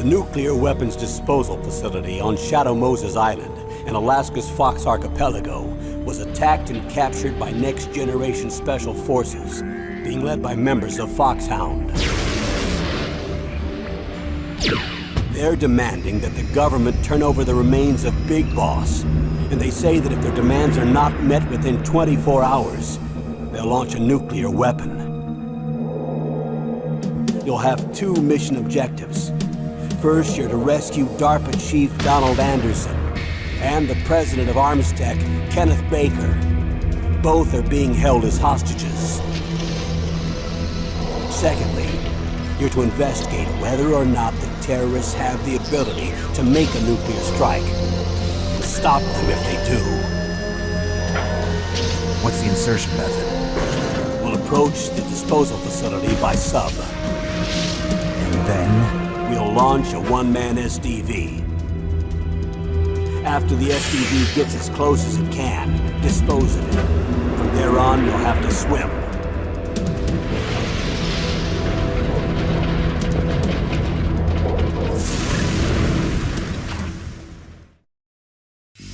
The nuclear weapons disposal facility on Shadow Moses Island in Alaska's Fox Archipelago was attacked and captured by next-generation special forces, being led by members of Foxhound. They're demanding that the government turn over the remains of Big Boss, and they say that if their demands are not met within 24 hours, they'll launch a nuclear weapon. You'll have two mission objectives. First, you're to rescue DARPA Chief Donald Anderson and the president of Armstech, Kenneth Baker. Both are being held as hostages. Secondly, you're to investigate whether or not the terrorists have the ability to make a nuclear strike, and stop them if they do. What's the insertion method? We'll approach the disposal facility by sub. And then? We'll launch a one-man SDV. After the SDV gets as close as it can, dispose of it. From there on, you'll have to swim.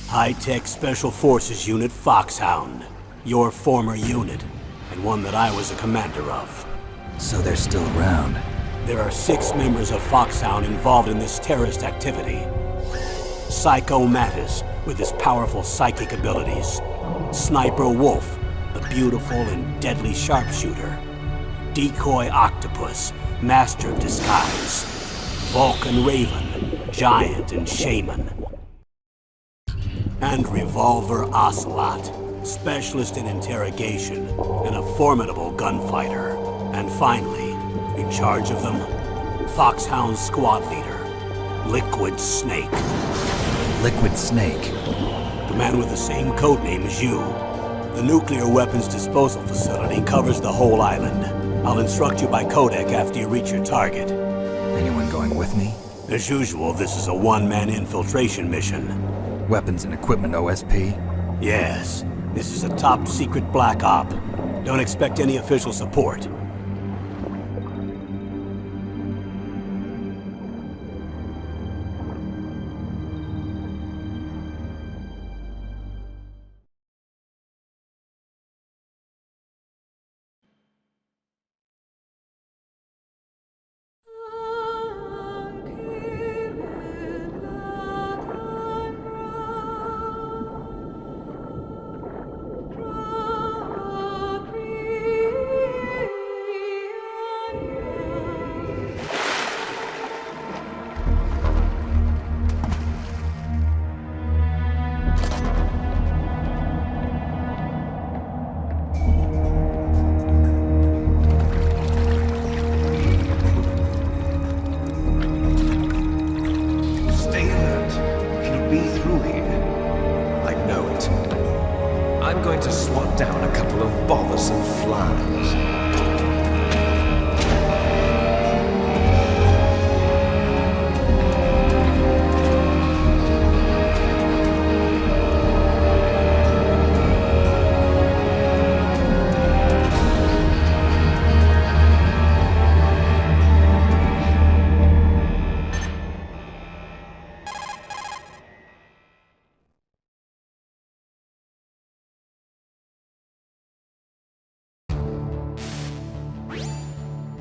High-Tech Special Forces Unit Foxhound. Your former unit, and one that I was a commander of. So they're still around. There are 6 members of Foxhound involved in this terrorist activity. Psycho Mattis, with his powerful psychic abilities. Sniper Wolf, the beautiful and deadly sharpshooter. Decoy Octopus, master of disguise. Vulcan Raven, giant and shaman. And Revolver Ocelot, specialist in interrogation and a formidable gunfighter. And finally, in charge of them, Foxhound squad leader, Liquid Snake. Liquid Snake? The man with the same codename as you. The nuclear weapons disposal facility covers the whole island. I'll instruct you by codec after you reach your target. Anyone going with me? As usual, this is a one-man infiltration mission. Weapons and equipment OSP? Yes. This is a top-secret black op. Don't expect any official support. I'm going to swat down a couple of bothersome flies.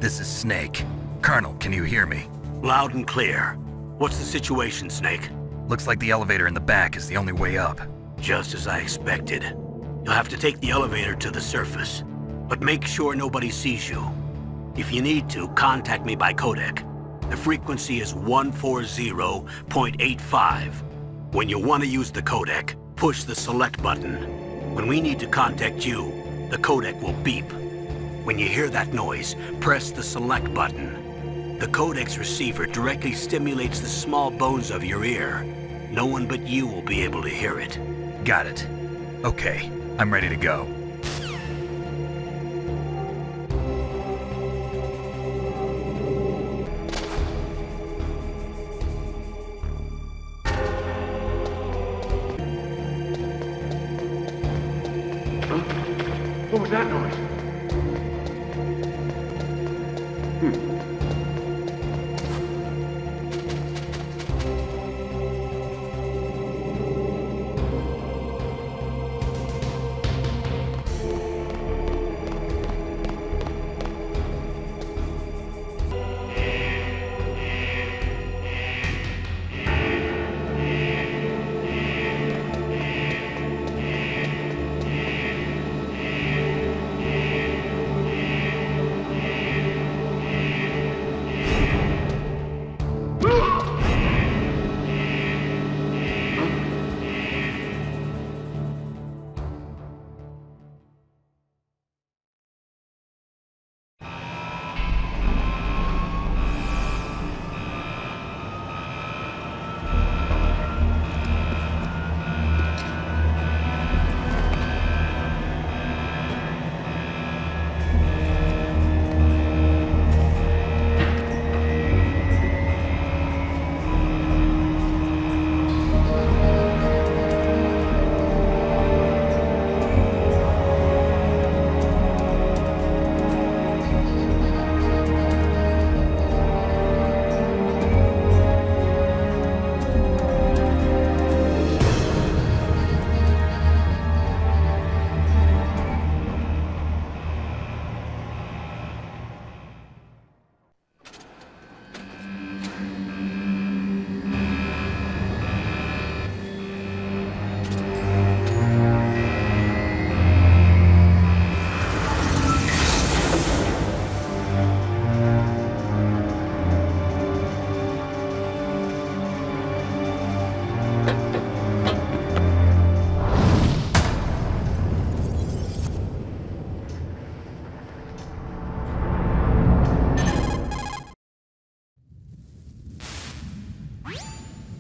This is Snake. Colonel, can you hear me? Loud and clear. What's the situation, Snake? Looks like the elevator in the back is the only way up. Just as I expected. You'll have to take the elevator to the surface, but make sure nobody sees you. If you need to, contact me by codec. The frequency is 140.85. When you want to use the codec, push the select button. When we need to contact you, the codec will beep. When you hear that noise, press the select button. The codec's receiver directly stimulates the small bones of your ear. No one but you will be able to hear it. Got it. Okay, I'm ready to go. What was that noise?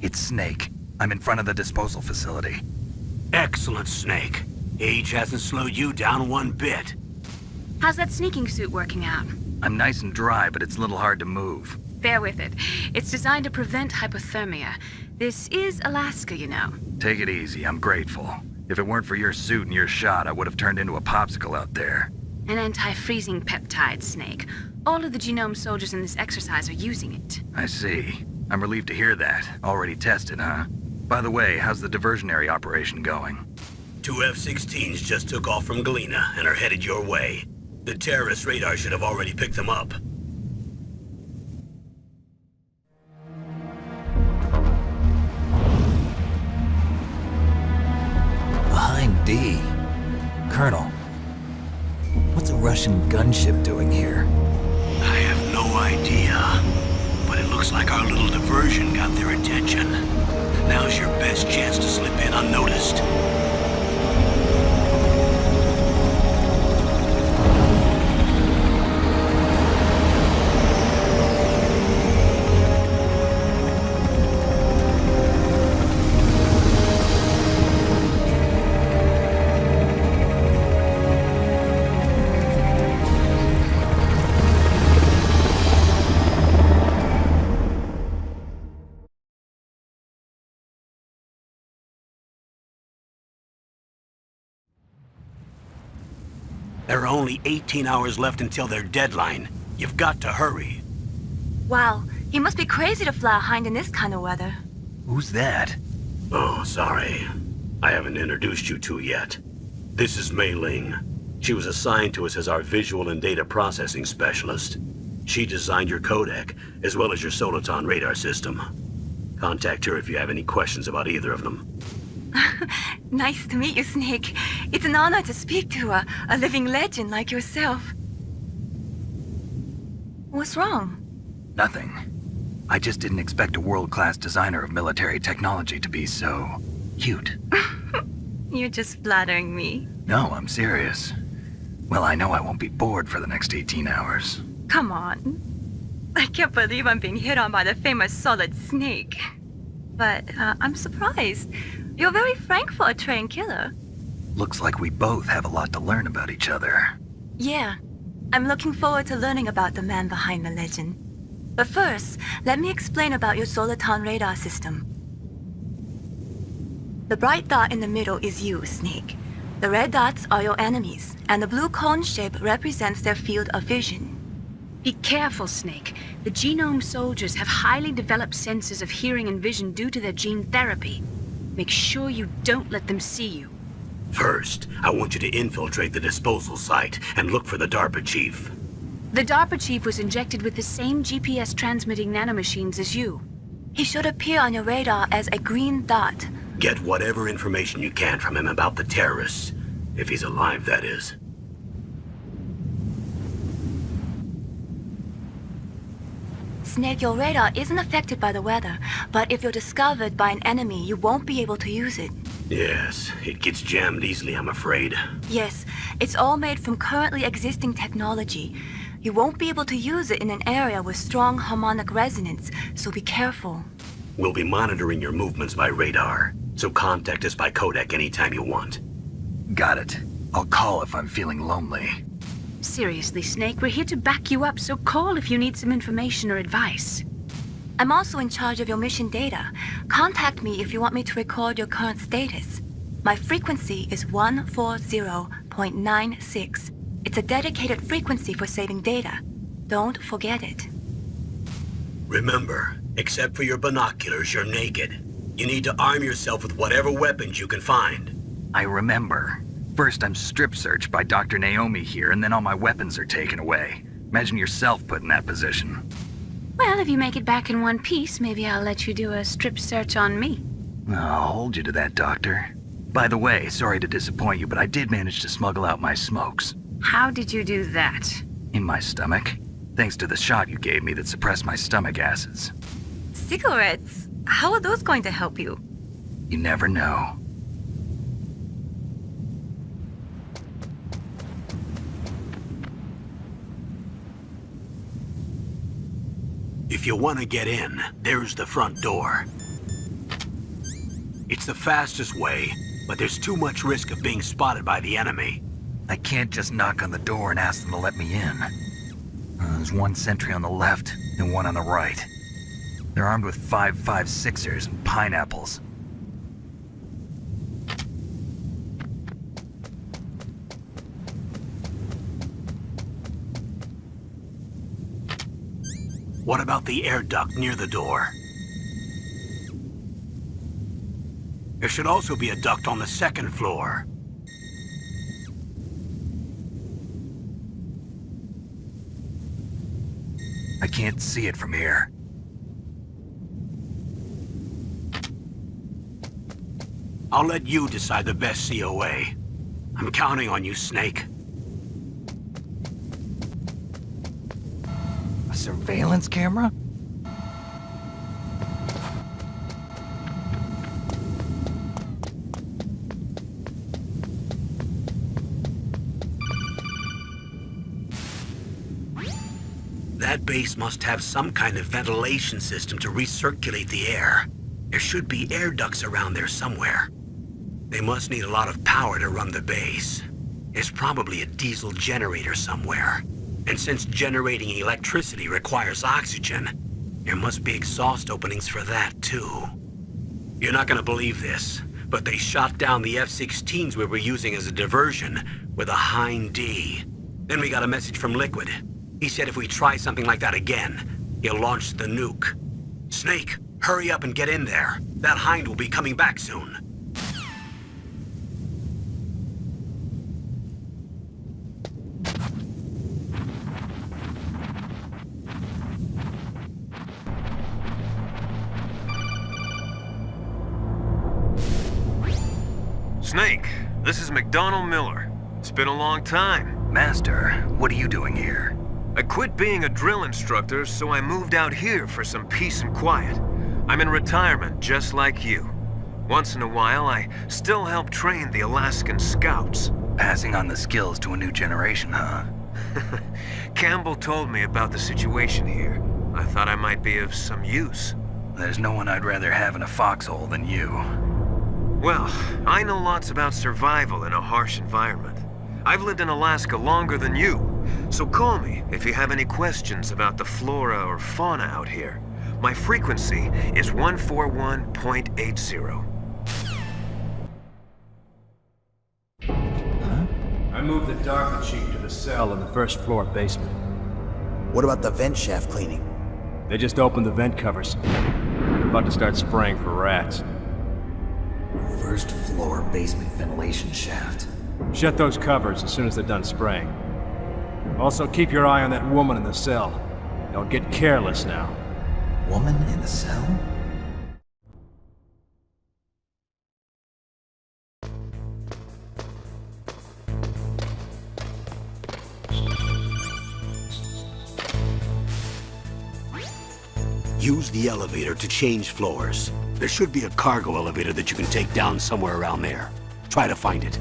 It's Snake. I'm in front of the disposal facility. Excellent, Snake. Age hasn't slowed you down one bit. How's that sneaking suit working out? I'm nice and dry, but it's a little hard to move. Bear with it. It's designed to prevent hypothermia. This is Alaska, you know. Take it easy, I'm grateful. If it weren't for your suit and your shot, I would have turned into a popsicle out there. An anti-freezing peptide, Snake. All of the genome soldiers in this exercise are using it. I see. I'm relieved to hear that. Already tested, huh? By the way, how's the diversionary operation going? 2 F-16s just took off from Galena and are headed your way. The terrorist radar should have already picked them up. Behind D. Colonel, what's a Russian gunship doing here? I have no idea, but it looks like our little diversion got their attention. Now's your best chance to slip in unnoticed. There are only 18 hours left until their deadline. You've got to hurry. Wow, he must be crazy to fly behind in this kind of weather. Who's that? Oh, sorry. I haven't introduced you to yet. This is Mei Ling. She was assigned to us as our visual and data processing specialist. She designed your codec, as well as your Soliton radar system. Contact her if you have any questions about either of them. Nice to meet you, Snake. It's an honor to speak to a living legend like yourself. What's wrong? Nothing. I just didn't expect a world-class designer of military technology to be so cute. You're just flattering me. No, I'm serious. Well, I know I won't be bored for the next 18 hours. Come on. I can't believe I'm being hit on by the famous Solid Snake. But I'm surprised. You're very frank for a trained killer. Looks like we both have a lot to learn about each other. Yeah. I'm looking forward to learning about the man behind the legend. But first, let me explain about your Soliton radar system. The bright dot in the middle is you, Snake. The red dots are your enemies, and the blue cone shape represents their field of vision. Be careful, Snake. The genome soldiers have highly developed senses of hearing and vision due to their gene therapy. Make sure you don't let them see you. First, I want you to infiltrate the disposal site and look for the DARPA chief. The DARPA chief was injected with the same GPS transmitting nanomachines as you. He should appear on your radar as a green dot. Get whatever information you can from him about the terrorists. If he's alive, that is. Snake, your radar isn't affected by the weather, but if you're discovered by an enemy, you won't be able to use it. Yes, it gets jammed easily, I'm afraid. Yes, it's all made from currently existing technology. You won't be able to use it in an area with strong harmonic resonance, so be careful. We'll be monitoring your movements by radar, so contact us by codec anytime you want. Got it. I'll call if I'm feeling lonely. Seriously, Snake, we're here to back you up, so call if you need some information or advice. I'm also in charge of your mission data. Contact me if you want me to record your current status. My frequency is 140.96. It's a dedicated frequency for saving data. Don't forget it. Remember, except for your binoculars, you're naked. You need to arm yourself with whatever weapons you can find. I remember. First, I'm strip searched by Dr. Naomi here, and then all my weapons are taken away. Imagine yourself put in that position. Well, if you make it back in one piece, maybe I'll let you do a strip search on me. I'll hold you to that, Doctor. By the way, sorry to disappoint you, but I did manage to smuggle out my smokes. How did you do that? In my stomach. Thanks to the shot you gave me that suppressed my stomach acids. Cigarettes? How are those going to help you? You never know. If you want to get in, there's the front door. It's the fastest way, but there's too much risk of being spotted by the enemy. I can't just knock on the door and ask them to let me in. There's one sentry on the left and one on the right. They're armed with 5.56ers and pineapples. What about the air duct near the door? There should also be a duct on the second floor. I can't see it from here. I'll let you decide the best COA. I'm counting on you, Snake. A surveillance camera? That base must have some kind of ventilation system to recirculate the air. There should be air ducts around there somewhere. They must need a lot of power to run the base. There's probably a diesel generator somewhere. And since generating electricity requires oxygen, there must be exhaust openings for that too. You're not gonna believe this, but they shot down the F-16s we were using as a diversion with a Hind D. Then we got a message from Liquid. He said if we try something like that again, he'll launch the nuke. Snake, hurry up and get in there. That Hind will be coming back soon. Snake, this is McDonald Miller. It's been a long time. Master, what are you doing here? I quit being a drill instructor, so I moved out here for some peace and quiet. I'm in retirement, just like you. Once in a while, I still help train the Alaskan Scouts. Passing on the skills to a new generation, huh? Campbell told me about the situation here. I thought I might be of some use. There's no one I'd rather have in a foxhole than you. Well, I know lots about survival in a harsh environment. I've lived in Alaska longer than you, so call me if you have any questions about the flora or fauna out here. My frequency is 141.80. I moved the DARPA chief to the cell in the first floor basement. What about the vent shaft cleaning? They just opened the vent covers. They're about to start spraying for rats. First floor basement ventilation shaft. Shut those covers as soon as they're done spraying. Also, keep your eye on that woman in the cell. Don't get careless now. Woman in the cell? Use the elevator to change floors. There should be a cargo elevator that you can take down somewhere around there. Try to find it.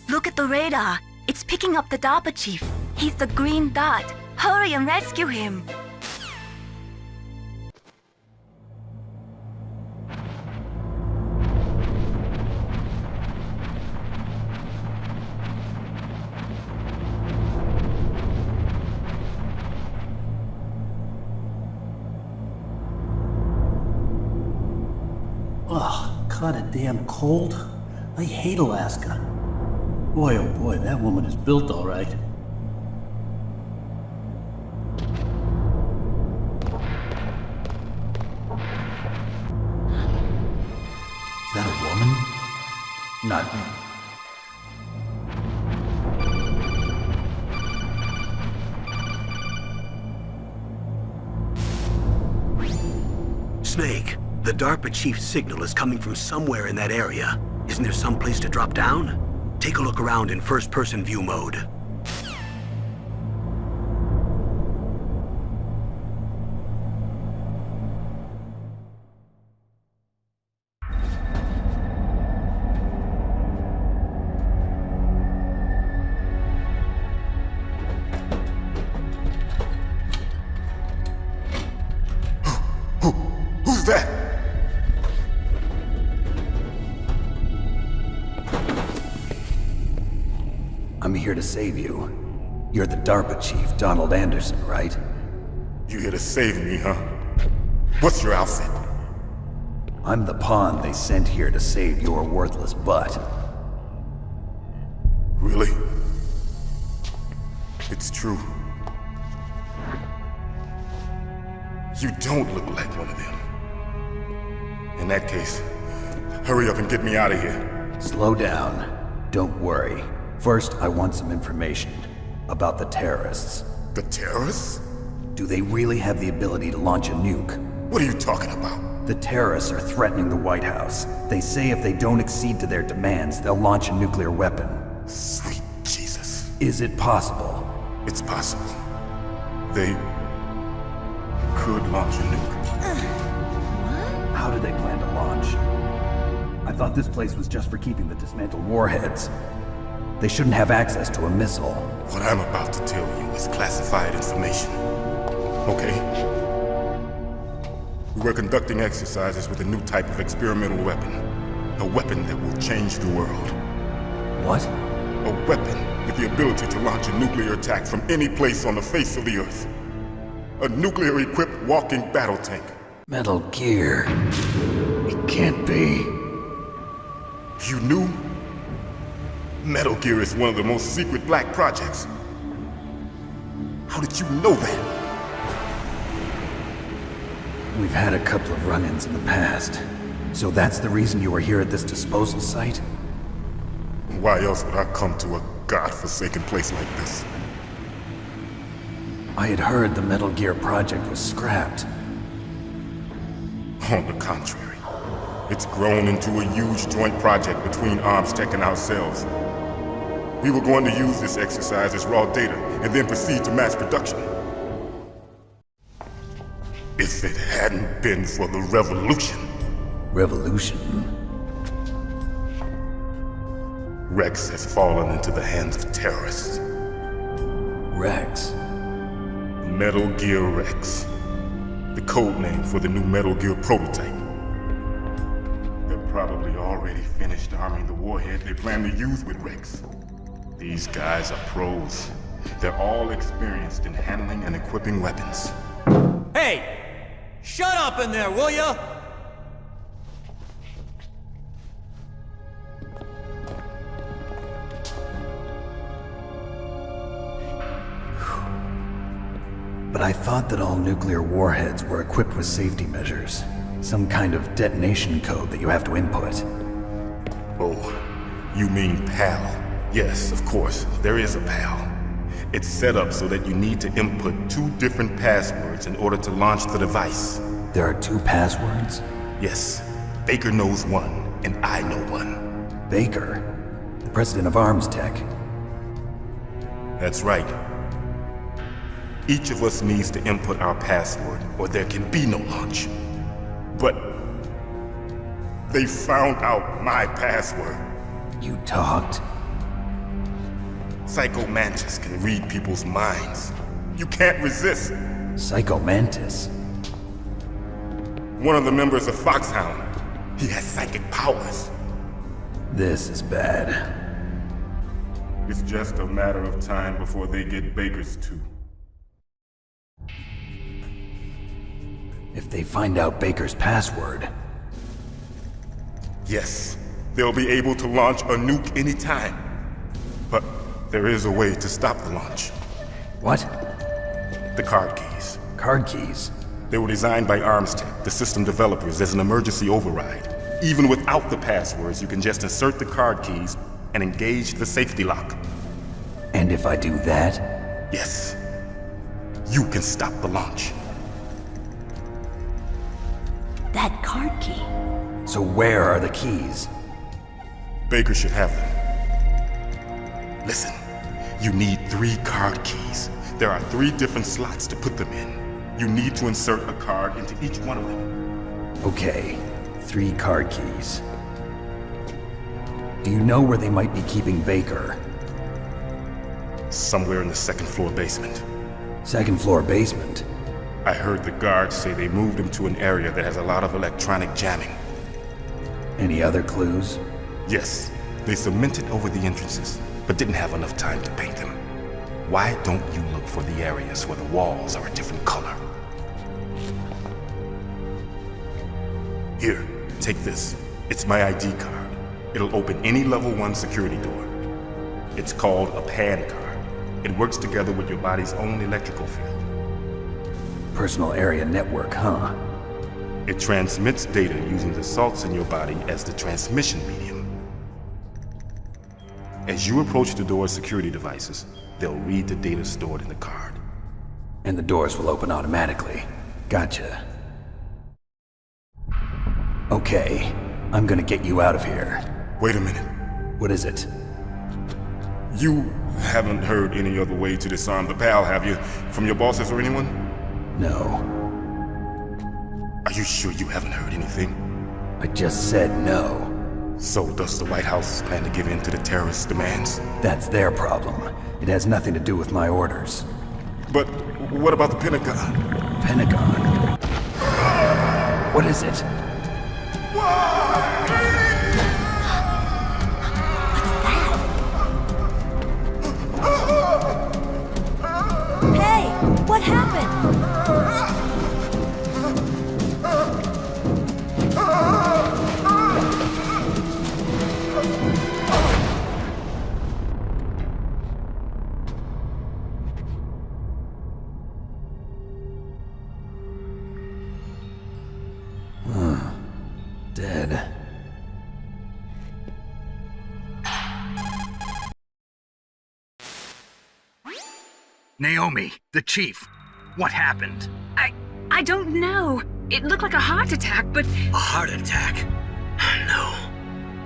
Look at the radar. It's picking up the DARPA chief. He's the green dot. Hurry and rescue him. Ugh, kinda damn cold. I hate Alaska. Boy, oh boy, that woman is built all right. Is that a woman? Not me. Snake, the DARPA chief's signal is coming from somewhere in that area. Isn't there some place to drop down? Take a look around in first-person view mode. I'm here to save you. You're the DARPA chief, Donald Anderson, right? You here to save me, huh? What's your outfit? I'm the pawn they sent here to save your worthless butt. Really? It's true. You don't look like one of them. In that case, hurry up and get me out of here. Slow down. Don't worry. First, I want some information about the terrorists. The terrorists? Do they really have the ability to launch a nuke? What are you talking about? The terrorists are threatening the White House. They say if they don't accede to their demands, they'll launch a nuclear weapon. Sweet Jesus. Is it possible? It's possible. They could launch a nuke. How do they plan to launch? I thought this place was just for keeping the dismantled warheads. They shouldn't have access to a missile. What I'm about to tell you is classified information. Okay? We were conducting exercises with a new type of experimental weapon. A weapon that will change the world. What? A weapon with the ability to launch a nuclear attack from any place on the face of the Earth. A nuclear-equipped walking battle tank. Metal Gear. It can't be. You knew? Metal Gear is one of the most secret black projects. How did you know that? We've had a couple of run-ins in the past. So that's the reason you were here at this disposal site? Why else would I come to a godforsaken place like this? I had heard the Metal Gear project was scrapped. On the contrary, it's grown into a huge joint project between ArmsTech and ourselves. We were going to use this exercise as raw data and then proceed to mass production. If it hadn't been for the revolution. Revolution? Rex has fallen into the hands of terrorists. Rex? Metal Gear Rex. The code name for the new Metal Gear prototype. They're probably already finished arming the warhead they plan to use with Rex. These guys are pros. They're all experienced in handling and equipping weapons. Hey! Shut up in there, will ya? But I thought that all nuclear warheads were equipped with safety measures. Some kind of detonation code that you have to input. Oh, you mean PAL? Yes, of course, there is a PAL. It's set up so that you need to input 2 different passwords in order to launch the device. There are 2 passwords? Yes. Baker knows one, and I know one. Baker? The president of ArmsTech? That's right. Each of us needs to input our password, or there can be no launch. But they found out my password. You talked? Psycho Mantis can read people's minds. You can't resist. Psycho Mantis? One of the members of Foxhound. He has psychic powers. This is bad. It's just a matter of time before they get Baker's too. If they find out Baker's password... Yes, they'll be able to launch a nuke anytime. But there is a way to stop the launch. What? The card keys. Card keys? They were designed by ArmsTech, the system developers, as an emergency override. Even without the passwords, you can just insert the card keys and engage the safety lock. And if I do that? Yes. You can stop the launch. That card key. So where are the keys? Baker should have them. Listen, you need 3 card keys. There are 3 different slots to put them in. You need to insert a card into each one of them. Okay, 3 card keys. Do you know where they might be keeping Baker? Somewhere in the 2nd floor basement. 2nd floor basement? I heard the guards say they moved him to an area that has a lot of electronic jamming. Any other clues? Yes, they cemented over the entrances. but didn't have enough time to paint them. Why don't you look for the areas where the walls are a different color? Here, take this. It's my ID card. It'll open any level 1 security door. It's called a PAN card. It works together with your body's own electrical field. Personal area network, huh? It transmits data using the salts in your body as the transmission medium. As you approach the door's security devices, they'll read the data stored in the card. And the doors will open automatically. Gotcha. Okay, I'm gonna get you out of here. Wait a minute. What is it? You haven't heard any other way to disarm the PAL, have you? From your bosses or anyone? No. Are you sure you haven't heard anything? I just said no. So does the White House plan to give in to the terrorists' demands? That's their problem. It has nothing to do with my orders. But what about the Pentagon? Pentagon? What is it? Hey, what happened? Dead. Naomi, the chief. What happened? I don't know. It looked like a heart attack, but... A heart attack? No.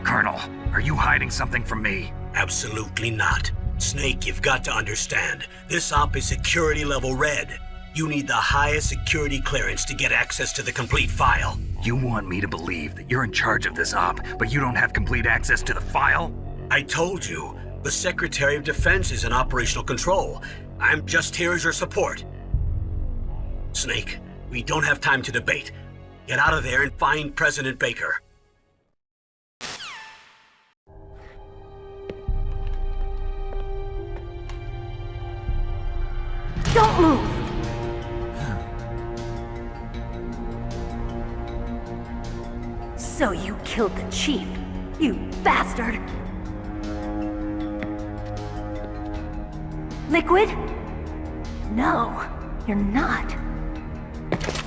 Colonel, are you hiding something from me? Absolutely not. Snake, you've got to understand. This op is security level red. You need the highest security clearance to get access to the complete file. You want me to believe that you're in charge of this op, but you don't have complete access to the file? I told you, the Secretary of Defense is in operational control. I'm just here as your support. Snake, we don't have time to debate. Get out of there and find President Baker. Don't move! So you killed the chief, you bastard! Liquid? No, you're not.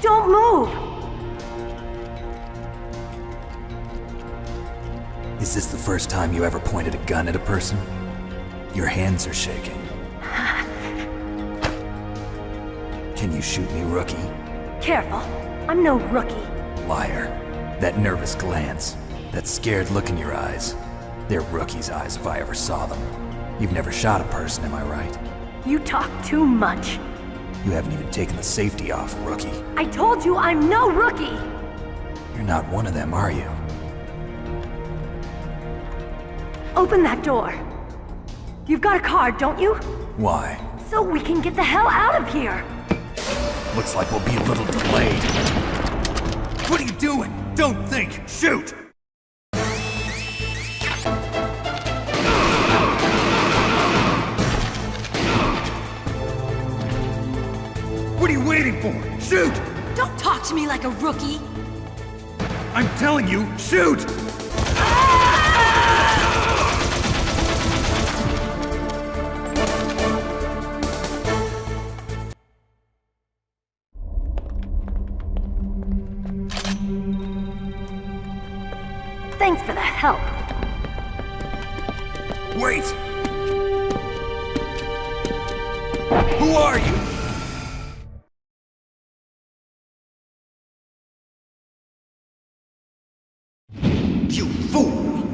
Don't move! Is this the first time you ever pointed a gun at a person? Your hands are shaking. Can you shoot me, rookie? Careful, I'm no rookie. Liar. That nervous glance, that scared look in your eyes. They're rookie's eyes if I ever saw them. You've never shot a person, am I right? You talk too much. You haven't even taken the safety off, rookie. I told you I'm no rookie! You're not one of them, are you? Open that door. You've got a card, don't you? Why? So we can get the hell out of here! Looks like we'll be a little delayed. What are you doing? Don't think! Shoot! What are you waiting for? Shoot! Don't talk to me like a rookie! I'm telling you, shoot! Thanks for the help. Wait! Who are you? You fool!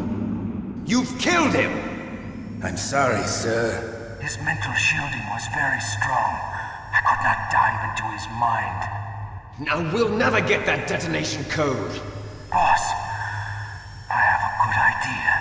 You've killed him! I'm sorry, sir. His mental shielding was very strong. I could not dive into his mind. Now we'll never get that detonation code. Boss, I have a good idea.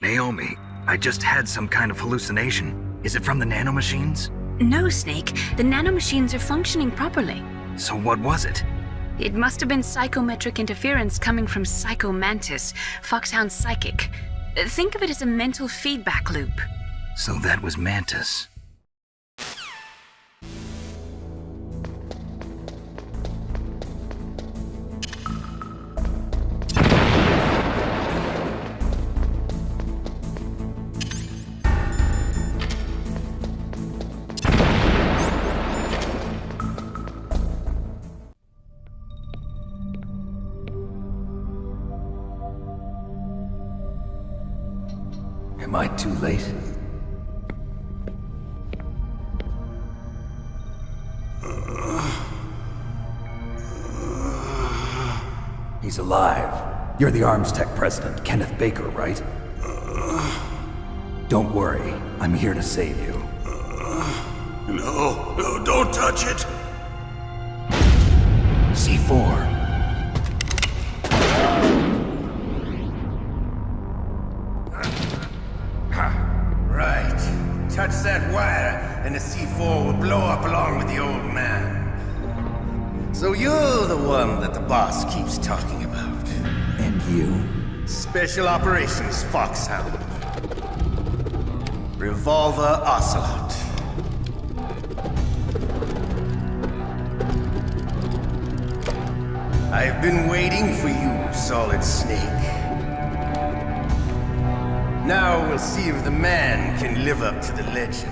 Naomi, I just had some kind of hallucination. Is it from the nanomachines? No, Snake. The nanomachines are functioning properly. So what was it? It must have been psychometric interference coming from Psycho Mantis, Foxhound's psychic. Think of it as a mental feedback loop. So that was Mantis. Am I too late? He's alive. You're the Arms Tech president, Kenneth Baker, right? Don't worry. I'm here to save you. No, don't touch it! C4. Right. Touch that wire, and the C4 will blow up along with the old man. So you're the one that the boss keeps talking about. And you? Special Operations Foxhound. Revolver Ocelot. I've been waiting for you, Solid Snake. Now we'll see if the man can live up to the legend.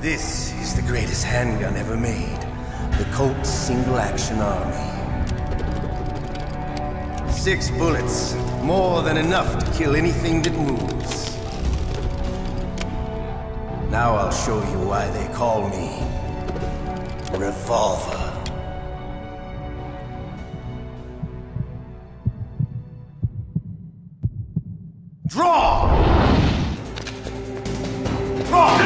This is the greatest handgun ever made. The Colt Single Action Army. 6 bullets, more than enough to kill anything that moves. Now I'll show you why they call me Revolver. Draw! Draw!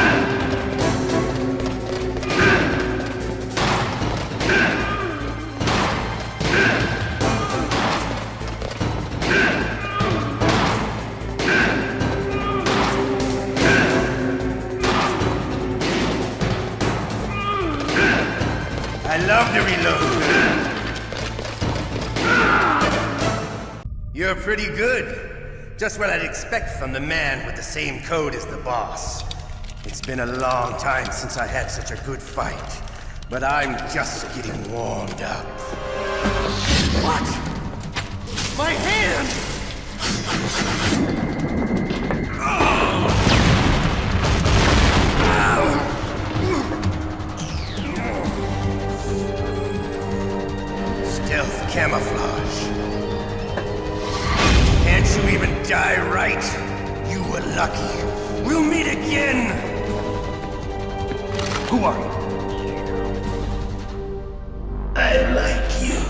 I love to reload. You're pretty good. Just what I'd expect from the man with the same code as the boss. It's been a long time since I had such a good fight, but I'm just getting warmed up. What? My hand! Stealth camouflage. Can't you even die right? You were lucky. We'll meet again! Who are you? I'm like you.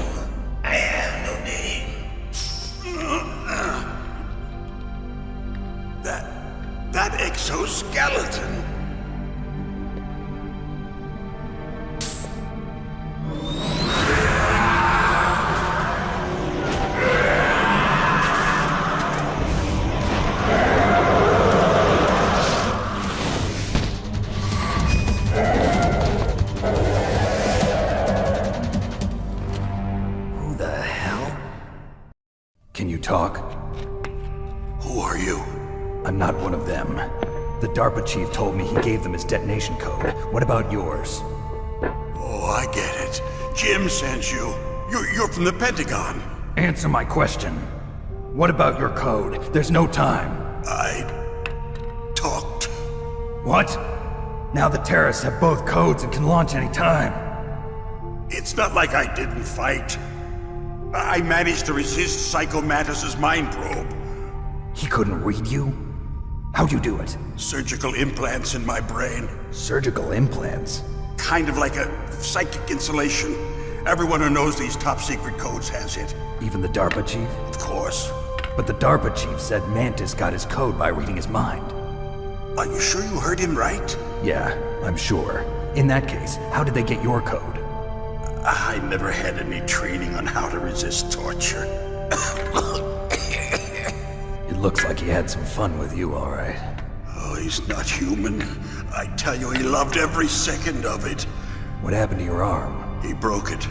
I have no name. That exoskeleton. Can you talk? Who are you? I'm not one of them. The DARPA chief told me he gave them his detonation code. What about yours? Oh, I get it. Jim sent you. You're from the Pentagon. Answer my question. What about your code? There's no time. I talked. What? Now the terrorists have both codes and can launch any time. It's not like I didn't fight. I managed to resist Psycho Mantis's mind probe. He couldn't read you? How'd you do it? Surgical implants in my brain. Surgical implants? Kind of like a psychic insulation. Everyone who knows these top secret codes has it. Even the DARPA chief? Of course. But the DARPA chief said Mantis got his code by reading his mind. Are you sure you heard him right? Yeah, I'm sure. In that case, how did they get your code? I never had any training on how to resist torture. It Looks like he had some fun with you, all right. Oh, he's not human. I tell you, he loved every second of it. What happened to your arm? He broke it.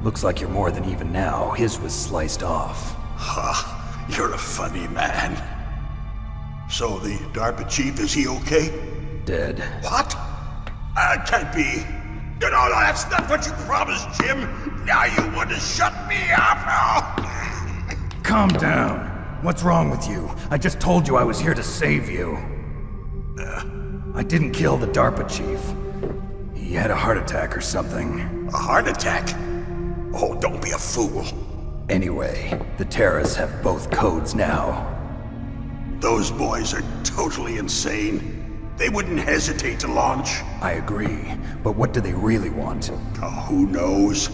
Looks like you're more than even now. His was sliced off. Ha, you're a funny man. So the DARPA chief, is he okay? Dead. What? Can't be. No, that's not what you promised, Jim. Now you want to shut me up? Calm down. What's wrong with you? I just told you I was here to save you. I didn't kill the DARPA chief. He had a heart attack or something. A heart attack? Oh, don't be a fool. Anyway, the terrorists have both codes now. Those boys are totally insane. They wouldn't hesitate to launch. I agree, but what do they really want? Oh, who knows?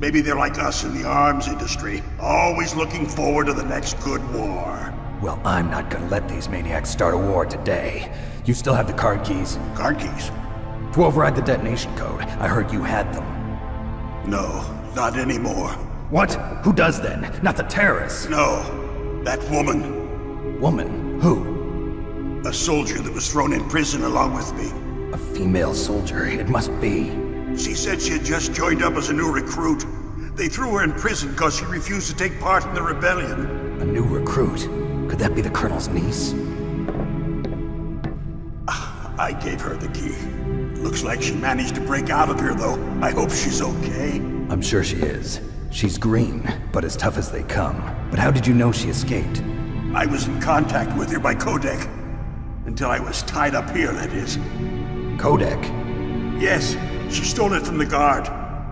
Maybe they're like us in the arms industry, always looking forward to the next good war. Well, I'm not gonna let these maniacs start a war today. You still have the card keys? Card keys? To override the detonation code. I heard you had them. No, not anymore. What? Who does then? Not the terrorists? No, that woman. Woman? Who? A soldier that was thrown in prison along with me. A female soldier, it must be. She said she had just joined up as a new recruit. They threw her in prison because she refused to take part in the rebellion. A new recruit? Could that be the Colonel's niece? I gave her the key. Looks like she managed to break out of here, though. I hope she's okay. I'm sure she is. She's green, but as tough as they come. But how did you know she escaped? I was in contact with her by codec. Until I was tied up here, that is. Codec? Yes, she stole it from the guard.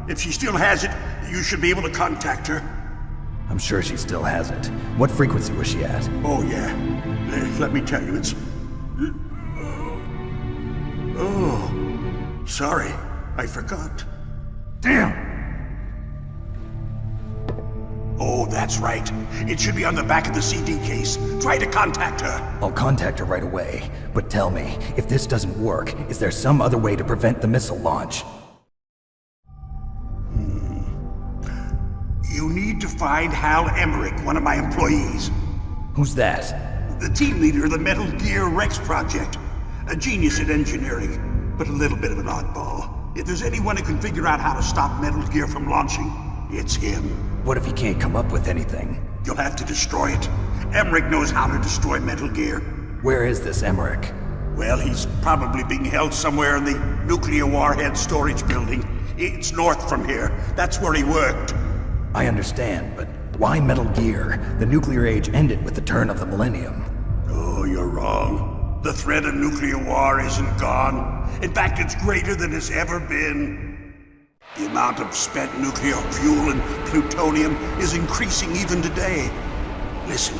If she still has it, you should be able to contact her. I'm sure she still has it. What frequency was she at? Oh, yeah. Let me tell you, it's... Oh, sorry. I forgot. Damn! Oh, that's right. It should be on the back of the CD case. Try to contact her. I'll contact her right away. But tell me, if this doesn't work, is there some other way to prevent the missile launch? You need to find Hal Emmerich, one of my employees. Who's that? The team leader of the Metal Gear Rex project. A genius at engineering, but a little bit of an oddball. If there's anyone who can figure out how to stop Metal Gear from launching, it's him. What if he can't come up with anything? You'll have to destroy it. Emmerich knows how to destroy Metal Gear. Where is this Emmerich? Well, he's probably being held somewhere in the nuclear warhead storage building. It's north from here. That's where he worked. I understand, but why Metal Gear? The nuclear age ended with the turn of the millennium. Oh, you're wrong. The threat of nuclear war isn't gone. In fact, it's greater than it's ever been. The amount of spent nuclear fuel and plutonium is increasing even today. Listen,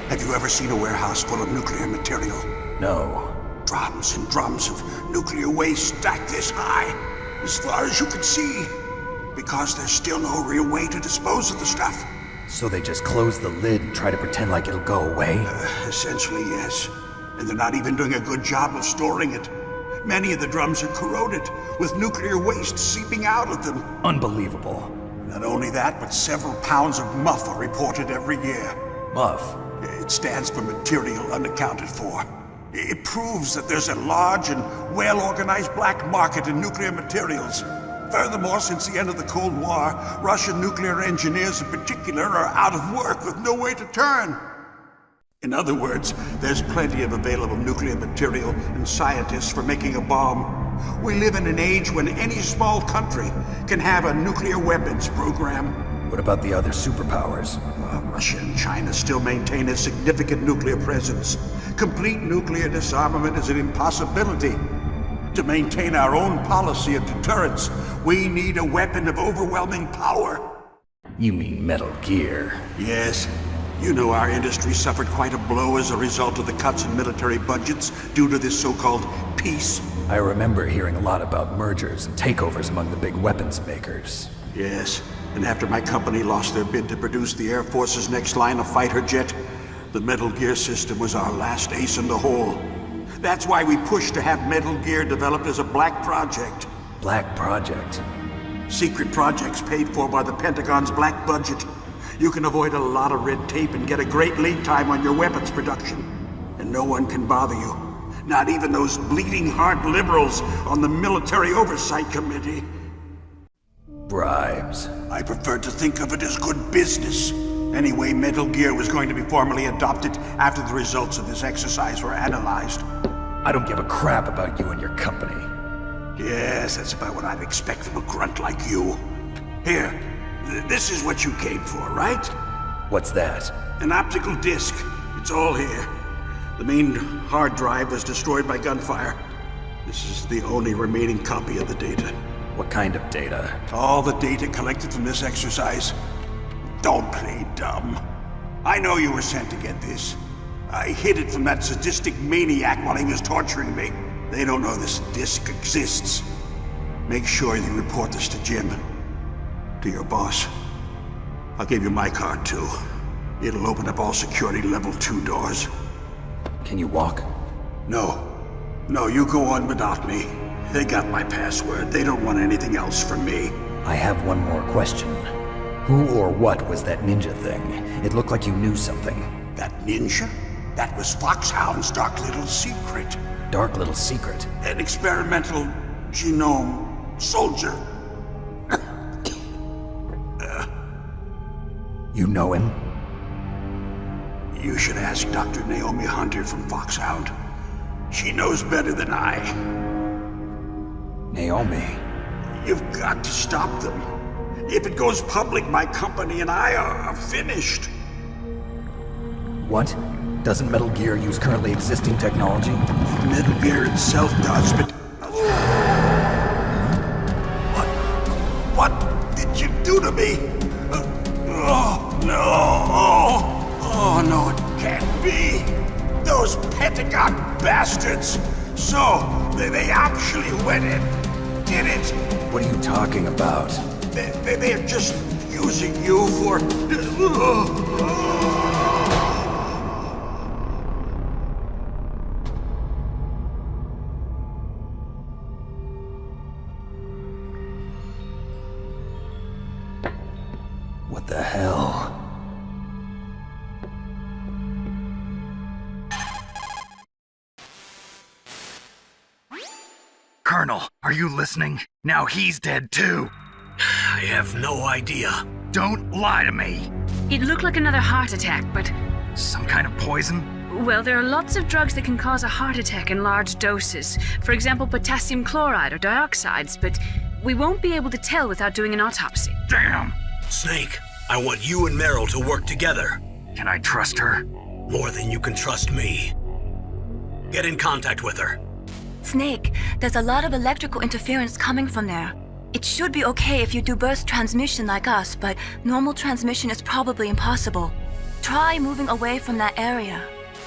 have you ever seen a warehouse full of nuclear material? No. Drums and drums of nuclear waste stacked this high, as far as you can see. Because there's still no real way to dispose of the stuff. So they just close the lid and try to pretend like it'll go away? Essentially, yes. And they're not even doing a good job of storing it. Many of the drums are corroded, with nuclear waste seeping out of them. Unbelievable. Not only that, but several pounds of muff are reported every year. Muff? It stands for material unaccounted for. It proves that there's a large and well-organized black market in nuclear materials. Furthermore, since the end of the Cold War, Russian nuclear engineers in particular are out of work with no way to turn. In other words, there's plenty of available nuclear material and scientists for making a bomb. We live in an age when any small country can have a nuclear weapons program. What about the other superpowers? Russia and China still maintain a significant nuclear presence. Complete nuclear disarmament is an impossibility. To maintain our own policy of deterrence, we need a weapon of overwhelming power. You mean Metal Gear? Yes. You know our industry suffered quite a blow as a result of the cuts in military budgets due to this so-called peace. I remember hearing a lot about mergers and takeovers among the big weapons makers. Yes, and after my company lost their bid to produce the Air Force's next line of fighter jet, the Metal Gear system was our last ace in the hole. That's why we pushed to have Metal Gear developed as a black project. Black project? Secret projects paid for by the Pentagon's black budget. you can avoid a lot of red tape and get a great lead time on your weapons production. And no one can bother you. Not even those bleeding heart liberals on the Military Oversight Committee. Bribes. I prefer to think of it as good business. Anyway, Metal Gear was going to be formally adopted after the results of this exercise were analyzed. I don't give a crap about you and your company. Yes, that's about what I'd expect from a grunt like you. Here, this is what you came for, right? What's that? An optical disc. It's all here. The main hard drive was destroyed by gunfire. This is the only remaining copy of the data. What kind of data? All the data collected from this exercise. Don't play dumb. I know you were sent to get this. I hid it from that sadistic maniac while he was torturing me. They don't know this disc exists. Make sure you report this to Jim. To your boss. I'll give you my card too. It'll open up all security level 2 doors. Can you walk? No. No, you go on without me. They got my password. They don't want anything else from me. I have one more question. Who or what was that ninja thing? It looked like you knew something. That ninja? That was Foxhound's dark little secret. Dark little secret? An experimental genome soldier. You know him? You should ask Dr. Naomi Hunter from Foxhound. She knows better than I. Naomi? You've got to stop them. If it goes public, my company and I are finished. What? Doesn't Metal Gear use currently existing technology? Metal Gear itself does, but... What did you do to me? Oh, no. Oh, no, it can't be. Those Pentagon bastards. So, they actually went in. Did it. What are you talking about? They're just using you for... What the hell? Colonel, are you listening? Now he's dead too. I have no idea. Don't lie to me. It looked like another heart attack, but... Some kind of poison? Well, there are lots of drugs that can cause a heart attack in large doses. For example, potassium chloride or dioxides, but we won't be able to tell without doing an autopsy. Damn! Snake, I want you and Meryl to work together. Can I trust her? More than you can trust me. Get in contact with her. Snake, there's a lot of electrical interference coming from there. It should be okay if you do burst transmission like us, but normal transmission is probably impossible. Try moving away from that area.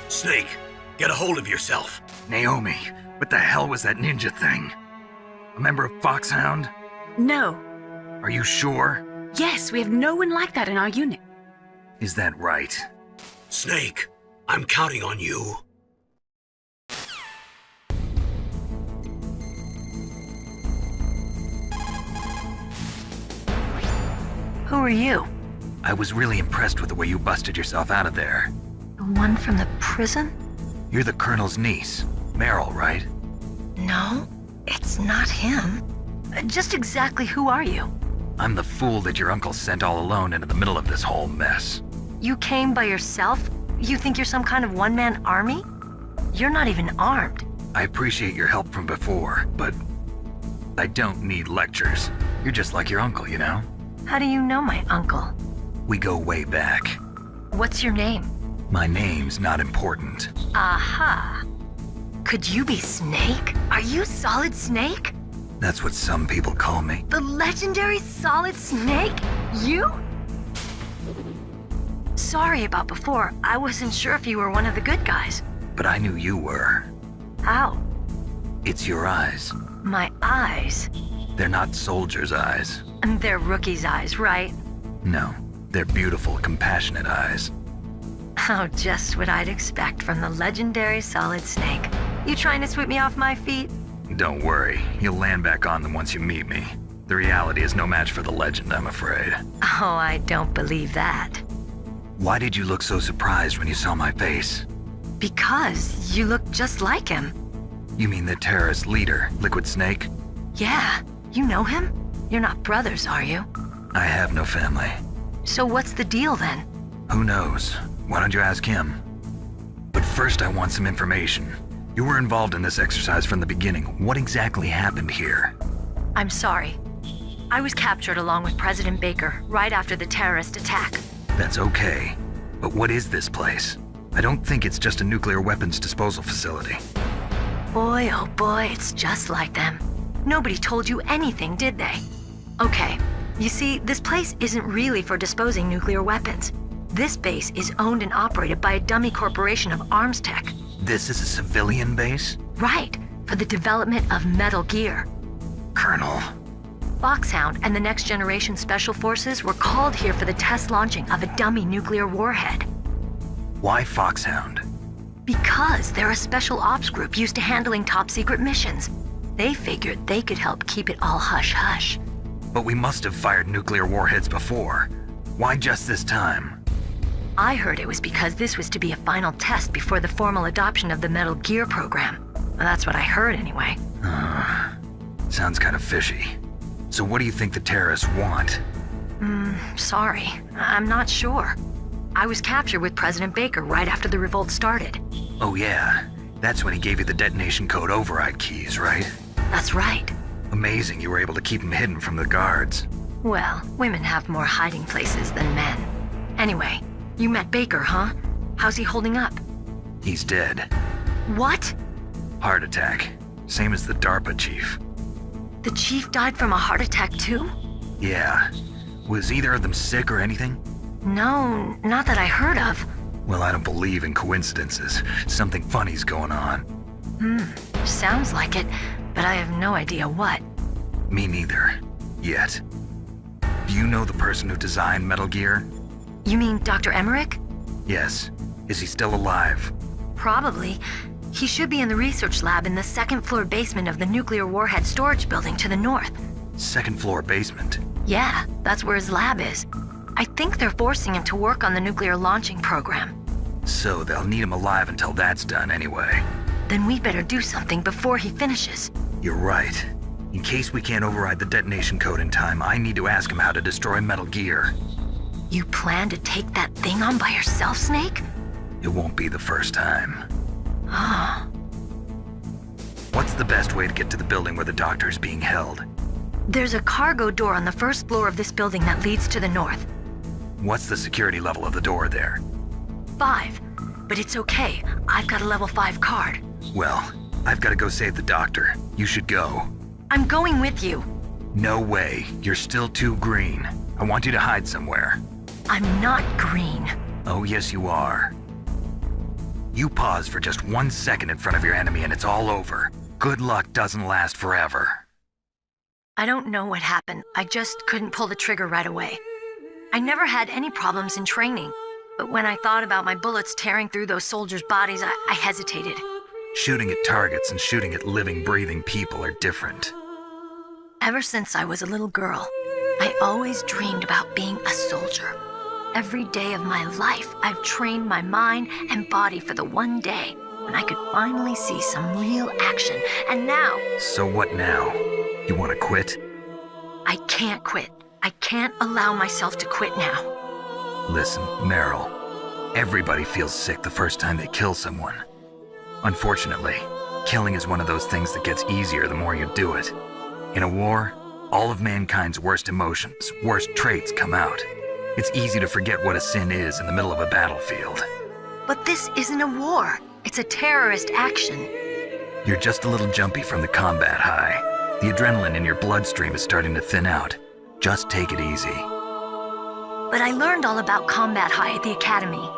Snake, get a hold of yourself. Naomi, what the hell was that ninja thing? A member of Foxhound? No. Are you sure? Yes, we have no one like that in our unit. Is that right? Snake, I'm counting on you. Who are you? I was really impressed with the way you busted yourself out of there. The one from the prison? You're the Colonel's niece, Meryl, right? No, it's not him. Just exactly who are you? I'm the fool that your uncle sent all alone into the middle of this whole mess. You came by yourself? You think you're some kind of one-man army? You're not even armed. I appreciate your help from before, but I don't need lectures. You're just like your uncle, you know? How do you know my uncle? We go way back. What's your name? My name's not important. Aha. Could you be Snake? Are you Solid Snake? That's what some people call me. The legendary Solid Snake? You? Sorry about before. I wasn't sure if you were one of the good guys. But I knew you were. How? It's your eyes. My eyes? They're not soldiers' eyes. They're rookies' eyes, right? No, they're beautiful, compassionate eyes. Oh, just what I'd expect from the legendary Solid Snake. You trying to sweep me off my feet? Don't worry, you'll land back on them once you meet me. The reality is no match for the legend, I'm afraid. Oh, I don't believe that. Why did you look so surprised when you saw my face? Because you look just like him. You mean the terrorist leader, Liquid Snake? Yeah, you know him? You're not brothers, are you? I have no family. So what's the deal then? Who knows? Why don't you ask him? But first I want some information. You were involved in this exercise from the beginning. What exactly happened here? I'm sorry. I was captured along with President Baker right after the terrorist attack. That's okay. But what is this place? I don't think it's just a nuclear weapons disposal facility. Boy, oh boy, it's just like them. Nobody told you anything, did they? Okay, you see, this place isn't really for disposing nuclear weapons. This base is owned and operated by a dummy corporation of arms tech. This is a civilian base? Right, for the development of Metal Gear. Colonel. Foxhound and the Next Generation Special Forces were called here for the test launching of a dummy nuclear warhead. Why Foxhound? Because they're a special ops group used to handling top-secret missions. They figured they could help keep it all hush-hush. But we must have fired nuclear warheads before. Why just this time? I heard it was because this was to be a final test before the formal adoption of the Metal Gear program. Well, that's what I heard anyway. Sounds kind of fishy. So what do you think the terrorists want? Sorry. I'm not sure. I was captured with President Baker right after the revolt started. Oh yeah, that's when he gave you the detonation code override keys, right? That's right. Amazing you were able to keep him hidden from the guards. Well, women have more hiding places than men. Anyway, you met Baker, huh? How's he holding up? He's dead. What? Heart attack. Same as the DARPA chief. The chief died from a heart attack too? Yeah. Was either of them sick or anything? No, not that I heard of. Well, I don't believe in coincidences. Something funny's going on. Sounds like it, but I have no idea what. Me neither. Yet. Do you know the person who designed Metal Gear? You mean Dr. Emmerich? Yes. Is he still alive? Probably. He should be in the research lab in the second-floor basement of the nuclear warhead storage building to the north. Second floor basement? Yeah, that's where his lab is. I think they're forcing him to work on the nuclear launching program. So they'll need him alive until that's done anyway. Then we better do something before he finishes. You're right. In case we can't override the detonation code in time, I need to ask him how to destroy Metal Gear. You plan to take that thing on by yourself, Snake? It won't be the first time. Ah. What's the best way to get to the building where the doctor is being held? There's a cargo door on the first floor of this building that leads to the north. What's the security level of the door there? 5. But it's okay. I've got a level 5 card. Well, I've got to go save the doctor. You should go. I'm going with you. No way. You're still too green. I want you to hide somewhere. I'm not green. Oh, yes, you are. You pause for just 1 second in front of your enemy and it's all over. Good luck doesn't last forever. I don't know what happened. I just couldn't pull the trigger right away. I never had any problems in training, but when I thought about my bullets tearing through those soldiers' bodies, I hesitated. Shooting at targets and shooting at living, breathing people are different. Ever since I was a little girl, I always dreamed about being a soldier. Every day of my life, I've trained my mind and body for the one day when I could finally see some real action, and now... So what now? You want to quit? I can't quit. I can't allow myself to quit now. Listen, Meryl. Everybody feels sick the first time they kill someone. Unfortunately, killing is one of those things that gets easier the more you do it. In a war, all of mankind's worst emotions, worst traits come out. It's easy to forget what a sin is in the middle of a battlefield. But this isn't a war. It's a terrorist action. You're just a little jumpy from the combat high. The adrenaline in your bloodstream is starting to thin out. Just take it easy. But I learned all about combat high at the academy.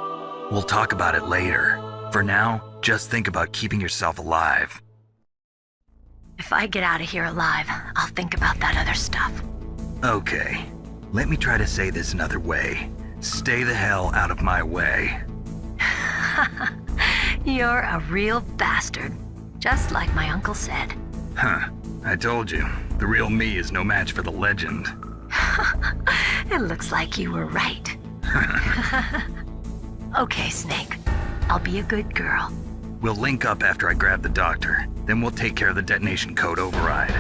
We'll talk about it later. For now, just think about keeping yourself alive. If I get out of here alive, I'll think about that other stuff. Okay. Let me try to say this another way. Stay the hell out of my way. You're a real bastard. Just like my uncle said. Huh. I told you. The real me is no match for the legend. It looks like you were right. Okay, Snake. I'll be a good girl. We'll link up after I grab the doctor. Then we'll take care of the detonation code override.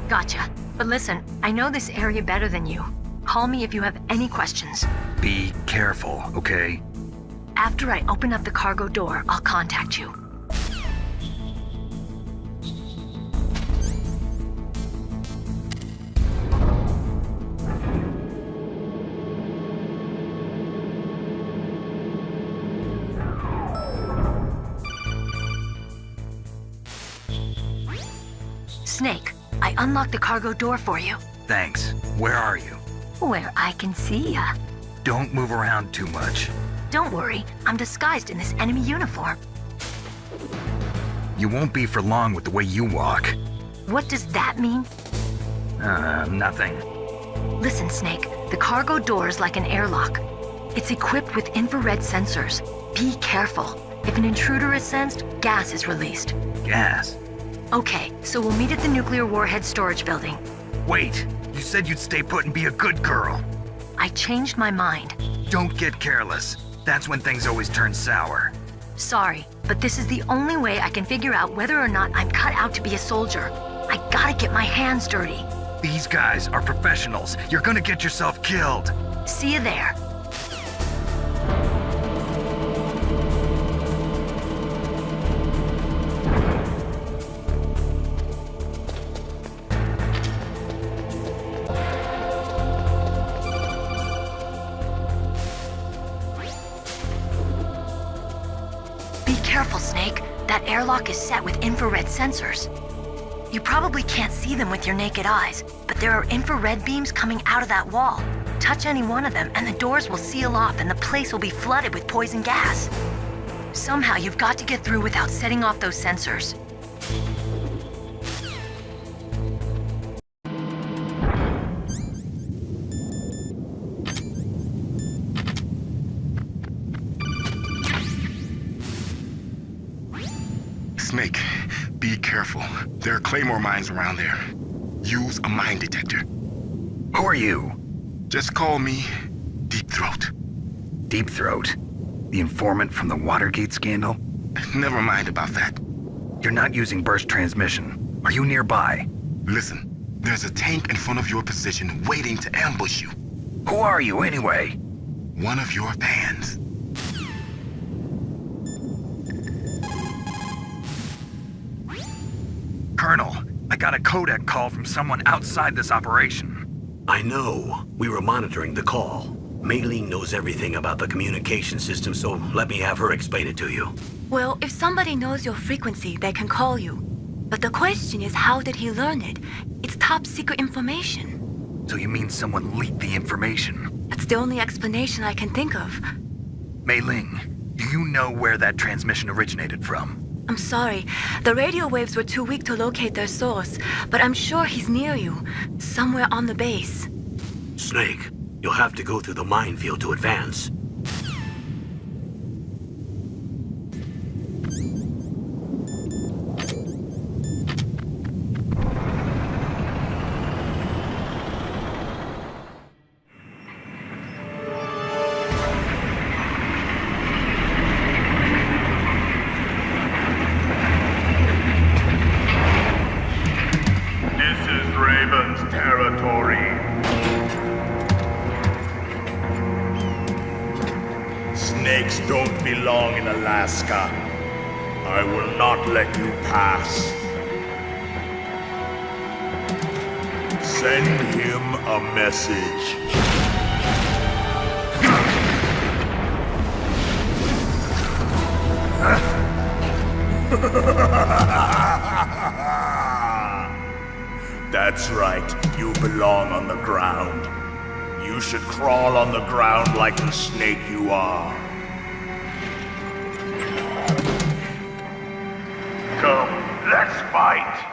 Gotcha. But listen, I know this area better than you. Call me if you have any questions. Be careful, okay? After I open up the cargo door, I'll contact you. Snake, I unlocked the cargo door for you. Thanks. Where are you? Where I can see ya. Don't move around too much. Don't worry, I'm disguised in this enemy uniform. You won't be for long with the way you walk. What does that mean? Nothing. Listen, Snake, the cargo door is like an airlock. It's equipped with infrared sensors. Be careful. If an intruder is sensed, gas is released. Gas? Okay, so we'll meet at the nuclear warhead storage building. Wait, you said you'd stay put and be a good girl. I changed my mind. Don't get careless. That's when things always turn sour. Sorry, but this is the only way I can figure out whether or not I'm cut out to be a soldier. I gotta get my hands dirty. These guys are professionals. You're gonna get yourself killed. See you there. Careful, Snake. That airlock is set with infrared sensors. You probably can't see them with your naked eyes, but there are infrared beams coming out of that wall. Touch any one of them and the doors will seal off and the place will be flooded with poison gas. Somehow you've got to get through without setting off those sensors. Snake, be careful. There are Claymore mines around there. Use a mine detector. Who are you? Just call me Deep Throat. Deep Throat? The informant from the Watergate scandal? Never mind about that. You're not using burst transmission. Are you nearby? Listen, there's a tank in front of your position waiting to ambush you. Who are you anyway? One of your fans. Colonel, I got a codec call from someone outside this operation. I know. We were monitoring the call. Mei Ling knows everything about the communication system, so let me have her explain it to you. Well, if somebody knows your frequency, they can call you. But the question is, how did he learn it? It's top secret information. So you mean someone leaked the information? That's the only explanation I can think of. Mei Ling, do you know where that transmission originated from? I'm sorry. The radio waves were too weak to locate their source, but I'm sure he's near you, somewhere on the base. Snake, you'll have to go through the minefield to advance. Snakes don't belong in Alaska. I will not let you pass. Send him a message. That's right, you belong on the ground. You should crawl on the ground like the snake you are. Come, let's fight!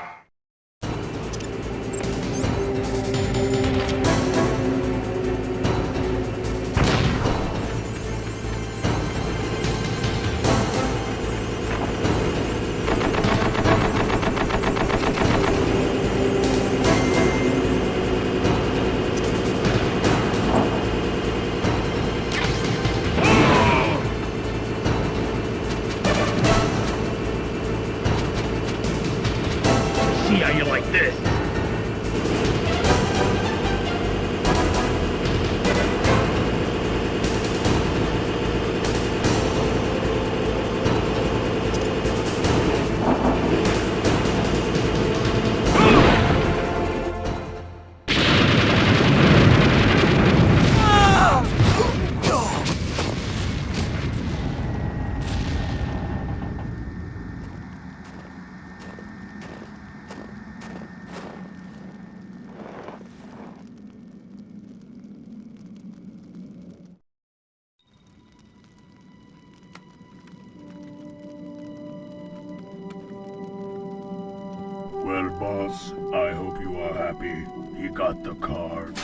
this. Well, boss, I hope you are happy. He got the card.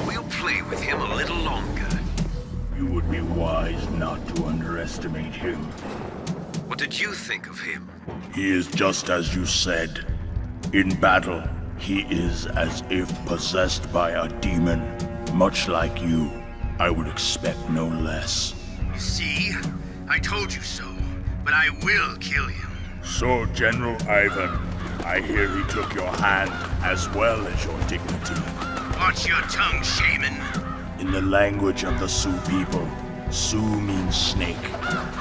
We'll play with him a little longer. You would be wise not to underestimate him. What did you think of him? He is just as you said. In battle, he is as if possessed by a demon. Much like you, I would expect no less. See? I told you so. But I will kill him. So, General Ivan, I hear he took your hand as well as your dignity. Watch your tongue, shaman. In the language of the Sioux people, Sioux means snake.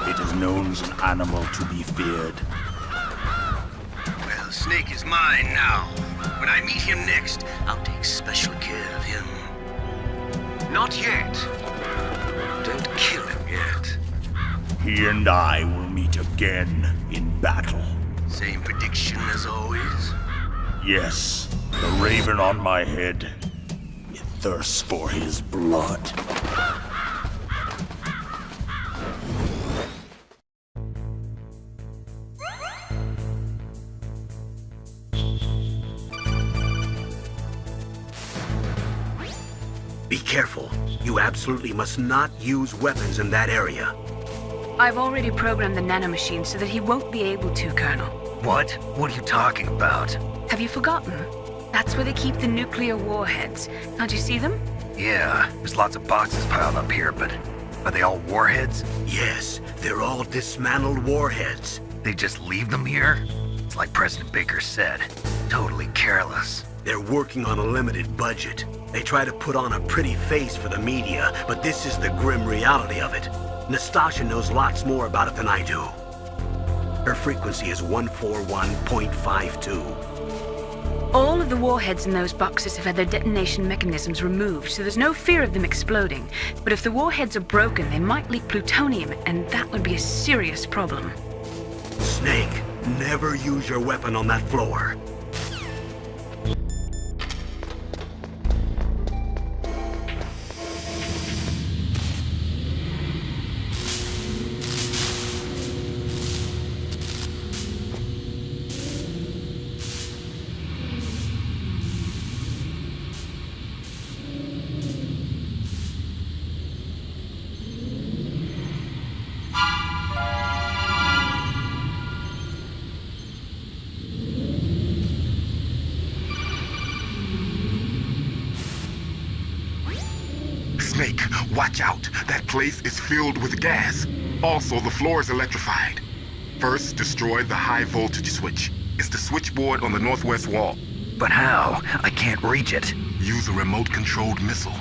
It is known as an animal to be feared. Well, Snake is mine now. When I meet him next, I'll take special care of him. Not yet. Don't kill him yet. He and I will meet again in battle. Same prediction as always? Yes, the raven on my head. It thirsts for his blood. Be careful. You absolutely must not use weapons in that area. I've already programmed the nanomachine so that he won't be able to, Colonel. What? What are you talking about? Have you forgotten? That's where they keep the nuclear warheads. Can't you see them? Yeah, there's lots of boxes piled up here, but are they all warheads? Yes, they're all dismantled warheads. They just leave them here? It's like President Baker said. Totally careless. They're working on a limited budget. They try to put on a pretty face for the media, but this is the grim reality of it. Nastasha knows lots more about it than I do. Her frequency is 141.52. All of the warheads in those boxes have had their detonation mechanisms removed, so there's no fear of them exploding. But if the warheads are broken, they might leak plutonium, and that would be a serious problem. Snake, never use your weapon on that floor. Snake, watch out. That place is filled with gas. Also, the floor is electrified. First, destroy the high voltage switch. It's the switchboard on the northwest wall. But how? I can't reach it. Use a remote-controlled missile.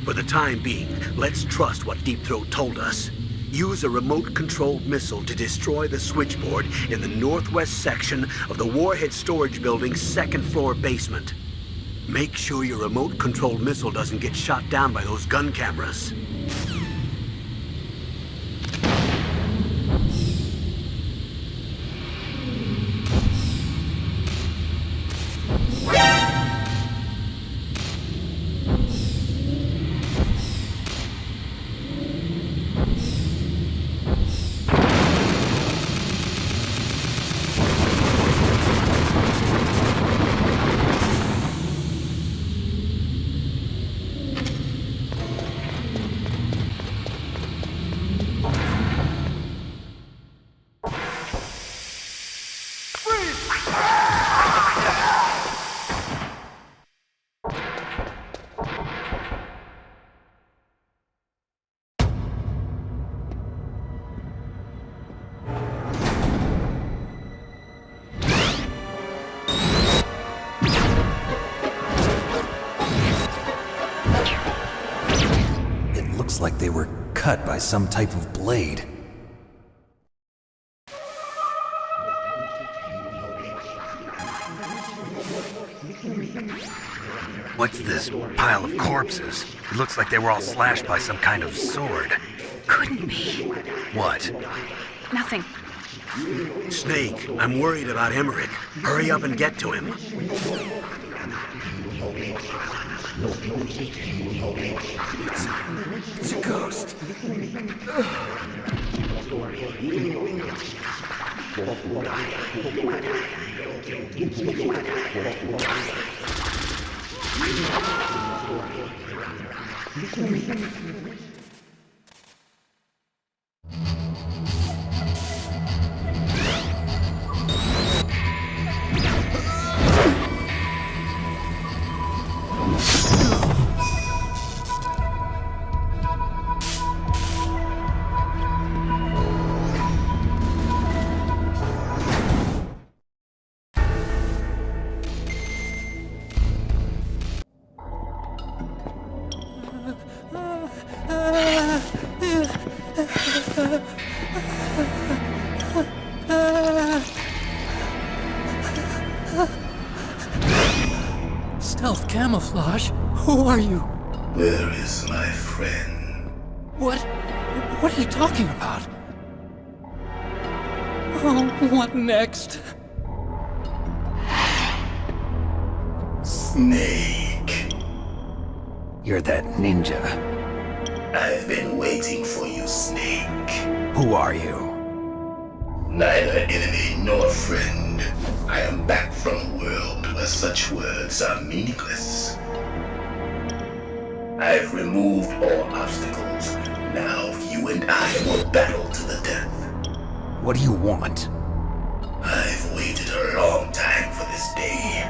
For the time being, let's trust what Deep Throat told us. Use a remote-controlled missile to destroy the switchboard in the northwest section of the Warhead Storage Building's second-floor basement. Make sure your remote-controlled missile doesn't get shot down by those gun cameras. like they were cut by some type of blade. What's this pile of corpses? It looks like they were all slashed by some kind of sword. Couldn't be. What? Nothing. Snake, I'm worried about Emmerich. Hurry up and get to him. It's a ghost. Stealth camouflage? Who are you? Where is my friend? What are you talking about? Oh, what next? Snake. You're that ninja. I've been waiting for you, Snake. Who are you? Neither enemy nor friend. I am back from a world where such words are meaningless. I've removed all obstacles. Now you and I will battle to the death. What do you want? I've waited a long time for this day.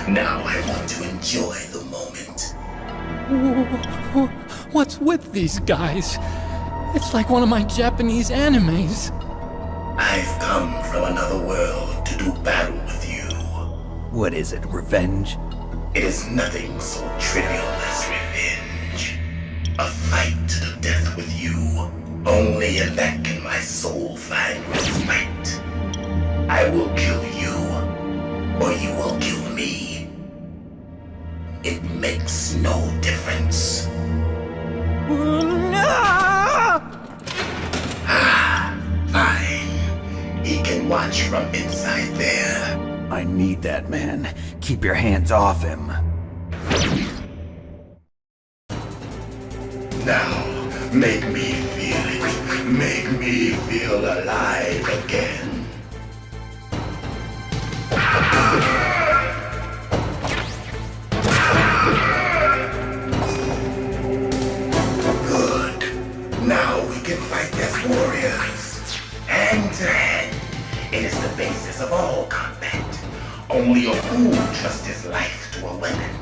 Now I want to enjoy the moment. What's with these guys? It's like one of my Japanese animes. I've come from another world to do battle with you. What is it, revenge? It is nothing so trivial as revenge. A fight to the death with you. Only in that can my soul find respite. I will kill you, or you will kill me. It makes no difference. Fine. He can watch from inside there. I need that man. Keep your hands off him. Now, make me feel it. Make me feel alive again. Good. Now we can fight as warriors. Hand to hand. It is the basis of all combat. Only a fool trusts his life to a weapon.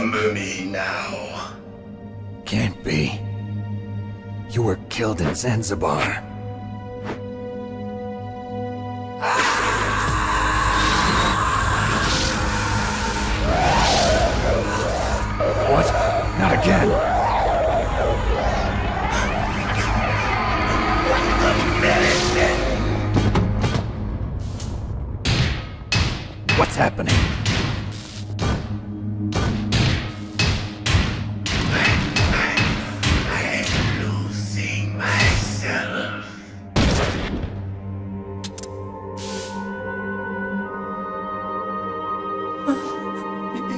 remember me now? Can't be. You were killed in Zanzibar. What? Not again. What's happening? I'm losing myself.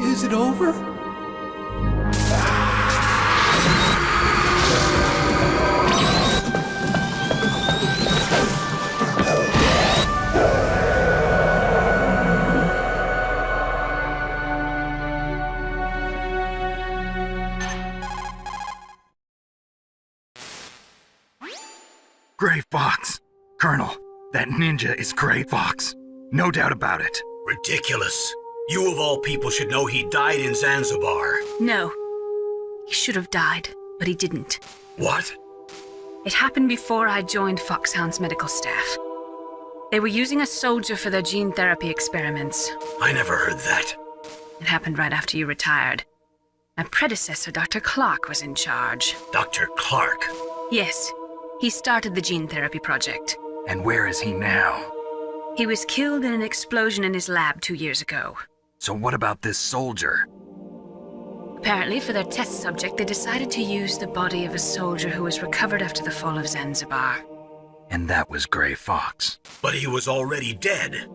Is it over? Gray Fox! Colonel, that ninja is Gray Fox. No doubt about it. Ridiculous. You of all people should know he died in Zanzibar. No. He should have died, but he didn't. What? It happened before I joined Foxhound's medical staff. They were using a soldier for their gene therapy experiments. I never heard that. It happened right after you retired. My predecessor, Dr. Clark, was in charge. Dr. Clark? Yes. He started the gene therapy project. And where is he now? He was killed in an explosion in his lab 2 years ago. So what about this soldier? Apparently, for their test subject, they decided to use the body of a soldier who was recovered after the fall of Zanzibar. And that was Gray Fox. But he was already dead.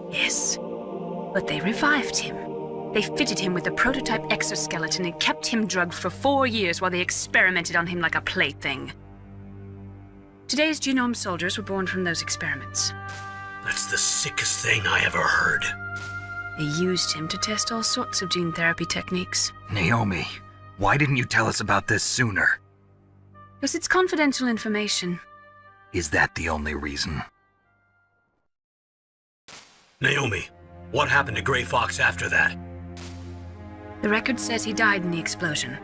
Yes. But they revived him. They fitted him with a prototype exoskeleton and kept him drugged for 4 years while they experimented on him like a plaything. Today's genome soldiers were born from those experiments. That's the sickest thing I ever heard. They used him to test all sorts of gene therapy techniques. Naomi, why didn't you tell us about this sooner? Because it's confidential information. Is that the only reason? Naomi, what happened to Gray Fox after that? The record says he died in the explosion.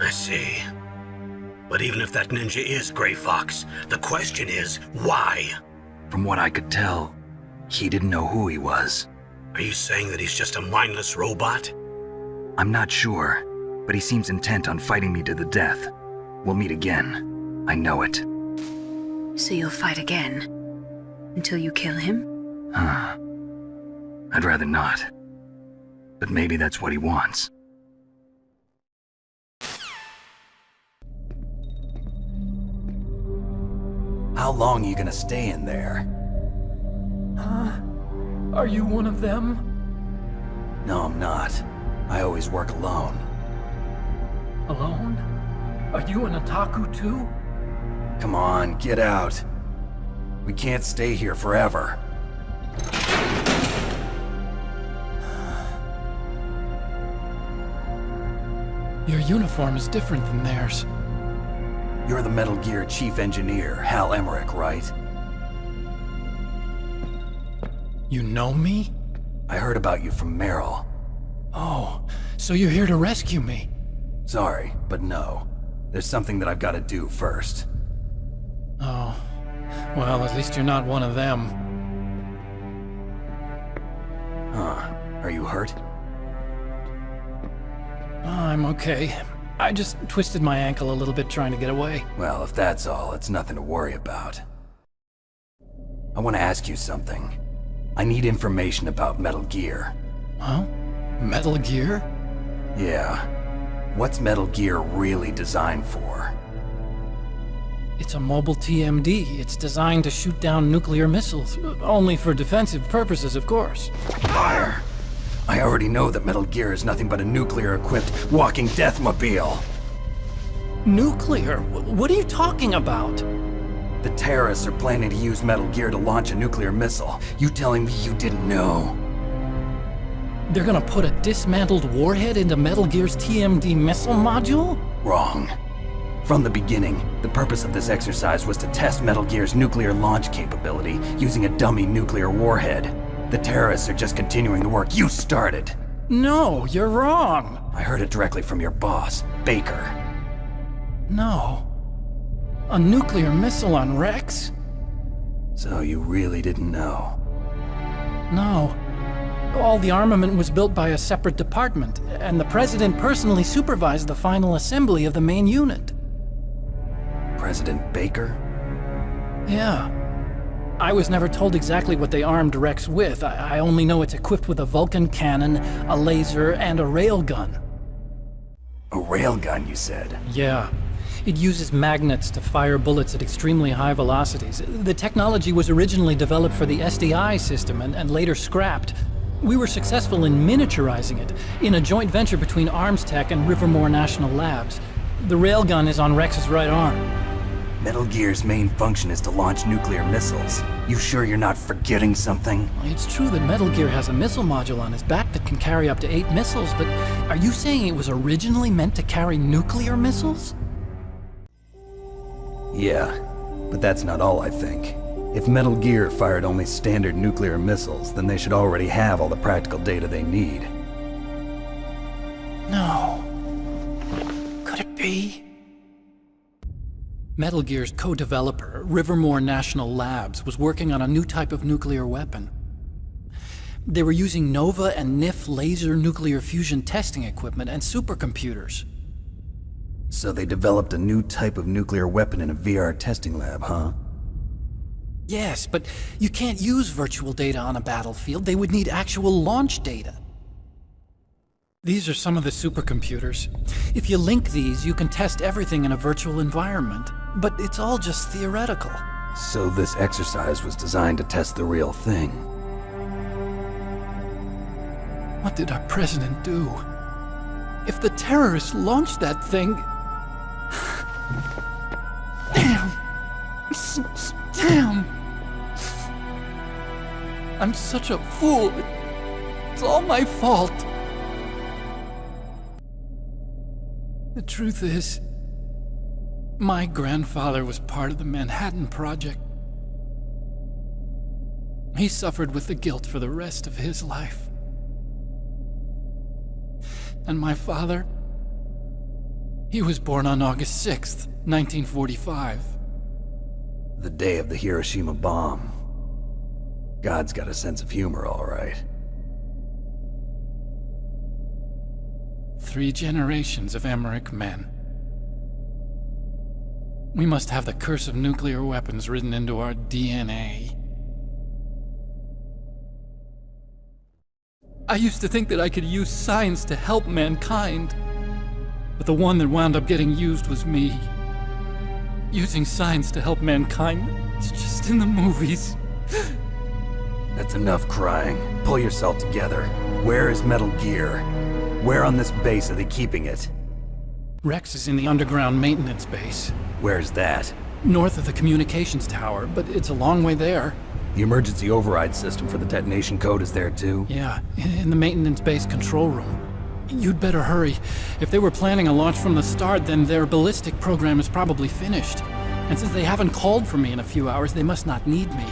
I see. But even if that ninja is Gray Fox, the question is, why? From what I could tell, he didn't know who he was. Are you saying that he's just a mindless robot? I'm not sure, but he seems intent on fighting me to the death. We'll meet again. I know it. So you'll fight again? Until you kill him? I'd rather not. But maybe that's what he wants. How long are you gonna stay in there? Are you one of them? No, I'm not. I always work alone. Alone? Are you an otaku too? Come on, get out. We can't stay here forever. Your uniform is different than theirs. You're the Metal Gear Chief Engineer, Hal Emmerich, right? You know me? I heard about you from Meryl. Oh, so you're here to rescue me? Sorry, but no. There's something that I've got to do first. Oh. Well, at least you're not one of them. Huh. Are you hurt? I'm okay. I just twisted my ankle a little bit trying to get away. Well, if that's all, it's nothing to worry about. I want to ask you something. I need information about Metal Gear. Huh? Metal Gear? Yeah. What's Metal Gear really designed for? It's a mobile TMD. It's designed to shoot down nuclear missiles. Only for defensive purposes, of course. Fire! I already know that Metal Gear is nothing but a nuclear-equipped walking deathmobile. Nuclear? What are you talking about? The terrorists are planning to use Metal Gear to launch a nuclear missile. You telling me you didn't know? They're gonna put a dismantled warhead into Metal Gear's TMD missile module? Wrong. From the beginning, the purpose of this exercise was to test Metal Gear's nuclear launch capability using a dummy nuclear warhead. The terrorists are just continuing the work you started. No, you're wrong. I heard it directly from your boss, Baker. No. A nuclear missile on Rex? So you really didn't know? No. All the armament was built by a separate department, and the President personally supervised the final assembly of the main unit. President Baker? Yeah. I was never told exactly what they armed Rex with. I only know it's equipped with a Vulcan cannon, a laser, and a railgun. A railgun, you said? Yeah. It uses magnets to fire bullets at extremely high velocities. The technology was originally developed for the SDI system and later scrapped. We were successful in miniaturizing it, in a joint venture between Arms Tech and Rivermore National Labs. The railgun is on Rex's right arm. Metal Gear's main function is to launch nuclear missiles. You sure you're not forgetting something? It's true that Metal Gear has a missile module on his back that can carry up to 8 missiles, but are you saying it was originally meant to carry nuclear missiles? Yeah, but that's not all I think. If Metal Gear fired only standard nuclear missiles, then they should already have all the practical data they need. No. Could it be? Metal Gear's co-developer, Rivermore National Labs, was working on a new type of nuclear weapon. They were using NOVA and NIF laser nuclear fusion testing equipment and supercomputers. So they developed a new type of nuclear weapon in a VR testing lab, huh? Yes, but you can't use virtual data on a battlefield. They would need actual launch data. These are some of the supercomputers. If you link these, you can test everything in a virtual environment. But it's all just theoretical. So this exercise was designed to test the real thing. What did our president do? If the terrorists launched that thing... Damn! Damn! I'm such a fool. It's all my fault. The truth is, my grandfather was part of the Manhattan Project. He suffered with the guilt for the rest of his life. And my father, he was born on August 6th, 1945. The day of the Hiroshima bomb. God's got a sense of humor, all right. 3 generations of Emmerich men. We must have the curse of nuclear weapons written into our DNA. I used to think that I could use science to help mankind, but the one that wound up getting used was me. Using science to help mankind, it's just in the movies. That's enough crying. Pull yourself together. Where is Metal Gear? Where on this base are they keeping it? Rex is in the underground maintenance base. Where's that? North of the communications tower, but it's a long way there. The emergency override system for the detonation code is there too? Yeah, in the maintenance base control room. You'd better hurry. If they were planning a launch from the start, then their ballistic program is probably finished. And since they haven't called for me in a few hours, they must not need me.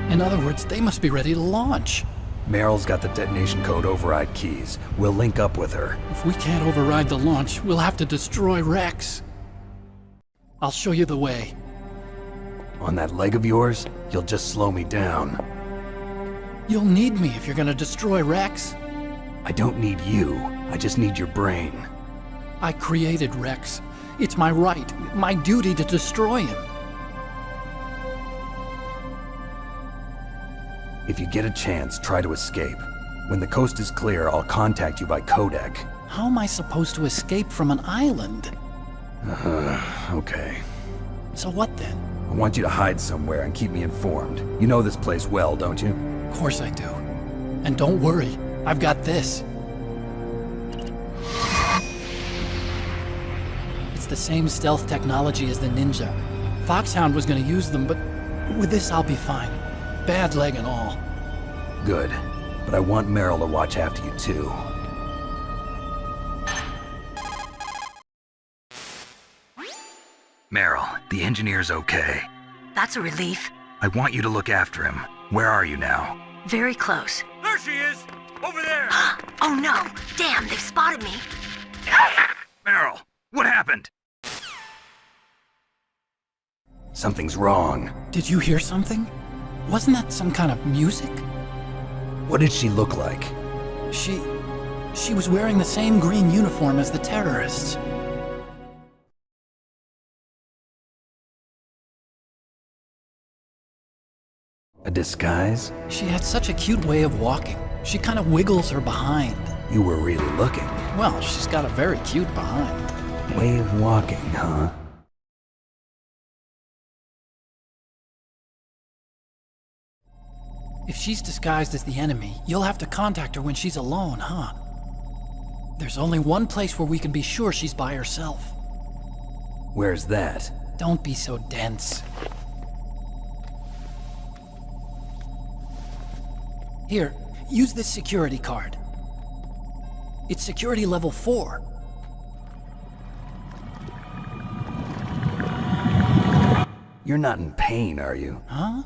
In other words, they must be ready to launch. Meryl's got the detonation code override keys. We'll link up with her. If we can't override the launch, we'll have to destroy Rex. I'll show you the way. On that leg of yours, you'll just slow me down. You'll need me if you're gonna destroy Rex. I don't need you. I just need your brain. I created Rex. It's my right, my duty to destroy him. If you get a chance, try to escape. When the coast is clear, I'll contact you by codec. How am I supposed to escape from an island? Okay. So what then? I want you to hide somewhere and keep me informed. You know this place well, don't you? Of course I do. And don't worry, I've got this. It's the same stealth technology as the Ninja. Foxhound was gonna use them, but with this I'll be fine. Bad leg and all. Good. But I want Meryl to watch after you too. Meryl, the engineer's okay. That's a relief. I want you to look after him. Where are you now? Very close. There she is! Over there! Oh no! Damn, they've spotted me. Meryl, what happened? Something's wrong. Did you hear something? Wasn't that some kind of music? What did she look like? She was wearing the same green uniform as the terrorists. A disguise? She had such a cute way of walking. She kind of wiggles her behind. You were really looking. Well, she's got a very cute behind. Way of walking, huh? If she's disguised as the enemy, you'll have to contact her when she's alone, huh? There's only one place where we can be sure she's by herself. Where's that? Don't be so dense. Here, use this security card. It's security level 4. You're not in pain, are you? Huh?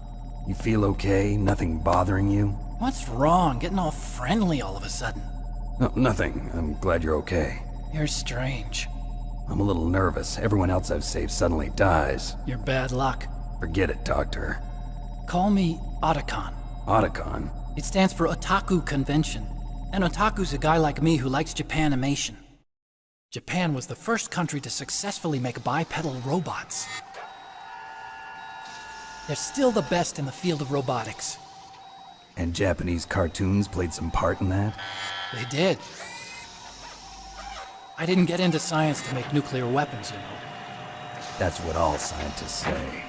You feel okay? Nothing bothering you? What's wrong? Getting all friendly all of a sudden. No, nothing. I'm glad you're okay. You're strange. I'm a little nervous. Everyone else I've saved suddenly dies. You're bad luck. Forget it, Doctor. Call me Otacon. Otacon? It stands for Otaku Convention. An otaku's a guy like me who likes Japanimation. Japan was the first country to successfully make bipedal robots. They're still the best in the field of robotics. And Japanese cartoons played some part in that? They did. I didn't get into science to make nuclear weapons, you know. That's what all scientists say.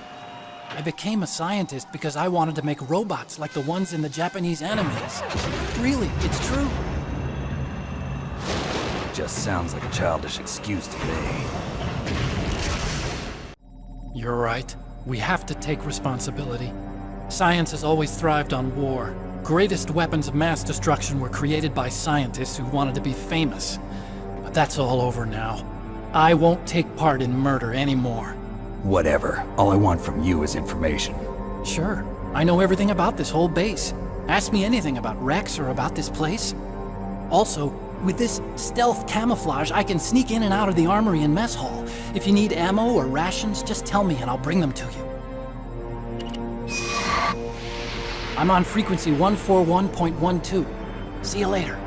I became a scientist because I wanted to make robots like the ones in the Japanese animes. Really, it's true. Just sounds like a childish excuse to me. You're right. We have to take responsibility. Science has always thrived on war. Greatest weapons of mass destruction were created by scientists who wanted to be famous. But that's all over now. I won't take part in murder anymore. Whatever. All I want from you is information. Sure. I know everything about this whole base. Ask me anything about Rex or about this place. Also, with this stealth camouflage, I can sneak in and out of the armory and mess hall. If you need ammo or rations, just tell me and I'll bring them to you. I'm on frequency 141.12. See you later.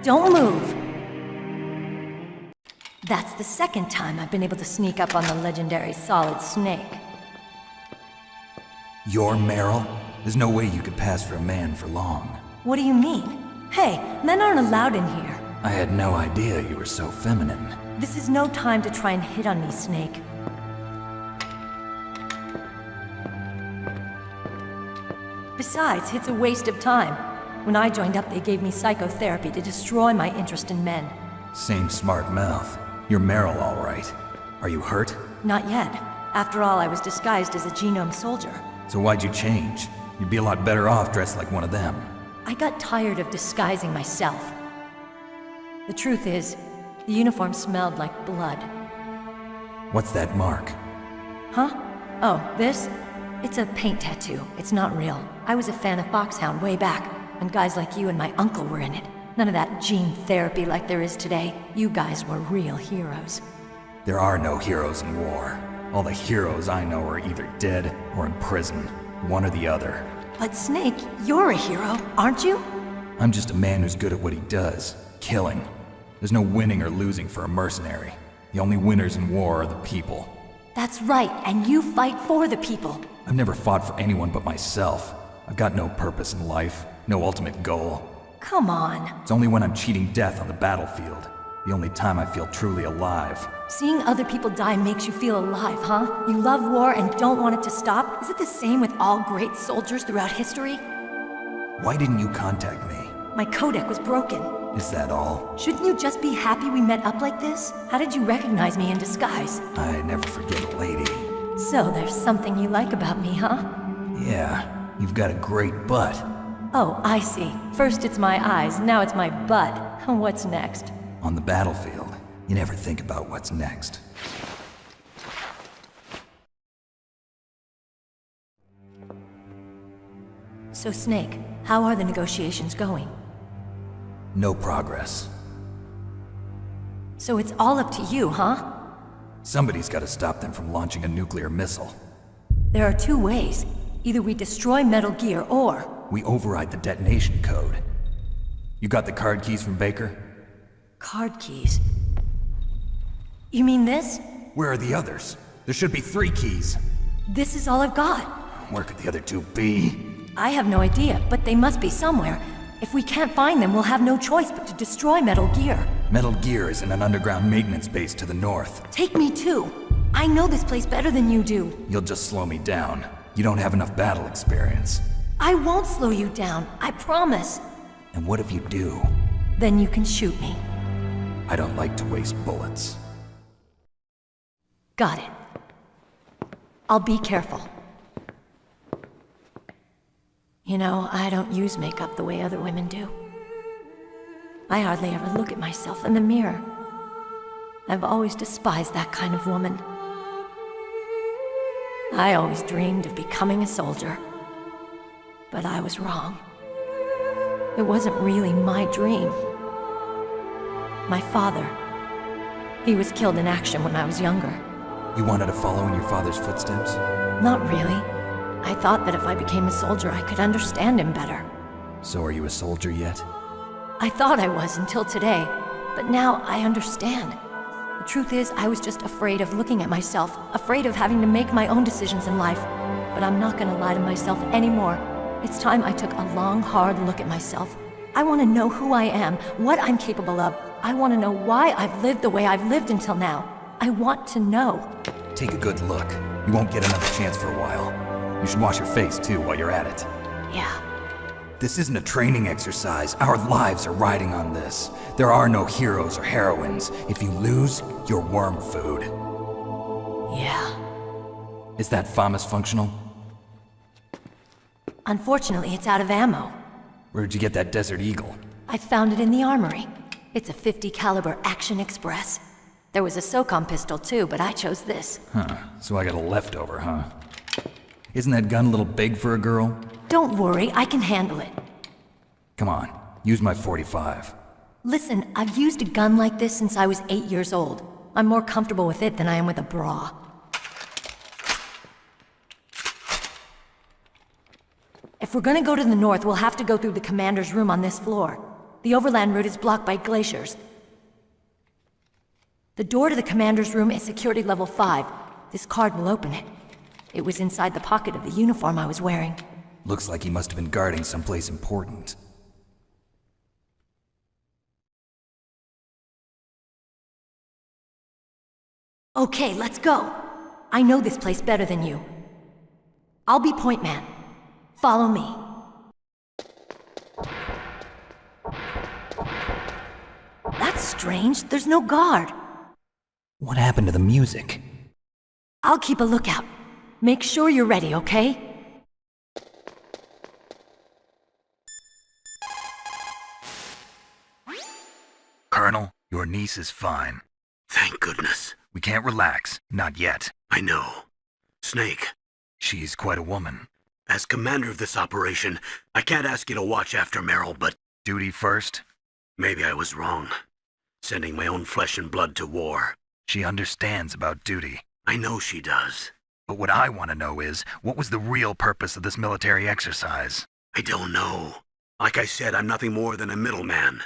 Don't move! That's the second time I've been able to sneak up on the legendary Solid Snake. You're Meryl? There's no way you could pass for a man for long. What do you mean? Hey, men aren't allowed in here. I had no idea you were so feminine. This is no time to try and hit on me, Snake. Besides, it's a waste of time. When I joined up, they gave me psychotherapy to destroy my interest in men. Same smart mouth. You're Meryl, all right. Are you hurt? Not yet. After all, I was disguised as a genome soldier. So why'd you change? You'd be a lot better off dressed like one of them. I got tired of disguising myself. The truth is, the uniform smelled like blood. What's that mark? Huh? Oh, this? It's a paint tattoo. It's not real. I was a fan of Foxhound way back, and guys like you and my uncle were in it. None of that gene therapy like there is today. You guys were real heroes. There are no heroes in war. All the heroes I know are either dead or in prison. One or the other. But Snake, you're a hero, aren't you? I'm just a man who's good at what he does. Killing. There's no winning or losing for a mercenary. The only winners in war are the people. That's right, and you fight for the people. I've never fought for anyone but myself. I've got no purpose in life, no ultimate goal. Come on. It's only when I'm cheating death on the battlefield. The only time I feel truly alive. Seeing other people die makes you feel alive, huh? You love war and don't want it to stop? Is it the same with all great soldiers throughout history? Why didn't you contact me? My codec was broken. Is that all? Shouldn't you just be happy we met up like this? How did you recognize me in disguise? I never forget a lady. So there's something you like about me, huh? Yeah, you've got a great butt. Oh, I see. First it's my eyes, now it's my butt. What's next? On the battlefield, you never think about what's next. So Snake, how are the negotiations going? No progress. So it's all up to you, huh? Somebody's got to stop them from launching a nuclear missile. There are two ways. Either we destroy Metal Gear, or... we override the detonation code. You got the card keys from Baker? Card keys? You mean this? Where are the others? There should be 3 keys. This is all I've got. Where could the other 2 be? I have no idea, but they must be somewhere. If we can't find them, we'll have no choice but to destroy Metal Gear. Metal Gear is in an underground maintenance base to the north. Take me too. I know this place better than you do. You'll just slow me down. You don't have enough battle experience. I won't slow you down, I promise. And what if you do? Then you can shoot me. I don't like to waste bullets. Got it. I'll be careful. You know, I don't use makeup the way other women do. I hardly ever look at myself in the mirror. I've always despised that kind of woman. I always dreamed of becoming a soldier. But I was wrong. It wasn't really my dream. My father, he was killed in action when I was younger. You wanted to follow in your father's footsteps? Not really. I thought that if I became a soldier, I could understand him better. So are you a soldier yet? I thought I was until today, but now I understand. The truth is, I was just afraid of looking at myself, afraid of having to make my own decisions in life. But I'm not gonna lie to myself anymore. It's time I took a long, hard look at myself. I want to know who I am, what I'm capable of. I want to know why I've lived the way I've lived until now. I want to know. Take a good look. You won't get another chance for a while. You should wash your face, too, while you're at it. Yeah. This isn't a training exercise. Our lives are riding on this. There are no heroes or heroines. If you lose, you're worm food. Yeah. Is that FAMAS functional? Unfortunately, it's out of ammo. Where'd you get that Desert Eagle? I found it in the armory. It's a .50 caliber Action Express. There was a SOCOM pistol too, but I chose this. Huh, so I got a leftover, huh? Isn't that gun a little big for a girl? Don't worry, I can handle it. Come on, use my .45. Listen, I've used a gun like this since I was 8 years old. I'm more comfortable with it than I am with a bra. If we're gonna go to the north, we'll have to go through the commander's room on this floor. The overland route is blocked by glaciers. The door to the commander's room is security level 5. This card will open it. It was inside the pocket of the uniform I was wearing. Looks like he must have been guarding someplace important. Okay, let's go. I know this place better than you. I'll be point man. Follow me. That's strange. There's no guard. What happened to the music? I'll keep a lookout. Make sure you're ready, okay? Colonel, your niece is fine. Thank goodness. We can't relax. Not yet. I know. Snake. She's quite a woman. As commander of this operation, I can't ask you to watch after Meryl, but... Duty first? Maybe I was wrong. Sending my own flesh and blood to war. She understands about duty. I know she does. But what I want to know is, what was the real purpose of this military exercise? I don't know. Like I said, I'm nothing more than a middleman.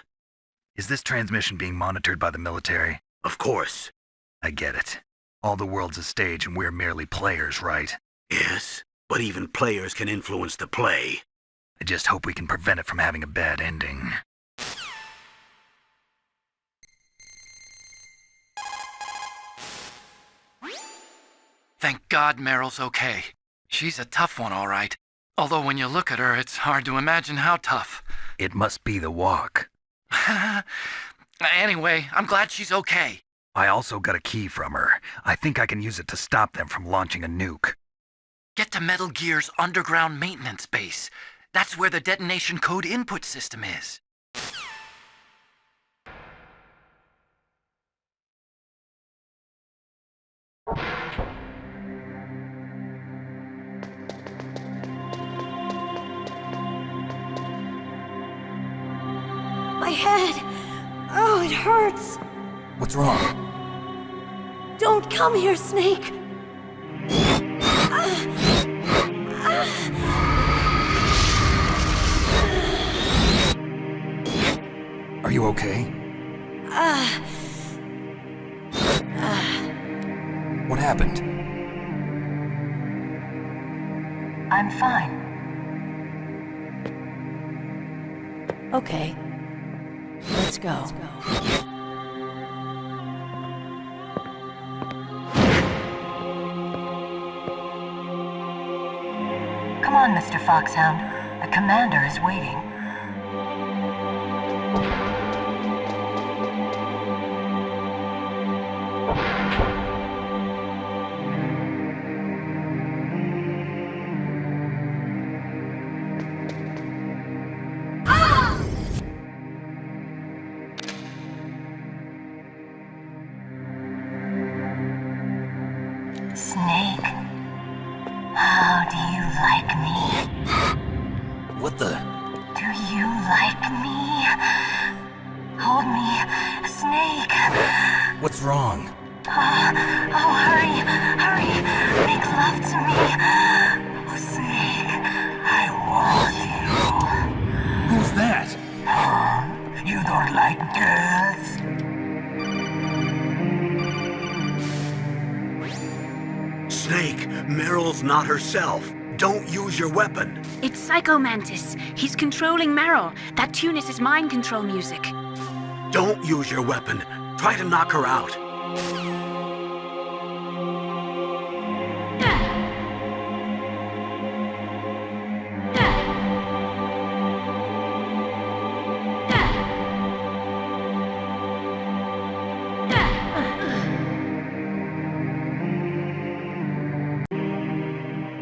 Is this transmission being monitored by the military? Of course. I get it. All the world's a stage and we're merely players, right? Yes, but even players can influence the play. I just hope we can prevent it from having a bad ending. Thank God Meryl's okay. She's a tough one, all right. Although when you look at her, it's hard to imagine how tough. It must be the walk. Anyway, I'm glad she's okay. I also got a key from her. I think I can use it to stop them from launching a nuke. Get to Metal Gear's underground maintenance base. That's where the detonation code input system is. My head! Oh, it hurts! What's wrong? Don't come here, Snake! Are you okay? What happened? I'm fine. Okay. Let's go. Come on, Mr. Foxhound. The commander is waiting. Snake, how do you like me? What the? Do you like me? Hold me, Snake. What's wrong? Oh, hurry, hurry, make love to me. Oh, Snake, I want you. Who's that? You don't like girls? Snake, Meryl's not herself. Don't use your weapon. It's Psycho Mantis. He's controlling Meryl. That tune is his mind control music. Don't use your weapon. Try to knock her out.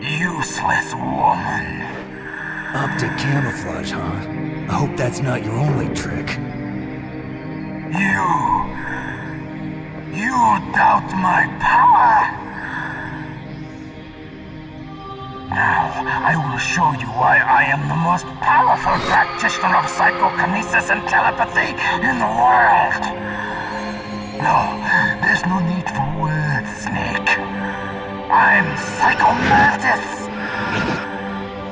Useless woman. Optic camouflage, huh? I hope that's not your only trick. You doubt my power? Now, I will show you why I am the most powerful practitioner of psychokinesis and telepathy in the world. No, there's no need for words, Snake. I'm Psycho Mantis!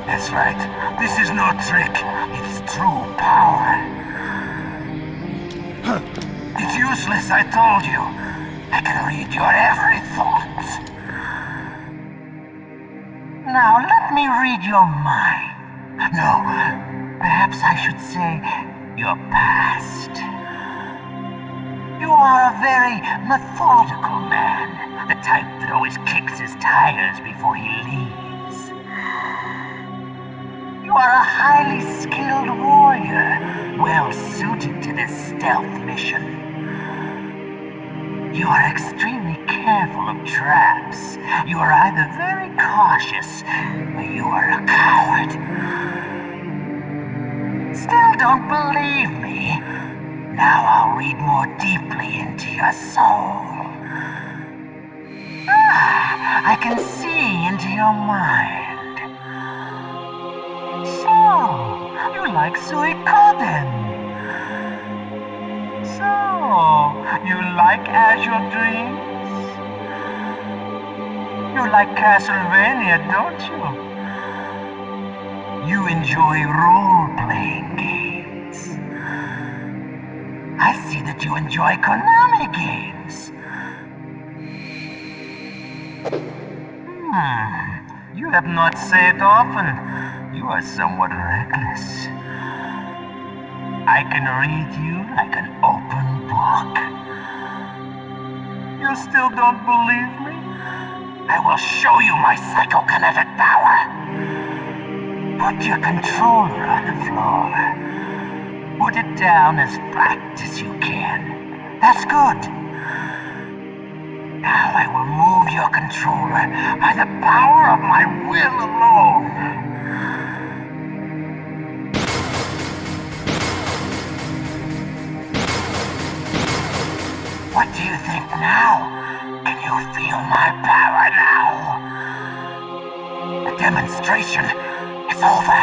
That's right. This is no trick. It's true power. It's useless, I told you. I can read your every thought. Now, let me read your mind. No, perhaps I should say your past. You are a very methodical man. The type that always kicks his tires before he leaves. You are a highly skilled warrior, well suited to this stealth mission. You are extremely careful of traps. You are either very cautious, or you are a coward. Still don't believe me? Now I'll read more deeply into your soul. I can see into your mind. So, you like Suikoden? So, you like Azure Dreams? You like Castlevania, don't you? You enjoy role-playing games. I see that you enjoy Konami games. You have not said often. You are somewhat reckless. I can read you like an open book. You still don't believe me? I will show you my psychokinetic power. Put your controller on the floor. put it down as flat as you can. That's good. Now I will move your controller by the power of my will alone. What do you think now? Can you feel my power now? The demonstration is over.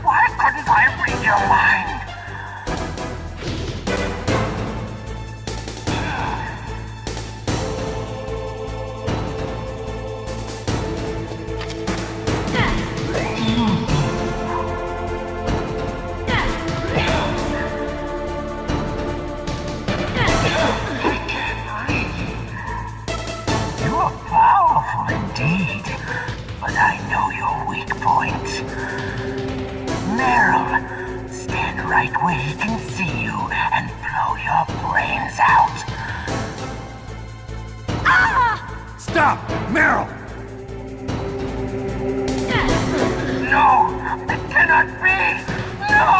Why couldn't I read your mind? You are powerful indeed, but I know your weak point. Meryl, stand right where he can see you and blow your brains out. Ah! Stop! Meryl! No! It cannot be! No!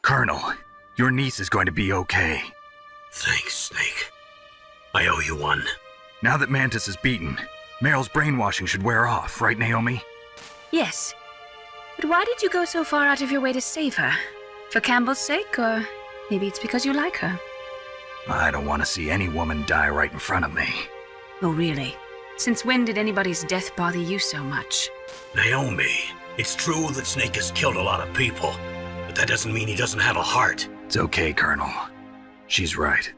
Colonel, your niece is going to be okay. Thanks, Snake. I owe you one. Now that Mantis is beaten, Meryl's brainwashing should wear off, right, Naomi? Yes. But why did you go so far out of your way to save her? For Campbell's sake, or maybe it's because you like her? I don't want to see any woman die right in front of me. Oh, really? Since when did anybody's death bother you so much? Naomi, it's true that Snake has killed a lot of people, but that doesn't mean he doesn't have a heart. It's okay, Colonel. She's right.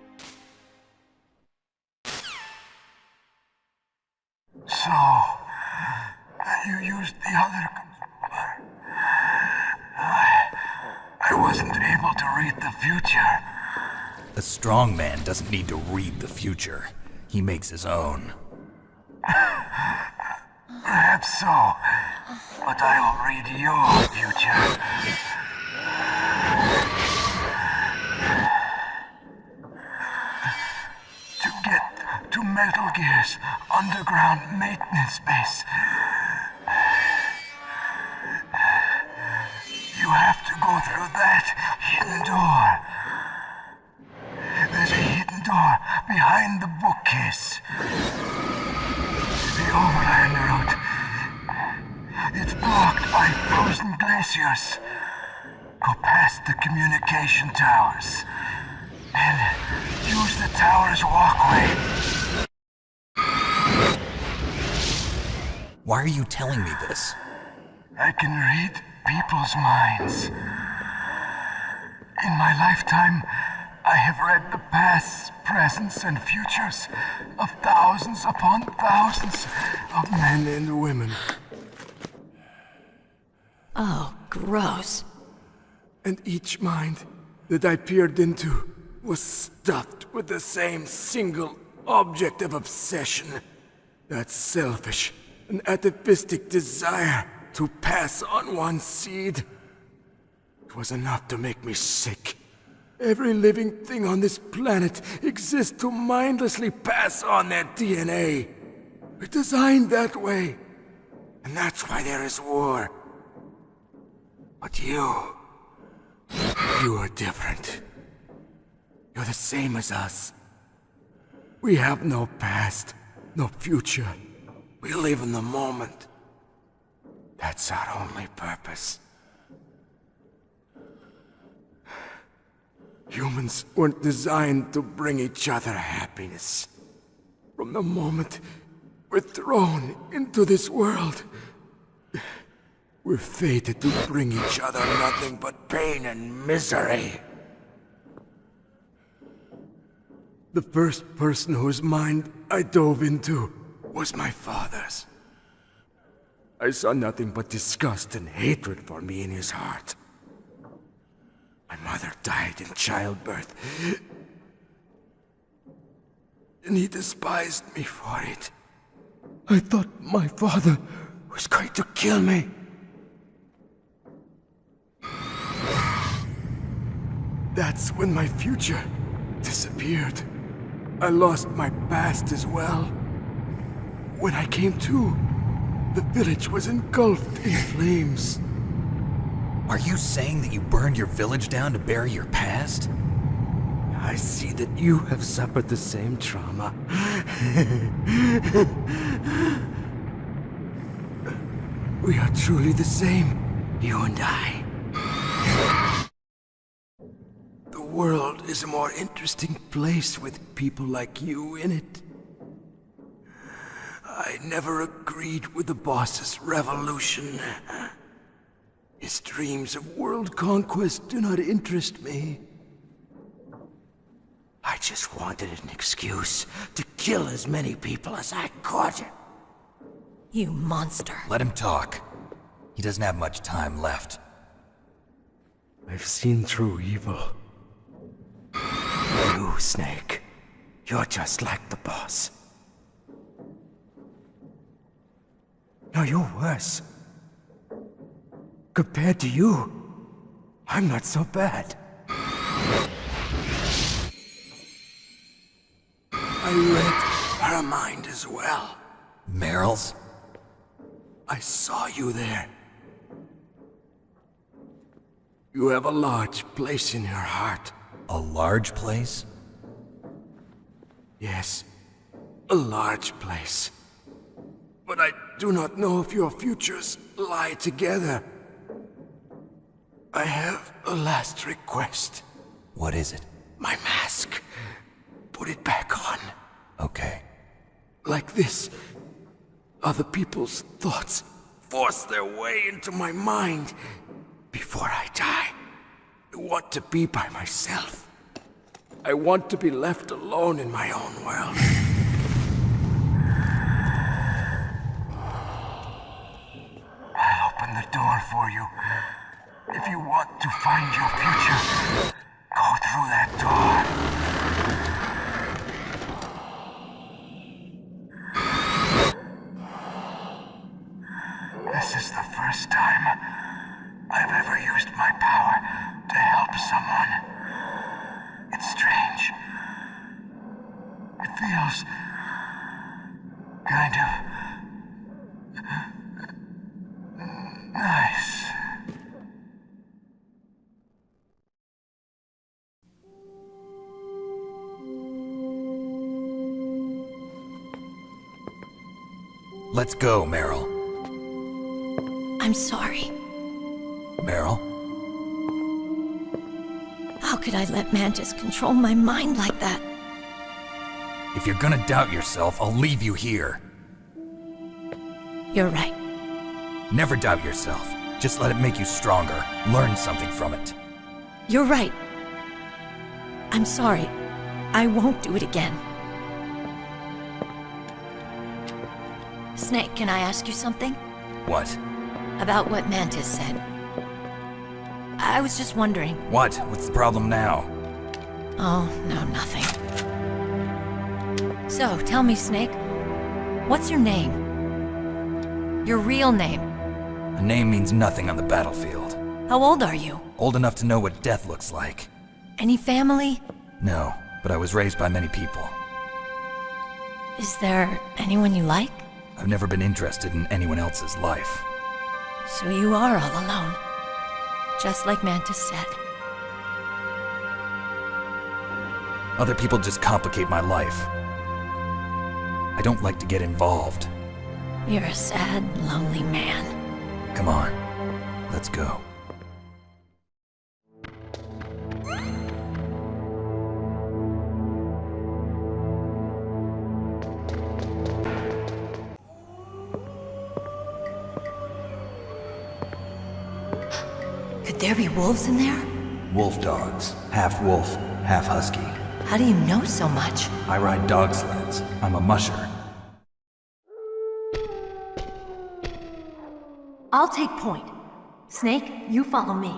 So, you used the other controller. I wasn't able to read the future. A strong man doesn't need to read the future. He makes his own. Perhaps so, but I'll read your future. To get to Metal Gear's underground maintenance base, you have to go through that hidden door. There's a hidden door behind the bookcase. The overland route. It's blocked by frozen glaciers. Go past the communication towers. And use the tower's walkway. Why are you telling me this? I can read people's minds. In my lifetime, I have read the pasts, presents, and futures of thousands upon thousands of men and women. Oh, gross. And each mind that I peered into was stuffed with the same single object of obsession. That selfish and atavistic desire to pass on one's seed. It was enough to make me sick. Every living thing on this planet exists to mindlessly pass on their DNA. We're designed that way. And that's why there is war. But you are different. You're the same as us. We have no past, no future. We live in the moment. That's our only purpose. Humans weren't designed to bring each other happiness. From the moment we're thrown into this world, we're fated to bring each other nothing but pain and misery. The first person whose mind I dove into was my father's. I saw nothing but disgust and hatred for me in his heart. My mother died in childbirth, and he despised me for it. I thought my father was going to kill me. That's when my future disappeared. I lost my past as well. When I came to, the village was engulfed in flames. Are you saying that you burned your village down to bury your past? I see that you have suffered the same trauma. We are truly the same, you and I. The world is a more interesting place with people like you in it. I never agreed with the boss's revolution. His dreams of world conquest do not interest me. I just wanted an excuse to kill as many people as I could. You monster. Let him talk. He doesn't have much time left. I've seen through evil. You, Snake, you're just like the boss. No, you're worse. Compared to you, I'm not so bad. I read her mind as well. Meryl's? I saw you there. You have a large place in your heart. A large place? Yes, a large place. But I do not know if your futures lie together. I have a last request. What is it? My mask. Put it back on. Okay. Like this, other people's thoughts force their way into my mind. Before I die, I want to be by myself. I want to be left alone in my own world. I'll open the door for you. If you want to find your future, go through that door. This is the first time I've ever used my power to help someone. It's strange. It feels kind of nice. Let's go, Meryl. I'm sorry. Meryl? How could I let Mantis control my mind like that? If you're gonna doubt yourself, I'll leave you here. You're right. Never doubt yourself. Just let it make you stronger. Learn something from it. You're right. I'm sorry. I won't do it again. Snake, can I ask you something? What? About what Mantis said. I was just wondering. What? What's the problem now? Oh, no, nothing. So, tell me, Snake. What's your name? Your real name? A name means nothing on the battlefield. How old are you? Old enough to know what death looks like. Any family? No, but I was raised by many people. Is there anyone you like? I've never been interested in anyone else's life. So you are all alone. Just like Mantis said. Other people just complicate my life. I don't like to get involved. You're a sad, lonely man. Come on, let's go. Could there be wolves in there? Wolf dogs. Half wolf, half husky. How do you know so much? I ride dog sleds. I'm a musher. I'll take point. Snake, you follow me.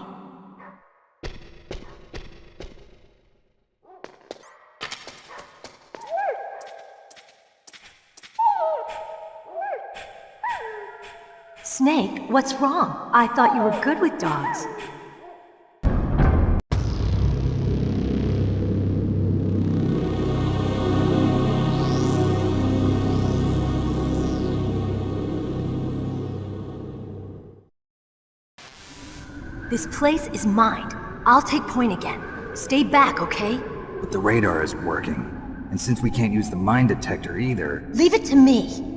Snake, what's wrong? I thought you were good with dogs. This place is mine. I'll take point again. Stay back, okay? But the radar isn't working. And since we can't use the mine detector either... Leave it to me.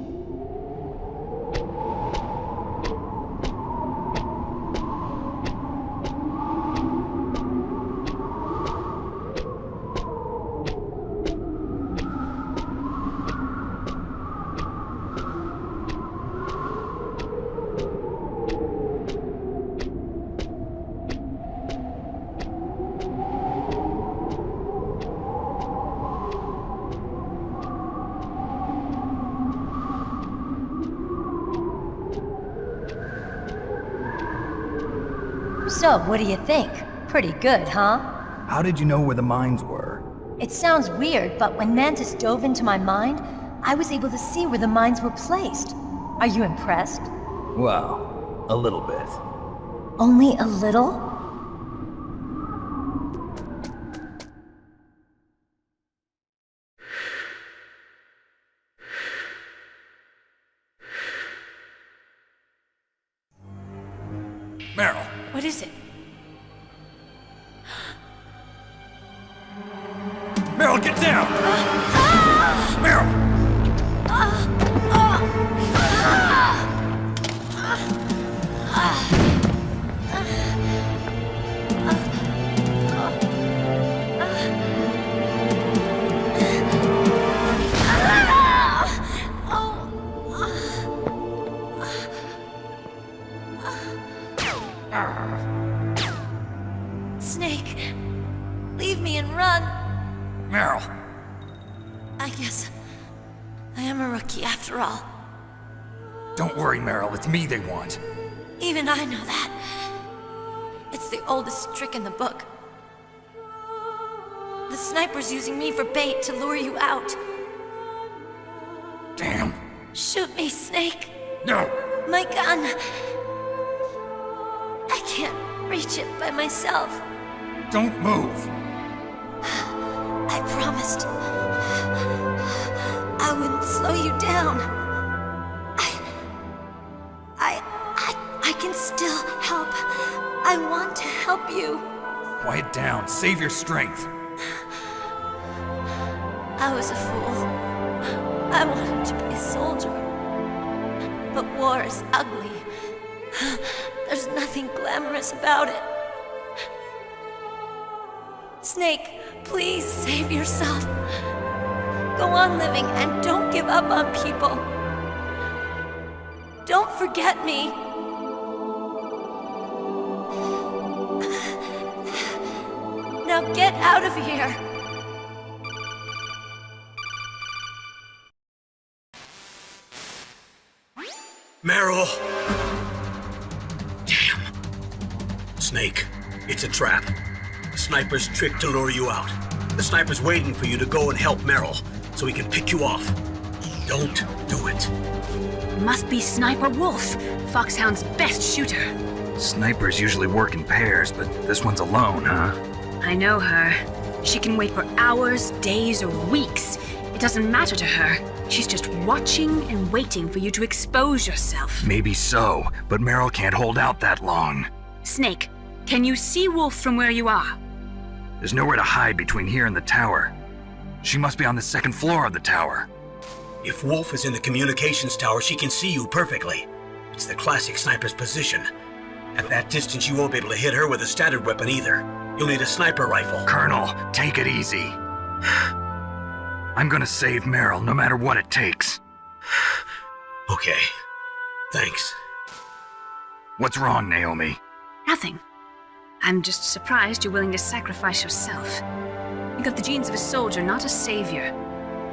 So, what do you think? Pretty good, huh? How did you know where the mines were? It sounds weird, but when Mantis dove into my mind, I was able to see where the mines were placed. Are you impressed? Well, a little bit. Only a little? Meryl! What is it? Meryl, get down! Meryl! Snake, leave me and run. Meryl! I guess I am a rookie after all. Don't worry, Meryl. It's me they want. Even I know that. It's the oldest trick in the book. The sniper's using me for bait to lure you out. Damn. Shoot me, Snake. No! My gun. I can't reach it by myself. Don't move! I promised. I wouldn't slow you down. I can still help. I want to help you. Quiet down. Save your strength. I was a fool. I wanted to be a soldier. But war is ugly. There's nothing glamorous about it. Snake, please save yourself. Go on living and don't give up on people. Don't forget me. Now get out of here. Meryl! Damn. Snake, it's a trap. The sniper's trick to lure you out. The sniper's waiting for you to go and help Meryl, so he can pick you off. Don't do it. Must be Sniper Wolf, Foxhound's best shooter. Snipers usually work in pairs, but this one's alone, huh? I know her. She can wait for hours, days, or weeks. It doesn't matter to her. She's just watching and waiting for you to expose yourself. Maybe so, but Meryl can't hold out that long. Snake, can you see Wolf from where you are? There's nowhere to hide between here and the tower. She must be on the second floor of the tower. If Wolf is in the communications tower, she can see you perfectly. It's the classic sniper's position. At that distance, you won't be able to hit her with a standard weapon either. You'll need a sniper rifle. Colonel, take it easy. I'm gonna save Meryl, no matter what it takes. Okay. Thanks. What's wrong, Naomi? Nothing. I'm just surprised you're willing to sacrifice yourself. You got the genes of a soldier, not a savior.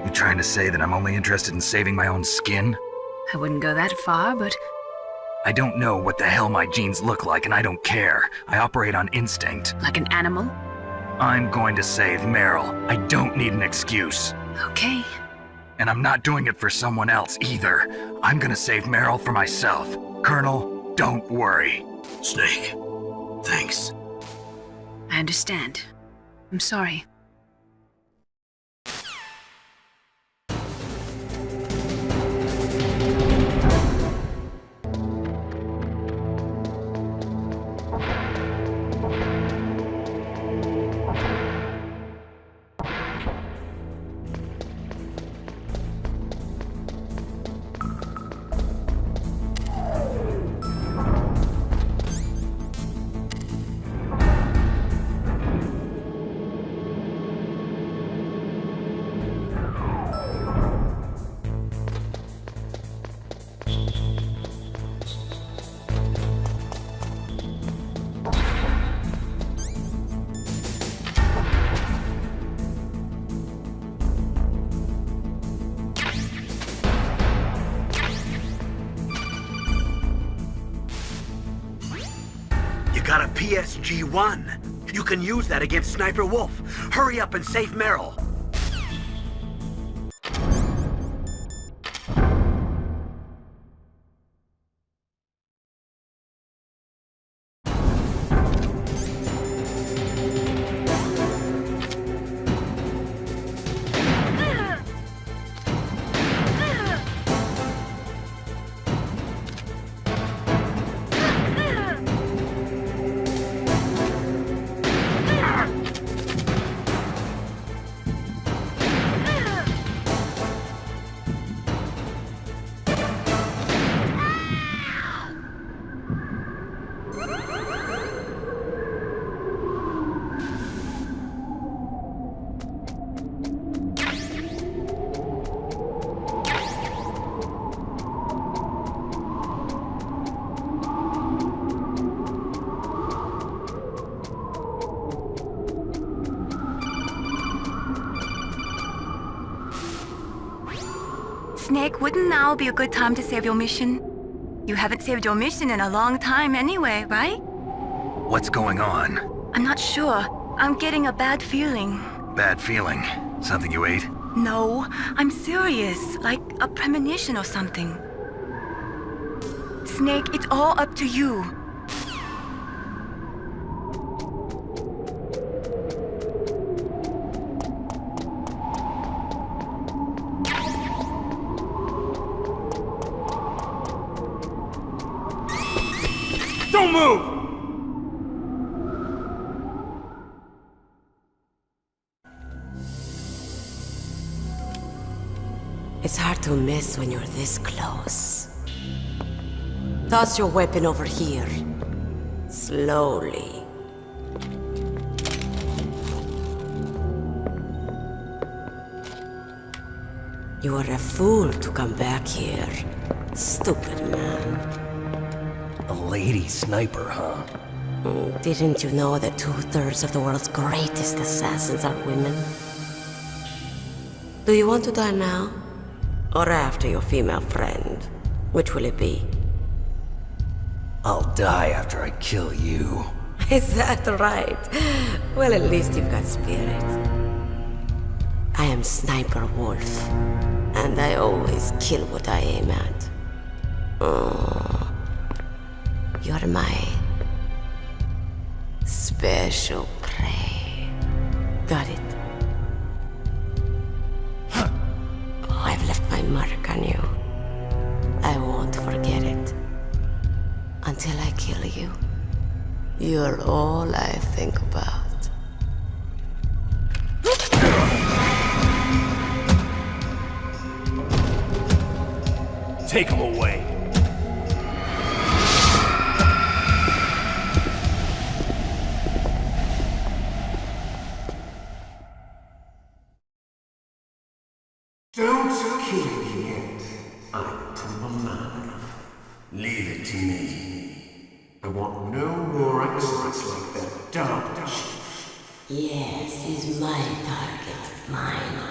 You trying to say that I'm only interested in saving my own skin? I wouldn't go that far, but... I don't know what the hell my genes look like, and I don't care. I operate on instinct. Like an animal? I'm going to save Meryl. I don't need an excuse. Okay. And I'm not doing it for someone else either. I'm gonna save Meryl for myself. Colonel, don't worry. Snake, thanks. I understand. I'm sorry. Got a PSG-1. You can use that against Sniper Wolf. Hurry up and save Meryl. Snake, wouldn't now be a good time to save your mission? You haven't saved your mission in a long time anyway, right? What's going on? I'm not sure. I'm getting a bad feeling. Bad feeling? Something you ate? No, I'm serious. Like a premonition or something. Snake, it's all up to you. Don't move! It's hard to miss when you're this close. Toss your weapon over here. Slowly. You were a fool to come back here. Stupid man. A lady sniper, huh? Didn't you know that 2/3 of the world's greatest assassins are women? Do you want to die now? Or after your female friend? Which will it be? I'll die after I kill you. Is that right? Well, at least you've got spirit. I am Sniper Wolf, and I always kill what I aim at. Oh, you're my special prey. Got it? Oh, I've left my mark on you. I won't forget it. Until I kill you. You're all I think about. Take him away. Don't kill me yet. I'm too alive. Leave it to me. I want no more accidents like that dark chief. Yes, he's my target. Mine.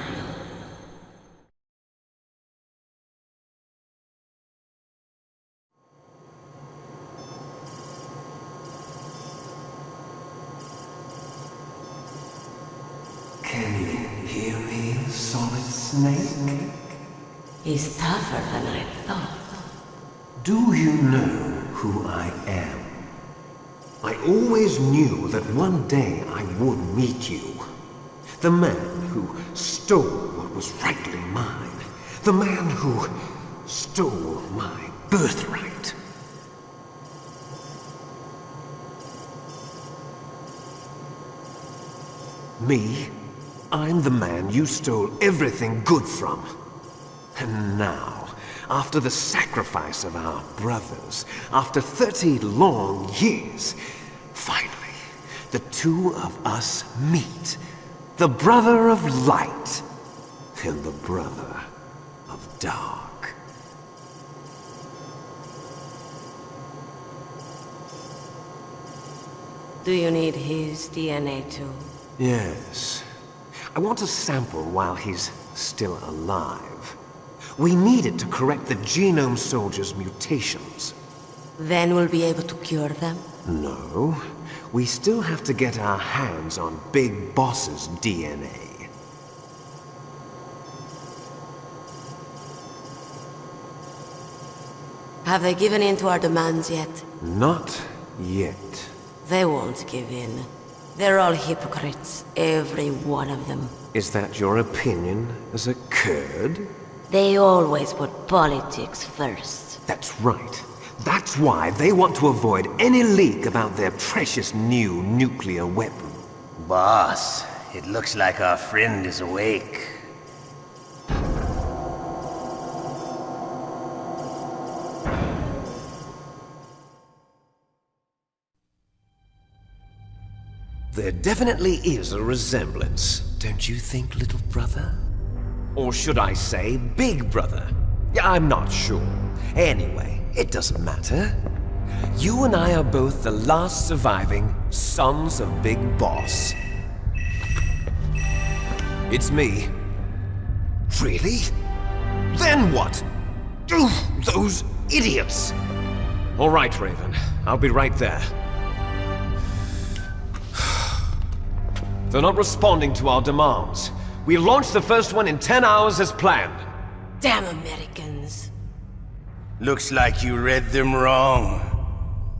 Can you hear me, Solid Snake? He's tougher than I thought. Do you know who I am? I always knew that one day I would meet you. The man who stole what was rightly mine. The man who stole my birthright. Me? I'm the man you stole everything good from. And now, after the sacrifice of our brothers, after 30 long years, finally, the two of us meet. The brother of light and the brother of dark. Do you need his DNA too? Yes. I want a sample while he's still alive. We need it to correct the Genome Soldier's mutations. Then we'll be able to cure them? No. We still have to get our hands on Big Boss's DNA. Have they given in to our demands yet? Not yet. They won't give in. They're all hypocrites, every one of them. Is that your opinion as a Kurd? They always put politics first. That's right. That's why they want to avoid any leak about their precious new nuclear weapon. Boss, it looks like our friend is awake. There definitely is a resemblance, don't you think, little brother? Or should I say, big brother? Yeah, I'm not sure. Anyway, it doesn't matter. You and I are both the last surviving sons of Big Boss. It's me. Really? Then what? Those idiots! All right, Raven. I'll be right there. They're not responding to our demands. We launched the first one in 10 hours as planned. Damn Americans. Looks like you read them wrong.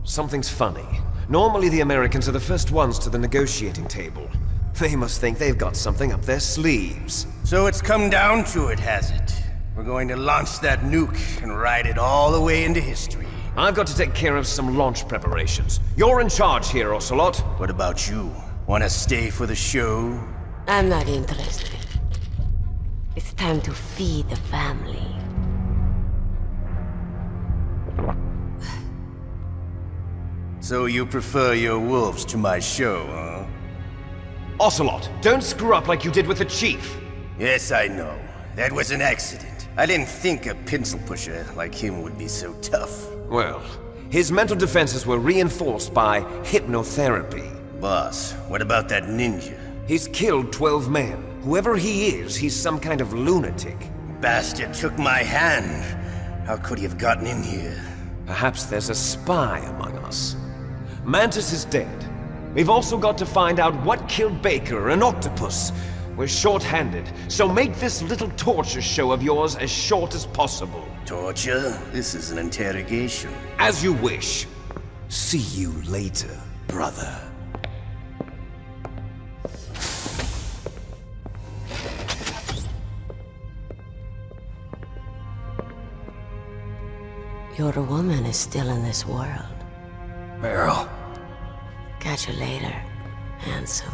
Something's funny. Normally the Americans are the first ones to the negotiating table. They must think they've got something up their sleeves. So it's come down to it, has it? We're going to launch that nuke and ride it all the way into history. I've got to take care of some launch preparations. You're in charge here, Ocelot. What about you? Wanna stay for the show? I'm not interested. It's time to feed the family. So you prefer your wolves to my show, huh? Ocelot, don't screw up like you did with the Chief. Yes, I know. that was an accident. I didn't think a pencil pusher like him would be so tough. Well, his mental defenses were reinforced by hypnotherapy. Boss, what about that ninja? He's killed 12 men. Whoever he is, he's some kind of lunatic. Bastard took my hand. How could he have gotten in here? Perhaps there's a spy among us. Mantis is dead. We've also got to find out what killed Baker, an octopus. We're short-handed, so make this little torture show of yours as short as possible. Torture? This is an interrogation. As you wish. See you later, brother. Your woman is still in this world. Meryl. Catch you later, handsome.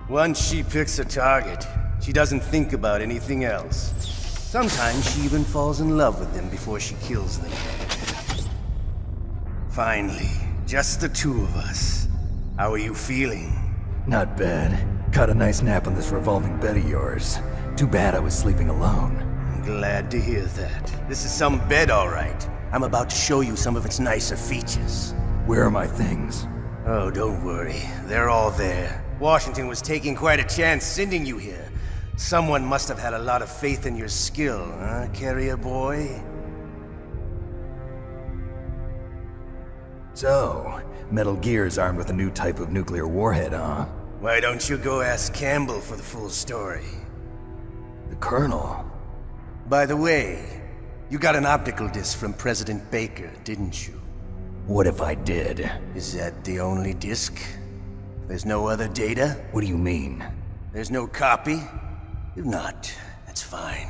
Once she picks a target, she doesn't think about anything else. Sometimes she even falls in love with them before she kills them. Finally, just the two of us. How are you feeling? Not bad. Caught a nice nap on this revolving bed of yours. Too bad I was sleeping alone. I'm glad to hear that. This is some bed, all right. I'm about to show you some of its nicer features. Where are my things? Oh, don't worry. They're all there. Washington was taking quite a chance sending you here. Someone must have had a lot of faith in your skill, huh, carrier boy? So, Metal Gear's armed with a new type of nuclear warhead, huh? Why don't you go ask Campbell for the full story? The Colonel? By the way, you got an optical disc from President Baker, didn't you? What if I did? Is that the only disc? There's no other data? What do you mean? There's no copy? If not, that's fine.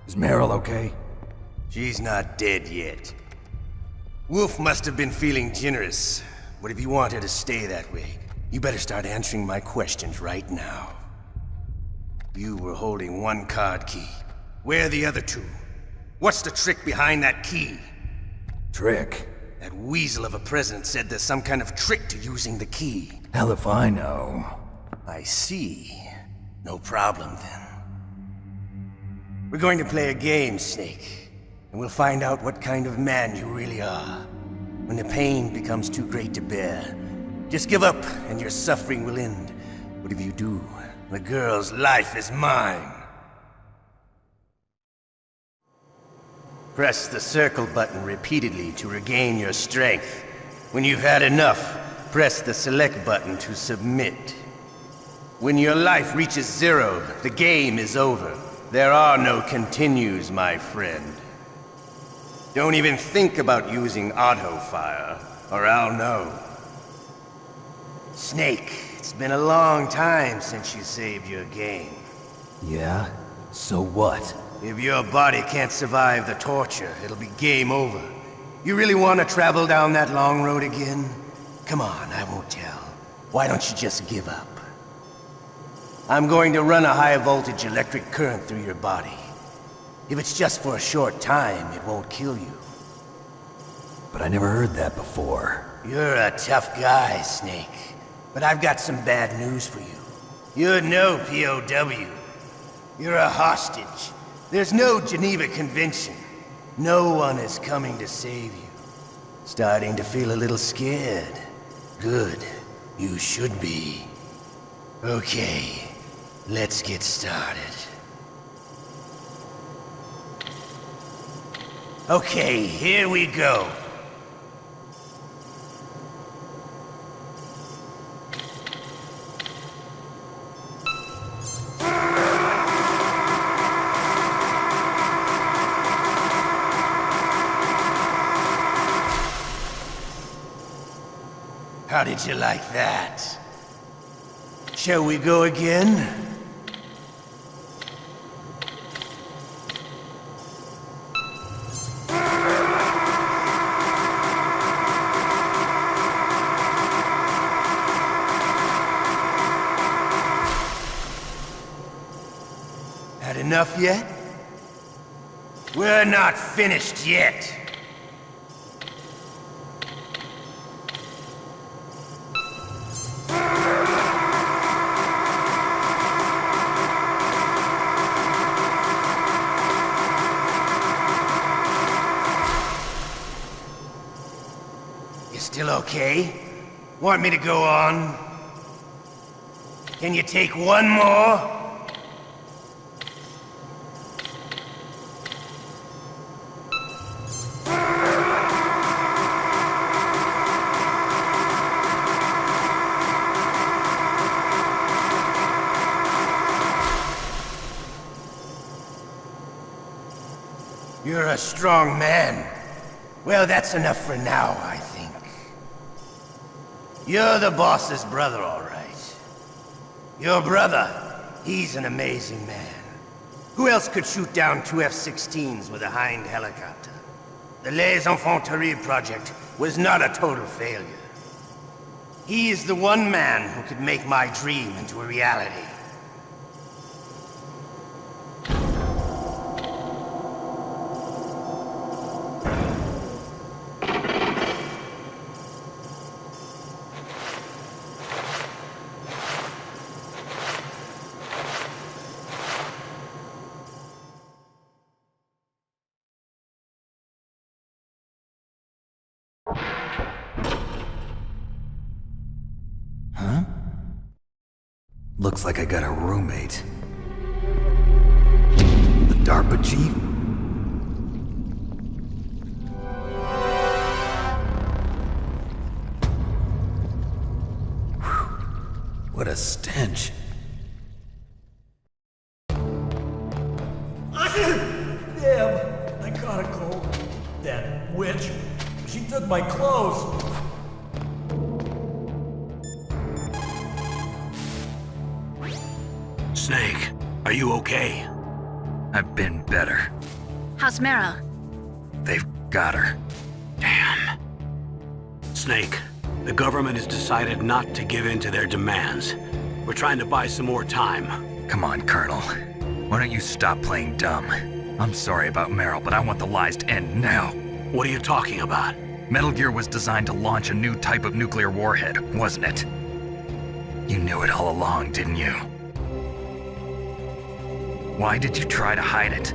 Is Meryl okay? She's not dead yet. Wolf must have been feeling generous, but if you want her to stay that way, you better start answering my questions right now. You were holding one card key. Where are the other two? What's the trick behind that key? Trick? That weasel of a president said there's some kind of trick to using the key. Hell if I know. I see. No problem then. We're going to play a game, Snake. And we'll find out what kind of man you really are. When the pain becomes too great to bear, just give up and your suffering will end. But if you do, the girl's life is mine. Press the circle button repeatedly to regain your strength. When you've had enough, press the select button to submit. When your life reaches 0, the game is over. There are no continues, my friend. Don't even think about using auto-fire, or I'll know. Snake, it's been a long time since you saved your game. Yeah? So what? If your body can't survive the torture, it'll be game over. You really want to travel down that long road again? Come on, I won't tell. Why don't you just give up? I'm going to run a high-voltage electric current through your body. If it's just for a short time, it won't kill you. But I never heard that before. You're a tough guy, Snake. But I've got some bad news for you. You're no POW. You're a hostage. There's no Geneva Convention. No one is coming to save you. Starting to feel a little scared. Good. You should be. Okay, let's get started. Okay, here we go. How did you like that? Shall we go again? Had enough yet? We're not finished yet. Still okay? Want me to go on? Can you take one more? You're a strong man. Well, that's enough for now, I think. You're the boss's brother, all right. Your brother, he's an amazing man. Who else could shoot down two F-16s with a Hind helicopter? The Les Infanteries project was not a total failure. He is the one man who could make my dream into a reality. Huh? Looks like I got a roommate. The DARPA chief? Whew. What a stench. Damn, I caught a cold. That witch, she took my clothes. Snake, are you okay? I've been better. How's Meryl? They've got her. Damn. Snake, the government has decided not to give in to their demands. We're trying to buy some more time. Come on, Colonel. Why don't you stop playing dumb? I'm sorry about Meryl, but I want the lies to end now. What are you talking about? Metal Gear was designed to launch a new type of nuclear warhead, wasn't it? You knew it all along, didn't you? Why did you try to hide it?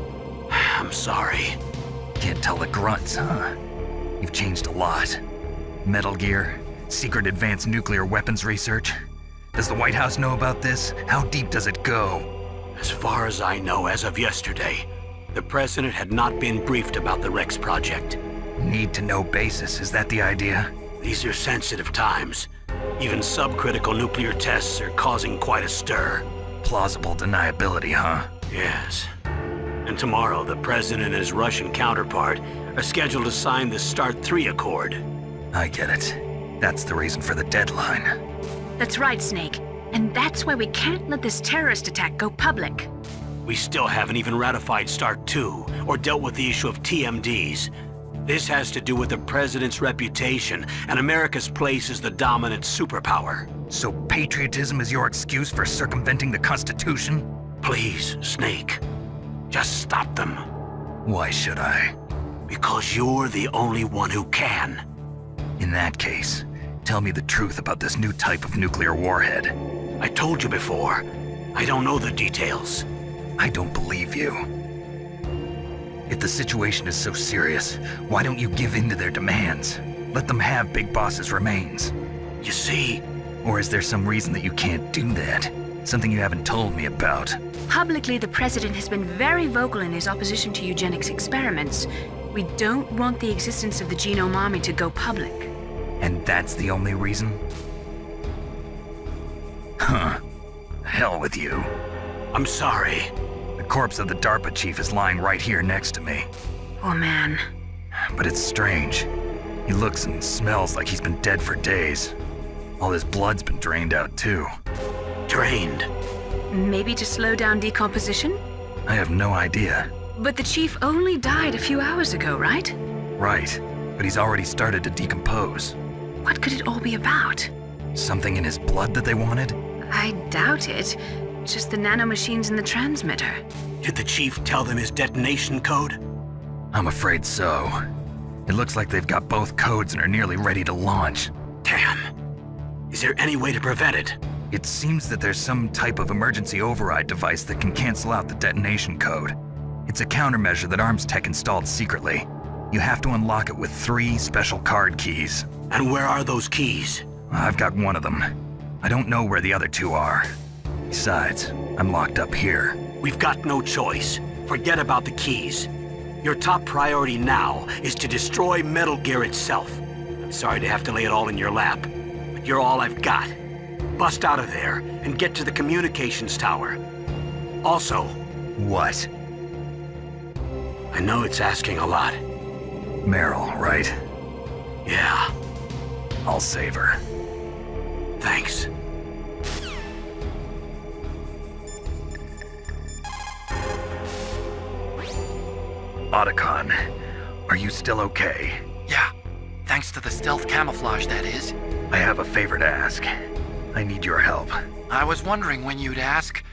I'm sorry. Can't tell the grunts, huh? You've changed a lot. Metal Gear, secret advanced nuclear weapons research. Does the White House know about this? How deep does it go? As far as I know, as of yesterday, the president had not been briefed about the Rex project. Need to know basis, is that the idea? These are sensitive times. Even subcritical nuclear tests are causing quite a stir. Plausible deniability, huh? Yes. And tomorrow, the president and his Russian counterpart are scheduled to sign the START 3 Accord. I get it. That's the reason for the deadline. That's right, Snake. And that's why we can't let this terrorist attack go public. We still haven't even ratified START 2 or dealt with the issue of TMDs. This has to do with the president's reputation and America's place as the dominant superpower. So patriotism is your excuse for circumventing the Constitution? Please, Snake. Just stop them. Why should I? Because you're the only one who can. In that case, tell me the truth about this new type of nuclear warhead. I told you before. I don't know the details. I don't believe you. If the situation is so serious, why don't you give in to their demands? Let them have Big Boss's remains. You see? Or is there some reason that you can't do that? Something you haven't told me about? Publicly, the president has been very vocal in his opposition to eugenics experiments. We don't want the existence of the Genome Army to go public. And that's the only reason? Huh. Hell with you. I'm sorry. The corpse of the DARPA chief is lying right here next to me. Oh, man. But it's strange. He looks and smells like he's been dead for days. All his blood's been drained out, too. Drained? Maybe to slow down decomposition? I have no idea. But the chief only died a few hours ago, right? Right. But he's already started to decompose. What could it all be about? Something in his blood that they wanted? I doubt it. Just the nanomachines in the transmitter. Did the chief tell them his detonation code? I'm afraid so. It looks like they've got both codes and are nearly ready to launch. Damn. Is there any way to prevent it? It seems that there's some type of emergency override device that can cancel out the detonation code. It's a countermeasure that Arms Tech installed secretly. You have to unlock it with 3 special card keys. And where are those keys? I've got one of them. I don't know where the other two are. Besides, I'm locked up here. We've got no choice. Forget about the keys. Your top priority now is to destroy Metal Gear itself. I'm sorry to have to lay it all in your lap, but you're all I've got. Bust out of there and get to the communications tower. Also... What? I know it's asking a lot. Meryl, right? Yeah. I'll save her. Thanks. Otacon, are you still okay? Yeah, thanks to the stealth camouflage, that is. I have a favor to ask. I need your help. I was wondering when you'd ask.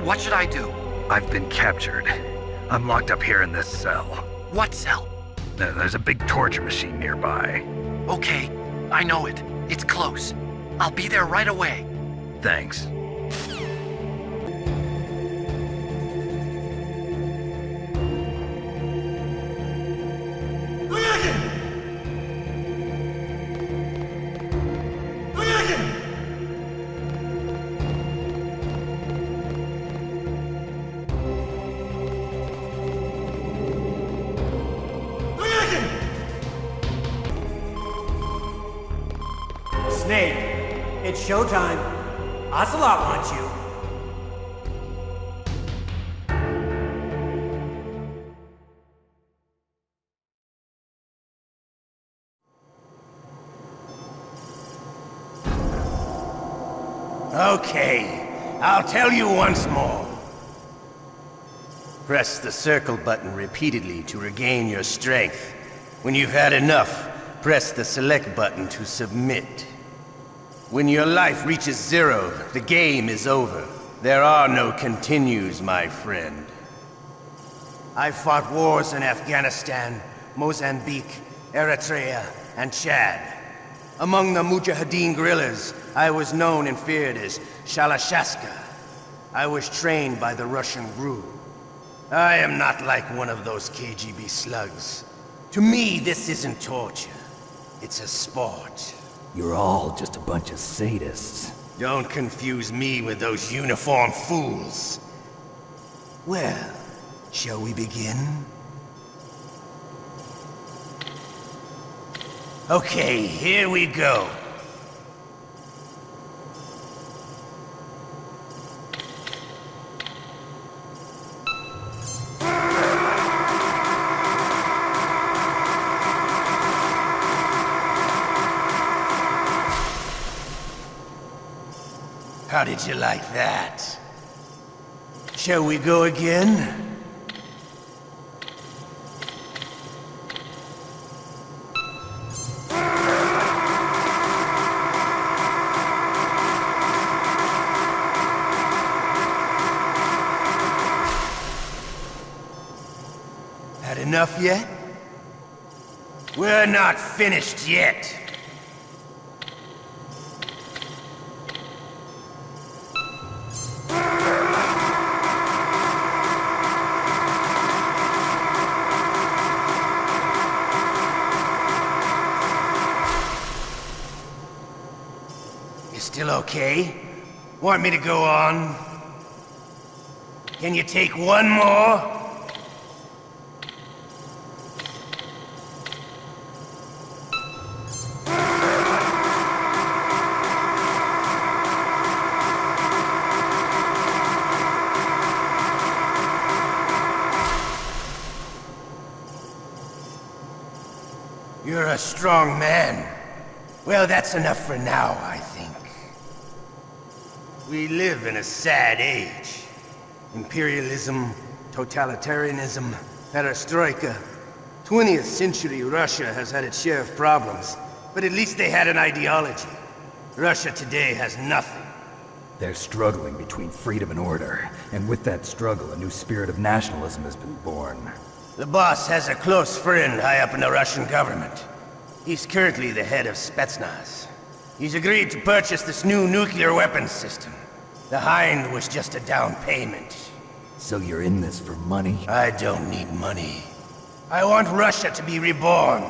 What should I do? I've been captured. I'm locked up here in this cell. What cell? There's a big torture machine nearby. Okay, I know it. It's close. I'll be there right away. Thanks. Snake, it's showtime. Ocelot wants you. Okay, I'll tell you once more. Press the circle button repeatedly to regain your strength. When you've had enough, press the select button to submit. When your life reaches 0, the game is over. There are no continues, my friend. I fought wars in Afghanistan, Mozambique, Eritrea, and Chad. Among the Mujahideen guerrillas, I was known and feared as Shalashaska. I was trained by the Russian GRU. I am not like one of those KGB slugs. To me, this isn't torture. It's a sport. You're all just a bunch of sadists. Don't confuse me with those uniformed fools. Well, shall we begin? Okay, here we go. How did you like that? Shall we go again? Had enough yet? We're not finished yet. Still okay? Want me to go on? Can you take one more? You're a strong man. Well, that's enough for now, I think. We live in a sad age. Imperialism, totalitarianism, perestroika. 20th century Russia has had its share of problems, but at least they had an ideology. Russia today has nothing. They're struggling between freedom and order, and with that struggle, a new spirit of nationalism has been born. The boss has a close friend high up in the Russian government. He's currently the head of Spetsnaz. He's agreed to purchase this new nuclear weapons system. The Hind was just a down payment. So you're in this for money? I don't need money. I want Russia to be reborn,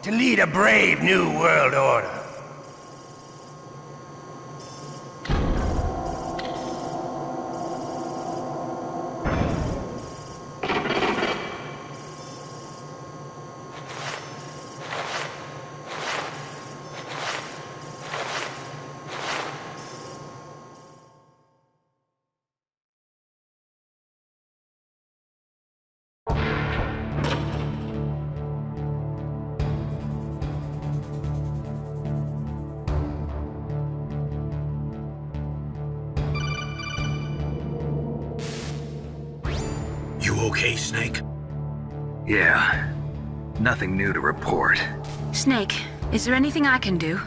to lead a brave new world order. You okay, Snake? Yeah. Nothing new to report. Snake, is there anything I can do?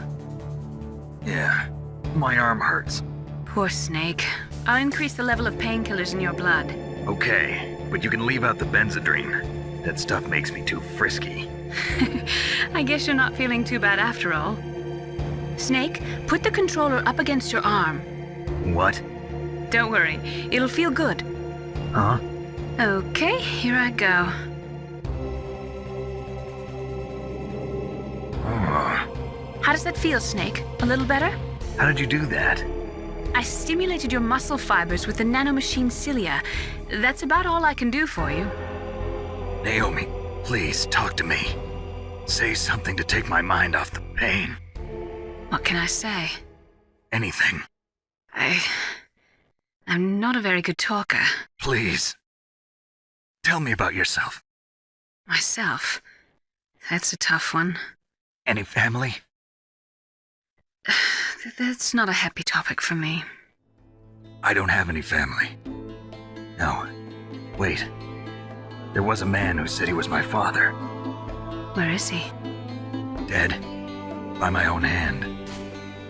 Yeah. My arm hurts. Poor Snake. I'll increase the level of painkillers in your blood. Okay, but you can leave out the benzodrine. That stuff makes me too frisky. I guess you're not feeling too bad after all. Snake, put the controller up against your arm. What? Don't worry, it'll feel good. Huh? Okay, here I go. How does that feel, Snake? A little better? How did you do that? I stimulated your muscle fibers with the nanomachine cilia. That's about all I can do for you. Naomi, please talk to me. Say something to take my mind off the pain. What can I say? Anything. I'm not a very good talker. Please. Tell me about yourself. Myself? That's a tough one. Any family? That's not a happy topic for me. I don't have any family. No. Wait. There was a man who said he was my father. Where is he? Dead. By my own hand.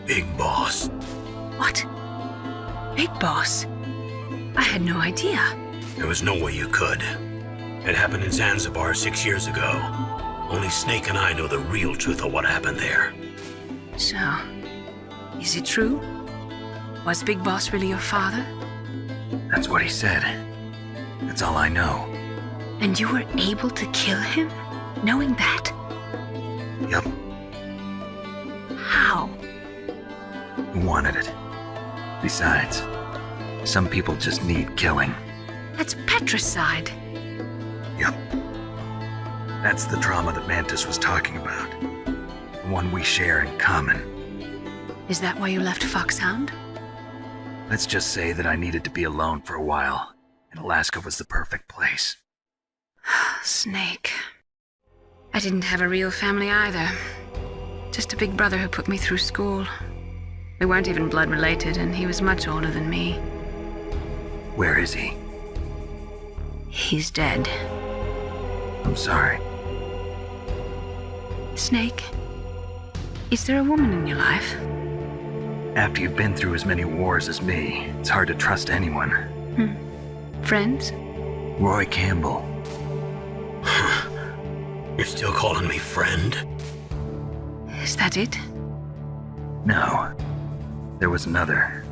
Big Boss. What? Big Boss? I had no idea. There was no way you could. It happened in Zanzibar 6 years ago. Only Snake and I know the real truth of what happened there. So, is it true? Was Big Boss really your father? That's what he said. That's all I know. And you were able to kill him, knowing that? Yep. How? He wanted it. Besides, some people just need killing. That's patricide. Yep. That's the trauma that Mantis was talking about. The one we share in common. Is that why you left Foxhound? Let's just say that I needed to be alone for a while, and Alaska was the perfect place. Snake. I didn't have a real family either. Just a big brother who put me through school. We weren't even blood related, and he was much older than me. Where is he? He's dead. I'm sorry. Snake, is there a woman in your life? After you've been through as many wars as me, it's hard to trust anyone. Friends? Roy Campbell. You're still calling me friend? Is that it? No. There was another.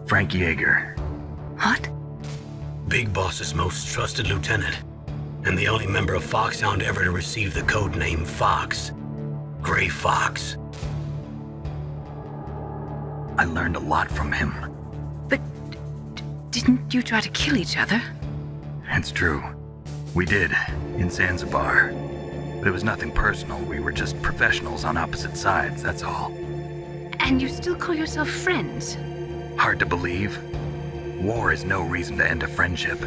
Frank Yeager. What? Big Boss's most trusted lieutenant, and the only member of Foxhound ever to receive the code name Fox. Gray Fox. I learned a lot from him. But didn't you try to kill each other? It's true. We did, in Zanzibar. But it was nothing personal. We were just professionals on opposite sides, that's all. And you still call yourself friends? Hard to believe. War is no reason to end a friendship.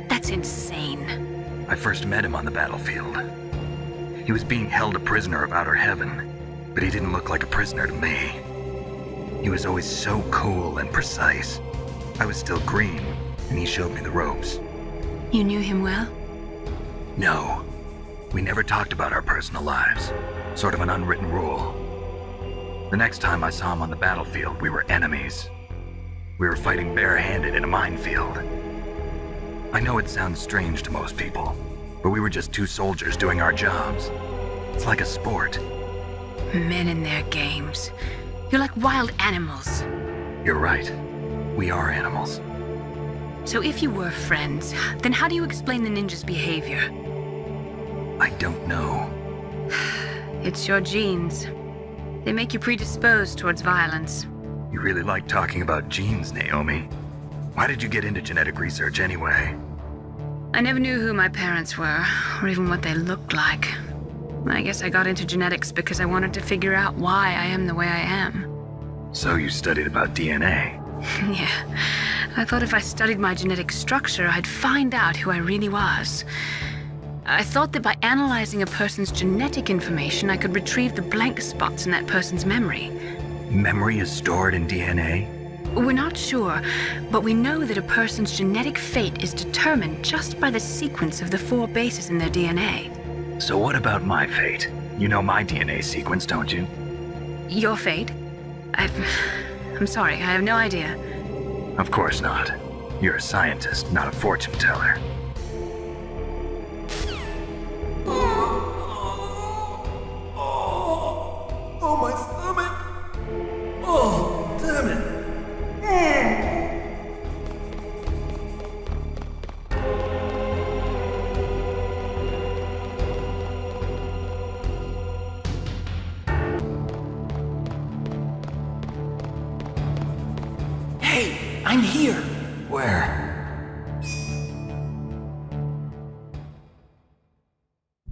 That's insane. I first met him on the battlefield. He was being held a prisoner of outer heaven, but he didn't look like a prisoner to me. He was always so cool and precise. I was still green, and he showed me the ropes. You knew him well? No. We never talked about our personal lives. Sort of an unwritten rule. The next time I saw him on the battlefield, we were enemies. We were fighting barehanded in a minefield. I know it sounds strange to most people, but we were just two soldiers doing our jobs. It's like a sport. Men in their games. You're like wild animals. You're right. We are animals. So if you were friends, then how do you explain the ninja's behavior? I don't know. It's your genes. They make you predisposed towards violence. You really like talking about genes, Naomi. Why did you get into genetic research anyway? I never knew who my parents were, or even what they looked like. I guess I got into genetics because I wanted to figure out why I am the way I am. So you studied about DNA? Yeah. I thought if I studied my genetic structure, I'd find out who I really was. I thought that by analyzing a person's genetic information, I could retrieve the blank spots in that person's memory. Memory is stored in DNA? We're not sure, but we know that a person's genetic fate is determined just by the sequence of the 4 bases in their DNA. So what about my fate? You know my DNA sequence, don't you? Your fate? I'm sorry, I have no idea. Of course not. You're a scientist, not a fortune teller. Oh, my stomach! Oh, damn it! Hey, I'm here. Where?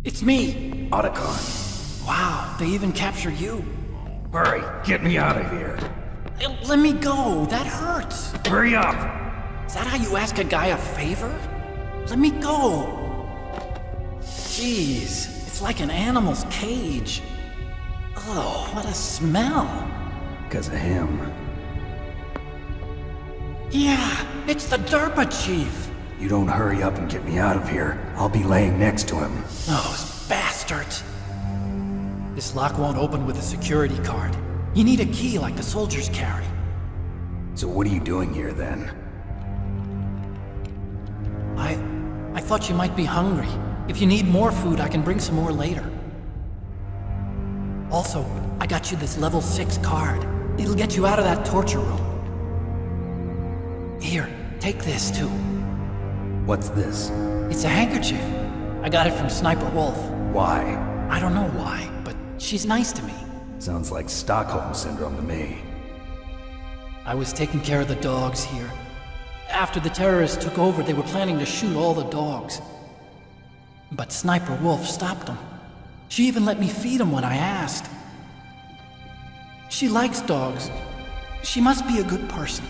It's me. Otacon. Wow, they even captured you. Hurry, get me out of here. Let me go, that hurts. Hurry up! Is that how you ask a guy a favor? Let me go. Jeez, it's like an animal's cage. Oh, what a smell. Because of him. Yeah, it's the DARPA chief. You don't hurry up and get me out of here, I'll be laying next to him. Those bastards. This lock won't open with a security card. You need a key like the soldiers carry. So what are you doing here then? I thought you might be hungry. If you need more food, I can bring some more later. Also, I got you this level 6 card. It'll get you out of that torture room. Here, take this too. What's this? It's a handkerchief. I got it from Sniper Wolf. Why? I don't know why, but she's nice to me. Sounds like Stockholm Syndrome to me. I was taking care of the dogs here. After the terrorists took over, they were planning to shoot all the dogs. But Sniper Wolf stopped them. She even let me feed them when I asked. She likes dogs. She must be a good person.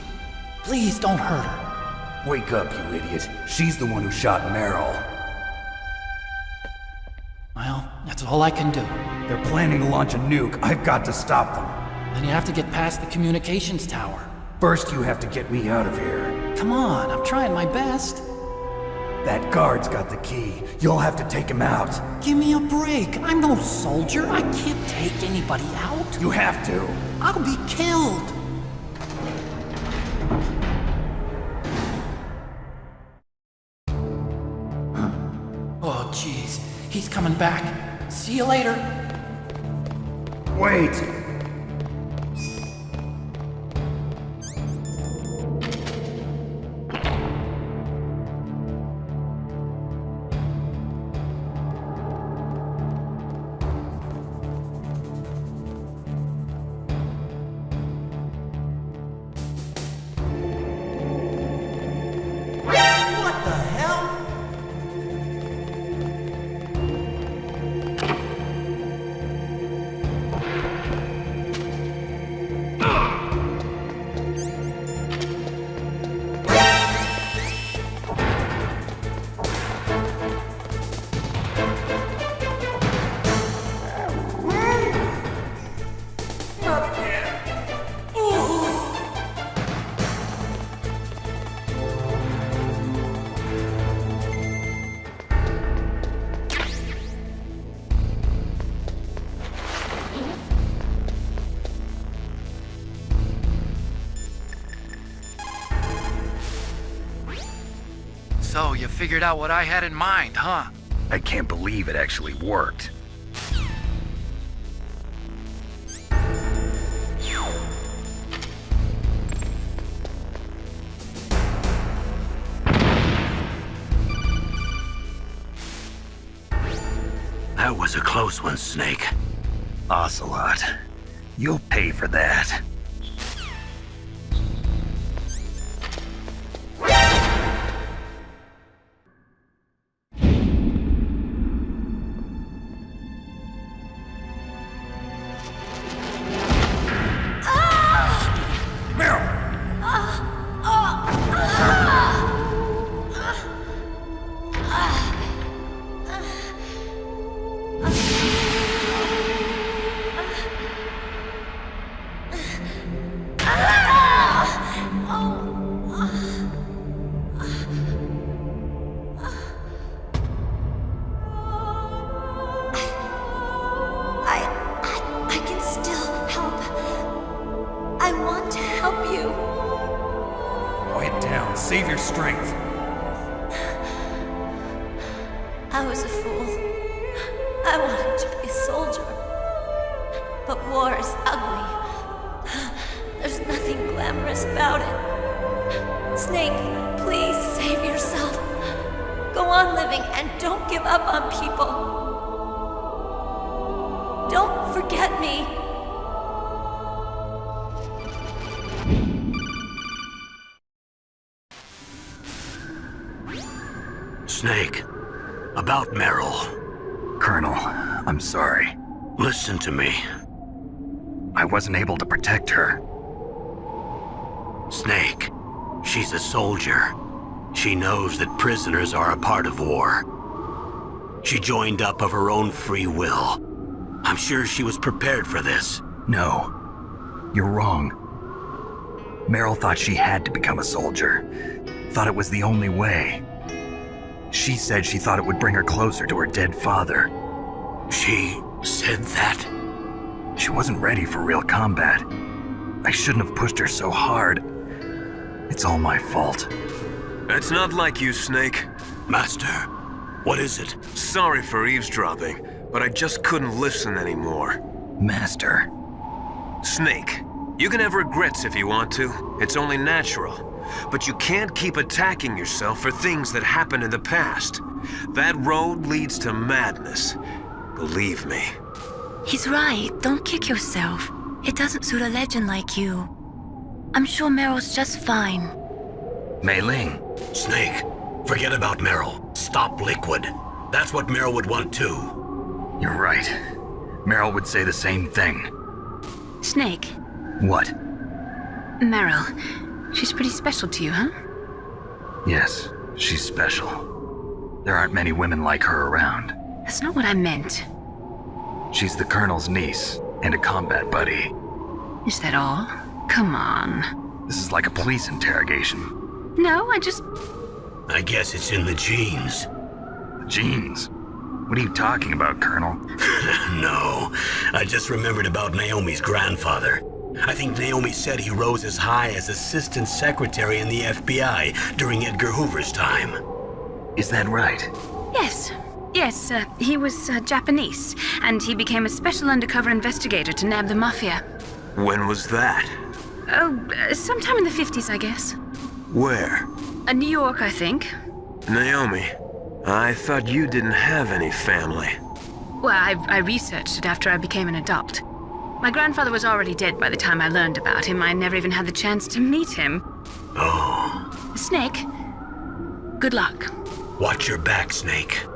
Please don't hurt her. Wake up, you idiot. She's the one who shot Meryl. Well, that's all I can do. They're planning to launch a nuke. I've got to stop them. Then you have to get past the communications tower. First, you have to get me out of here. Come on, I'm trying my best. That guard's got the key. You'll have to take him out. Give me a break. I'm no soldier. I can't take anybody out. You have to. I'll be killed. Oh, jeez. He's coming back. See you later. Wait! What the hell? Not again. Ooh. So, you figured out what I had in mind, huh? I can't believe it actually worked. That was a close one, Snake. Ocelot, you'll pay for that. I can still help. I want to help you. Quiet down. Save your strength. I was a fool. I wanted to be a soldier. But war is ugly. There's nothing glamorous about it. Snake, please save yourself. Go on living and don't give up on people. Don't forget me. Snake, about Meryl. Colonel, I'm sorry. Listen to me. I wasn't able to protect her. Snake, she's a soldier. She knows that prisoners are a part of war. She joined up of her own free will. I'm sure she was prepared for this. No, you're wrong. Meryl thought she had to become a soldier. Thought it was the only way. She said she thought it would bring her closer to her dead father. She said that? She wasn't ready for real combat. I shouldn't have pushed her so hard. It's all my fault. It's not like you, Snake. Master, what is it? Sorry for eavesdropping, but I just couldn't listen anymore. Master. Snake, you can have regrets if you want to. It's only natural. But you can't keep attacking yourself for things that happened in the past. That road leads to madness. Believe me. He's right. Don't kick yourself. It doesn't suit a legend like you. I'm sure Meryl's just fine. Mei Ling. Snake, forget about Meryl. Stop Liquid. That's what Meryl would want too. You're right. Meryl would say the same thing. Snake. What? Meryl. She's pretty special to you, huh? Yes, she's special. There aren't many women like her around. That's not what I meant. She's the Colonel's niece and a combat buddy. Is that all? Come on. This is like a police interrogation. No, I guess it's in the genes. Genes? What are you talking about, Colonel? No, I just remembered about Naomi's grandfather. I think Naomi said he rose as high as assistant secretary in the FBI during Edgar Hoover's time. Is that right? Yes. Yes, he was Japanese, and he became a special undercover investigator to nab the mafia. When was that? Oh, sometime in the 50s, I guess. Where? New York, I think. Naomi, I thought you didn't have any family. Well, I researched it after I became an adult. My grandfather was already dead by the time I learned about him. I never even had the chance to meet him. Oh. Snake, good luck. Watch your back, Snake.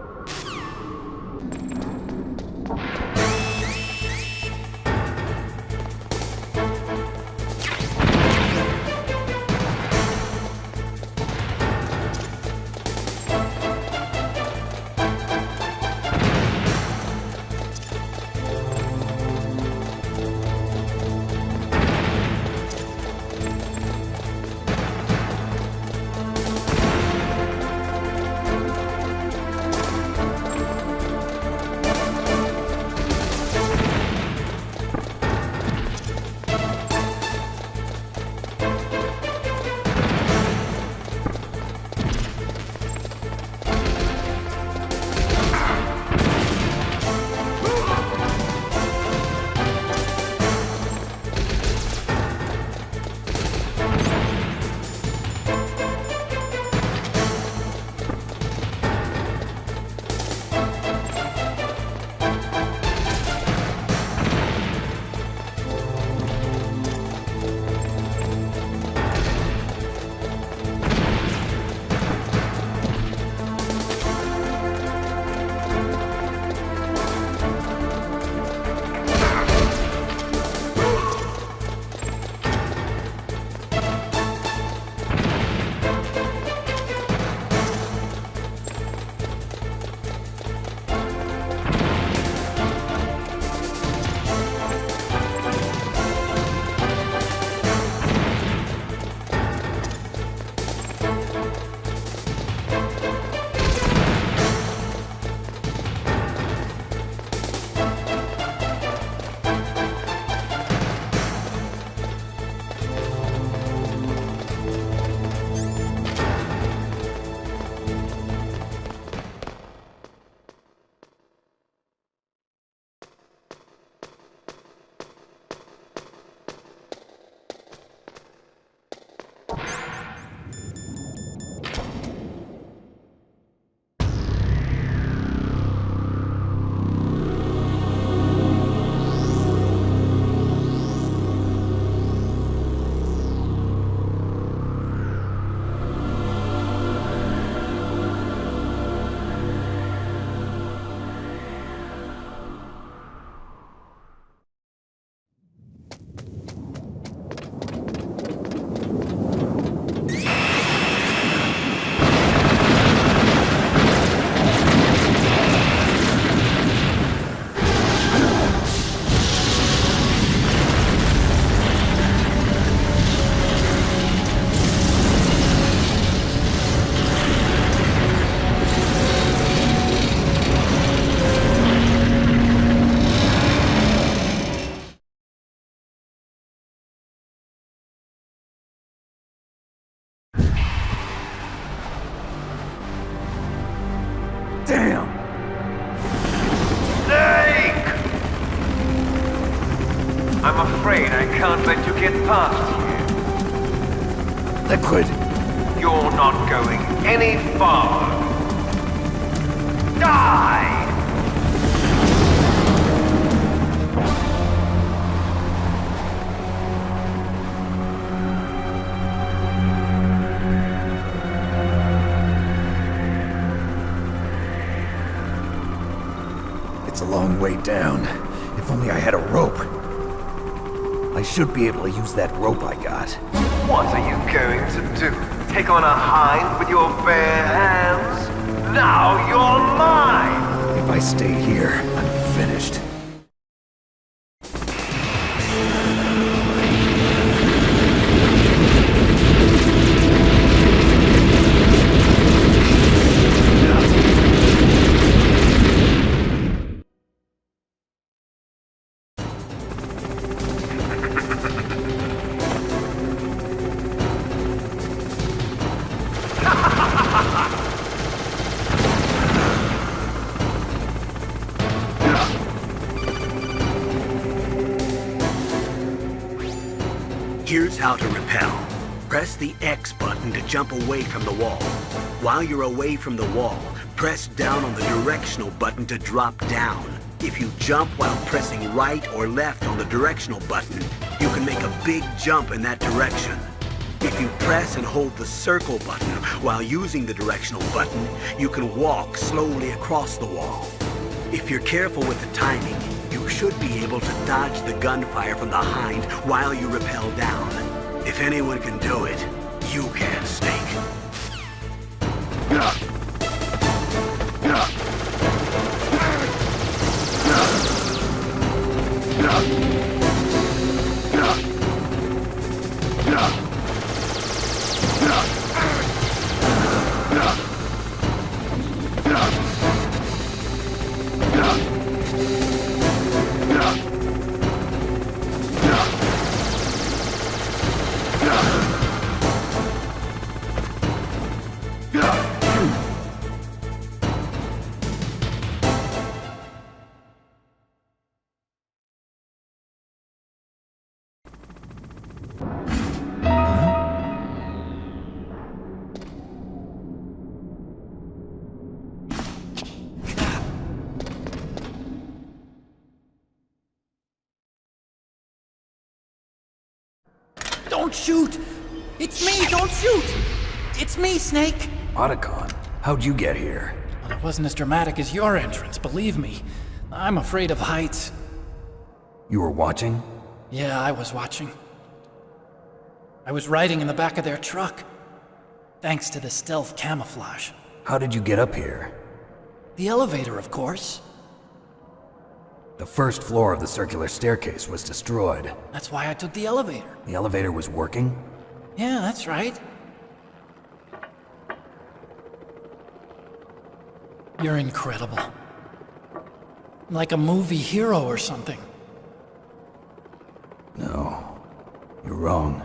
I'm afraid I can't let you get past here. Liquid. You're not going any farther. Die! It's a long way down. If only I had a rope. I should be able to use that rope I got. What are you going to do? Take on a hind with your bare hands? Now you're mine! If I stay here, I'm finished. Here's how to repel. Press the X button to jump away from the wall. While you're away from the wall, press down on the directional button to drop down. If you jump while pressing right or left on the directional button, you can make a big jump in that direction. If you press and hold the circle button while using the directional button, you can walk slowly across the wall. If you're careful with the timing, you should be able to dodge the gunfire from the hind while you rappel down. If anyone can do it, you can, Snake. Don't shoot! It's me! Don't shoot! It's me, Snake! Otacon, how'd you get here? Well, it wasn't as dramatic as your entrance, believe me. I'm afraid of heights. You were watching? Yeah, I was watching. I was riding in the back of their truck. Thanks to the stealth camouflage. How did you get up here? The elevator, of course. The first floor of the circular staircase was destroyed. That's why I took the elevator. The elevator was working? Yeah, that's right. You're incredible. Like a movie hero or something. No, you're wrong.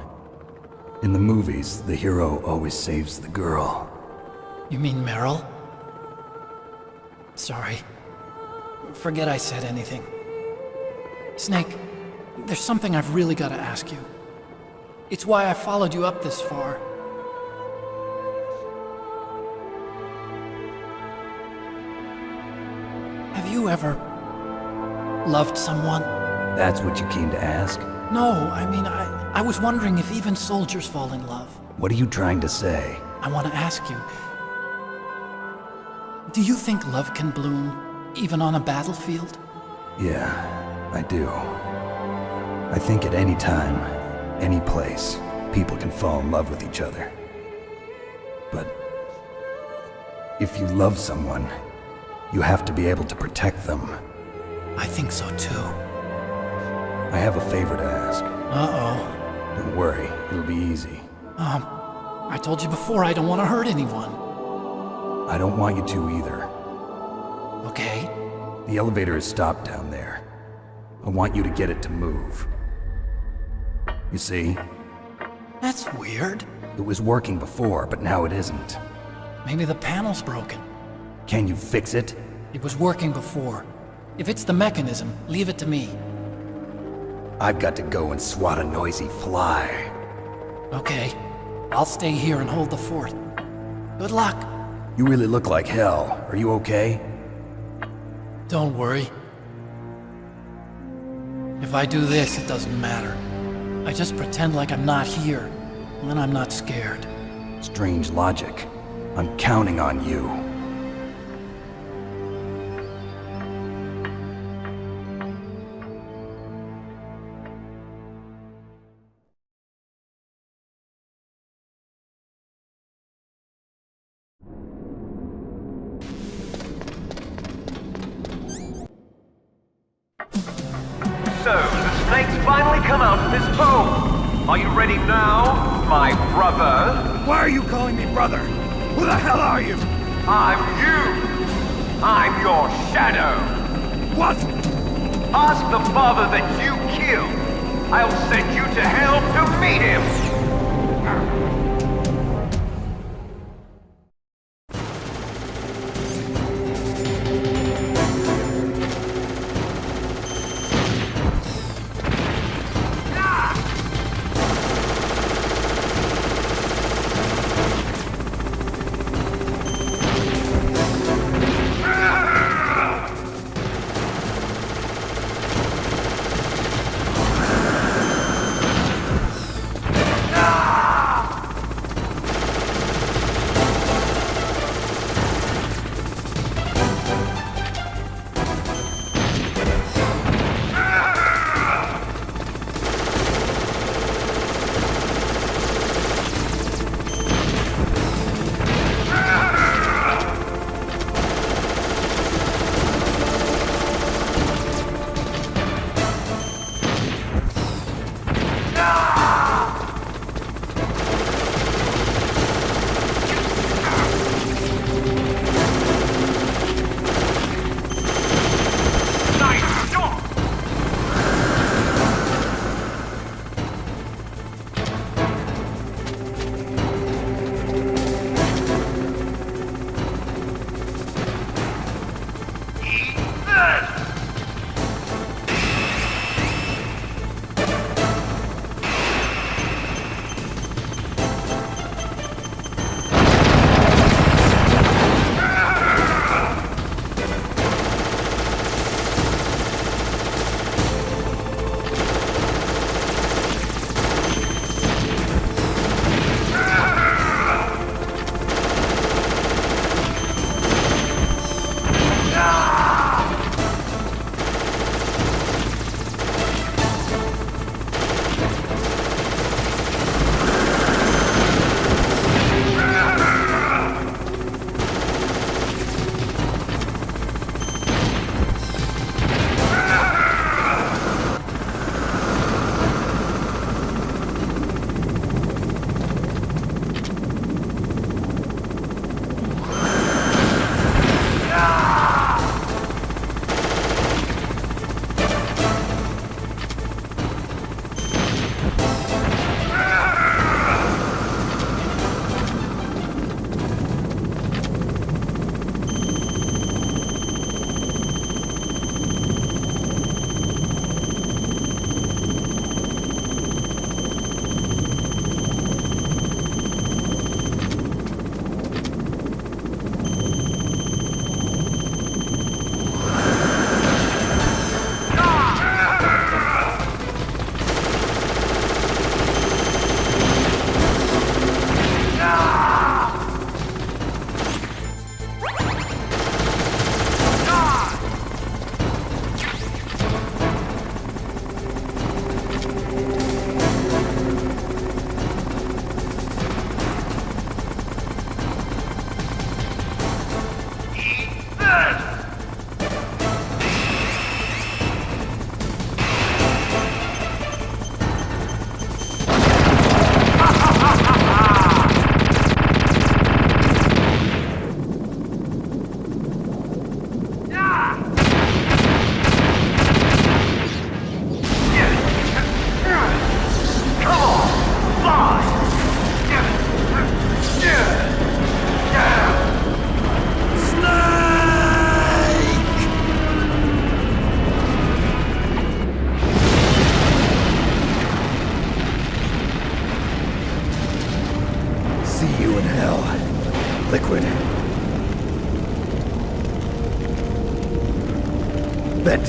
In the movies, the hero always saves the girl. You mean Meryl? Sorry. Forget I said anything. Snake, there's something I've really got to ask you. It's why I followed you up this far. Have you ever loved someone? That's what you came to ask? No, I mean, I was wondering if even soldiers fall in love. What are you trying to say? I want to ask you, do you think love can bloom even on a battlefield? Yeah, I do. I think at any time, any place, people can fall in love with each other. But if you love someone, you have to be able to protect them. I think so too. I have a favor to ask. Uh-oh. Don't worry, it'll be easy. I told you before I don't want to hurt anyone. I don't want you to either. Okay. The elevator is stopped down there. I want you to get it to move. You see? That's weird. It was working before, but now it isn't. Maybe the panel's broken. Can you fix it? It was working before. If it's the mechanism, leave it to me. I've got to go and swat a noisy fly. Okay. I'll stay here and hold the fort. Good luck. You really look like hell. Are you okay? Don't worry. If I do this, it doesn't matter. I just pretend like I'm not here, and then I'm not scared. Strange logic. I'm counting on you. So, the snake's finally come out of his home. Are you ready now, my brother? Why are you calling me brother? Who the hell are you? I'm you. I'm your shadow. What? Ask the father that you killed. I'll send you to hell to meet him.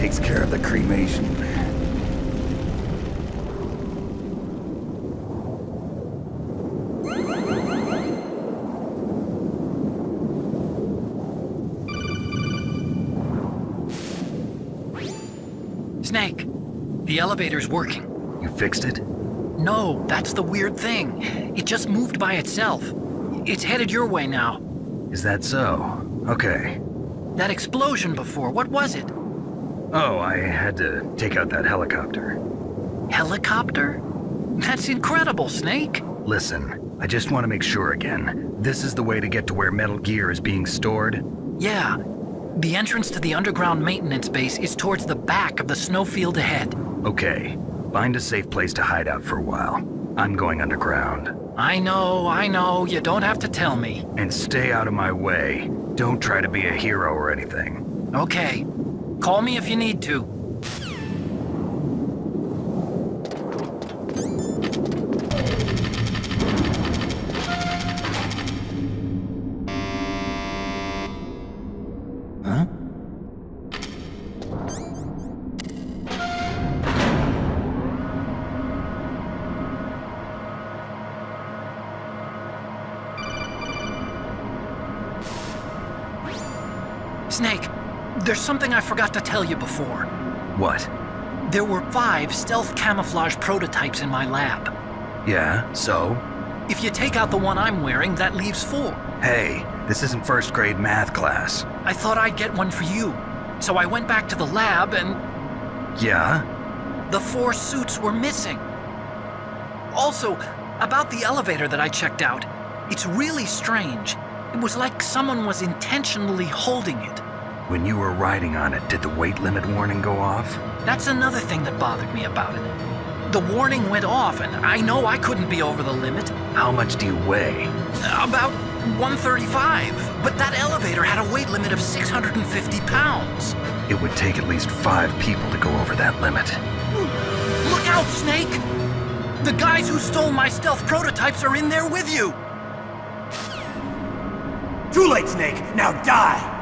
takes care of the cremation. Snake, the elevator's working. You fixed it? No, that's the weird thing. It just moved by itself. It's headed your way now. Is that so? Okay. That explosion before, what was it? Oh, I had to take out that helicopter. Helicopter? That's incredible, Snake. Listen, I just want to make sure again. This is the way to get to where Metal Gear is being stored? Yeah. The entrance to the underground maintenance base is towards the back of the snowfield ahead. Okay. Find a safe place to hide out for a while. I'm going underground. I know. You don't have to tell me. And stay out of my way. Don't try to be a hero or anything. Okay. Call me if you need to. Huh? Snake, there's something I forgot to tell you before. What? There were 5 stealth camouflage prototypes in my lab. Yeah, so? If you take out the one I'm wearing, that leaves 4. Hey, this isn't first grade math class. I thought I'd get one for you. So I went back to the lab and... Yeah? The 4 suits were missing. Also, about the elevator that I checked out, it's really strange. It was like someone was intentionally holding it. When you were riding on it, did the weight limit warning go off? That's another thing that bothered me about it. The warning went off, and I know I couldn't be over the limit. How much do you weigh? About 135, but that elevator had a weight limit of 650 pounds. It would take at least 5 people to go over that limit. Look out, Snake! The guys who stole my stealth prototypes are in there with you! Too late, Snake! Now die!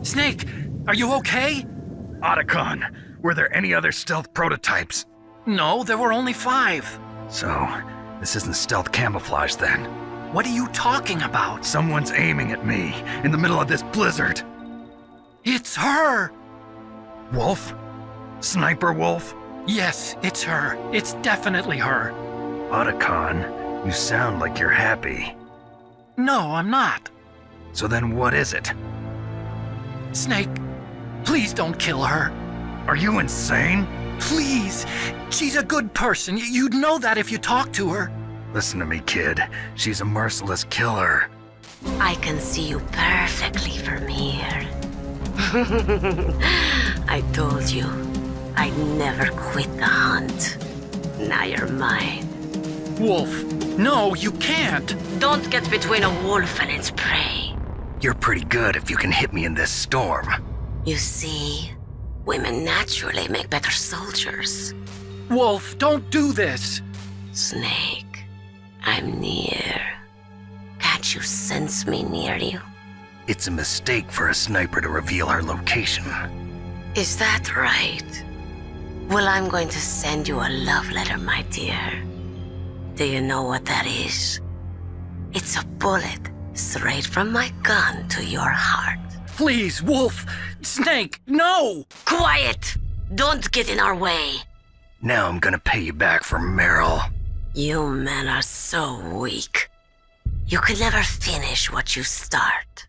Snake, are you okay? Otacon, were there any other stealth prototypes? No, there were only 5. So, this isn't stealth camouflage then? What are you talking about? Someone's aiming at me, in the middle of this blizzard. It's her! Wolf? Sniper Wolf? Yes, it's her. It's definitely her. Otacon, you sound like you're happy. No, I'm not. So then what is it? Snake, please don't kill her. Are you insane? Please! She's a good person. You'd know that if you talked to her. Listen to me, kid. She's a merciless killer. I can see you perfectly from here. I told you, I'd never quit the hunt. Now you're mine. Wolf, no, you can't. Don't get between a wolf and its prey. You're pretty good if you can hit me in this storm. You see, women naturally make better soldiers. Wolf, don't do this. Snake, I'm near. Can't you sense me near you? It's a mistake for a sniper to reveal her location. Is that right? Well, I'm going to send you a love letter, my dear. Do you know what that is? It's a bullet straight from my gun to your heart. Please, Wolf! Snake, no! Quiet! Don't get in our way. Now I'm gonna pay you back for Meryl. You men are so weak. You could never finish what you start.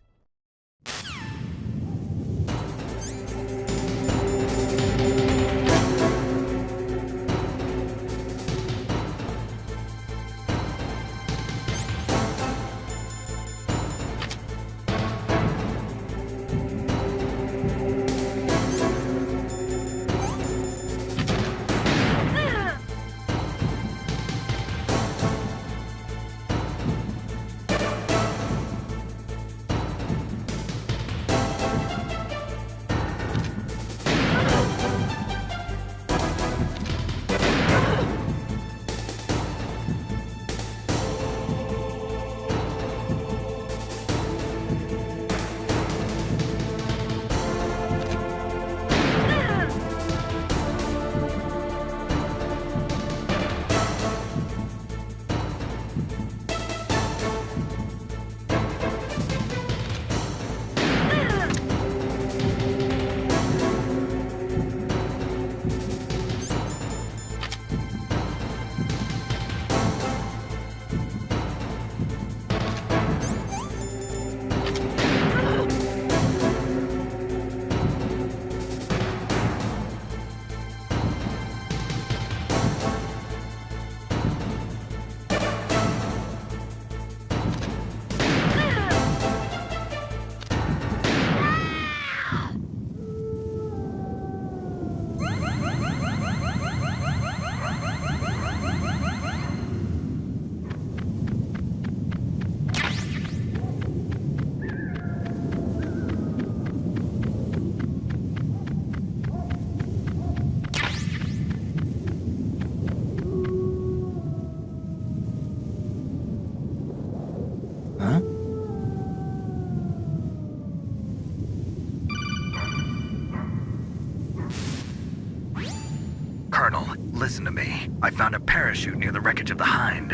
Colonel, listen to me. I found a parachute near the wreckage of the Hind.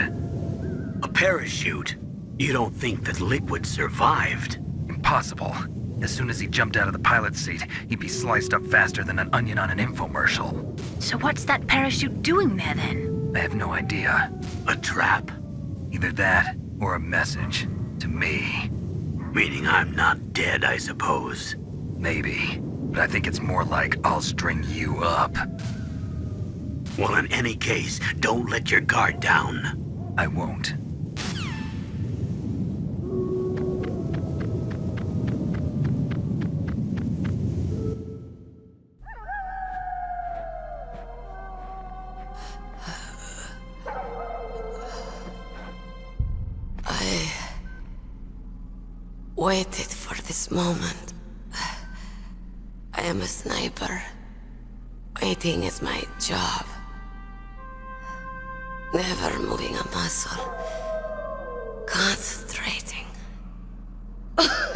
A parachute? You don't think that Liquid survived? Impossible. As soon as he jumped out of the pilot's seat, he'd be sliced up faster than an onion on an infomercial. So what's that parachute doing there then? I have no idea. A trap? Either that, or a message. To me. Meaning I'm not dead, I suppose. Maybe. But I think it's more like I'll string you up. Well, in any case, don't let your guard down. I won't. I waited for this moment. I am a sniper. Waiting is my job. Never moving a muscle. Concentrating. I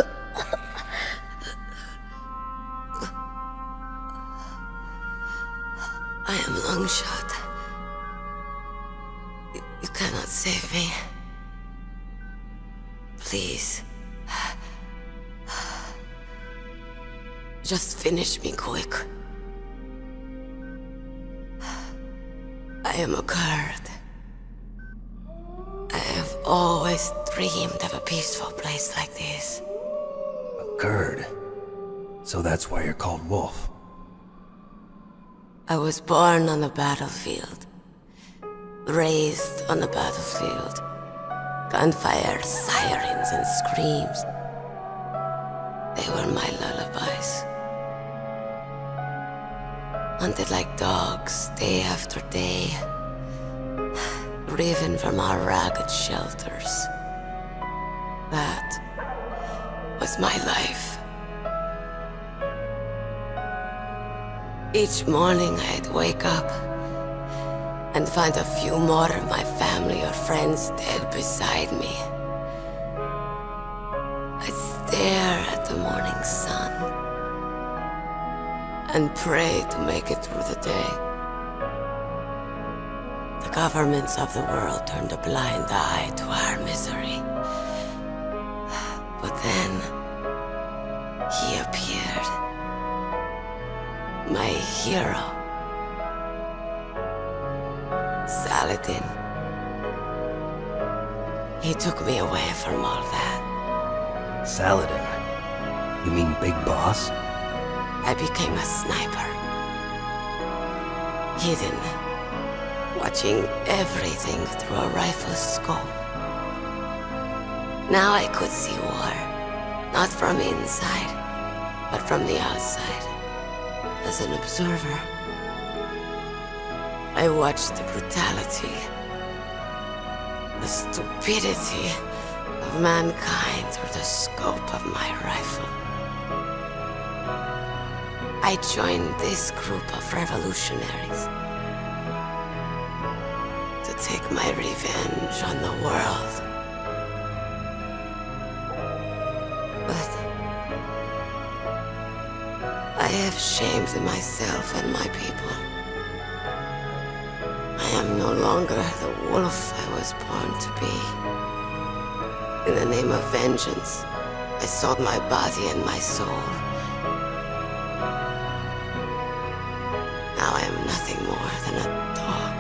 am Longshot. You cannot save me. Please. Just finish me quick. I am a Kurd. I have always dreamed of a peaceful place like this. A Kurd? So that's why you're called Wolf. I was born on the battlefield. Raised on the battlefield. Gunfire, sirens, and screams. They were my lullabies. Hunted like dogs, day after day. Driven from our ragged shelters. That was my life. Each morning I'd wake up and find a few more of my family or friends dead beside me. I'd stare at the morning sun and pray to make it through the day. The governments of the world turned a blind eye to our misery. But then, he appeared. My hero. Saladin. He took me away from all that. Saladin? You mean Big Boss? I became a sniper. Hidden, watching everything through a rifle's scope. Now I could see war, not from inside, but from the outside, as an observer. I watched the brutality, the stupidity of mankind through the scope of my rifle. I joined this group of revolutionaries to take my revenge on the world. But I have shamed myself and my people. I am no longer the wolf I was born to be. In the name of vengeance, I sold my body and my soul. Now I am nothing more than a dog.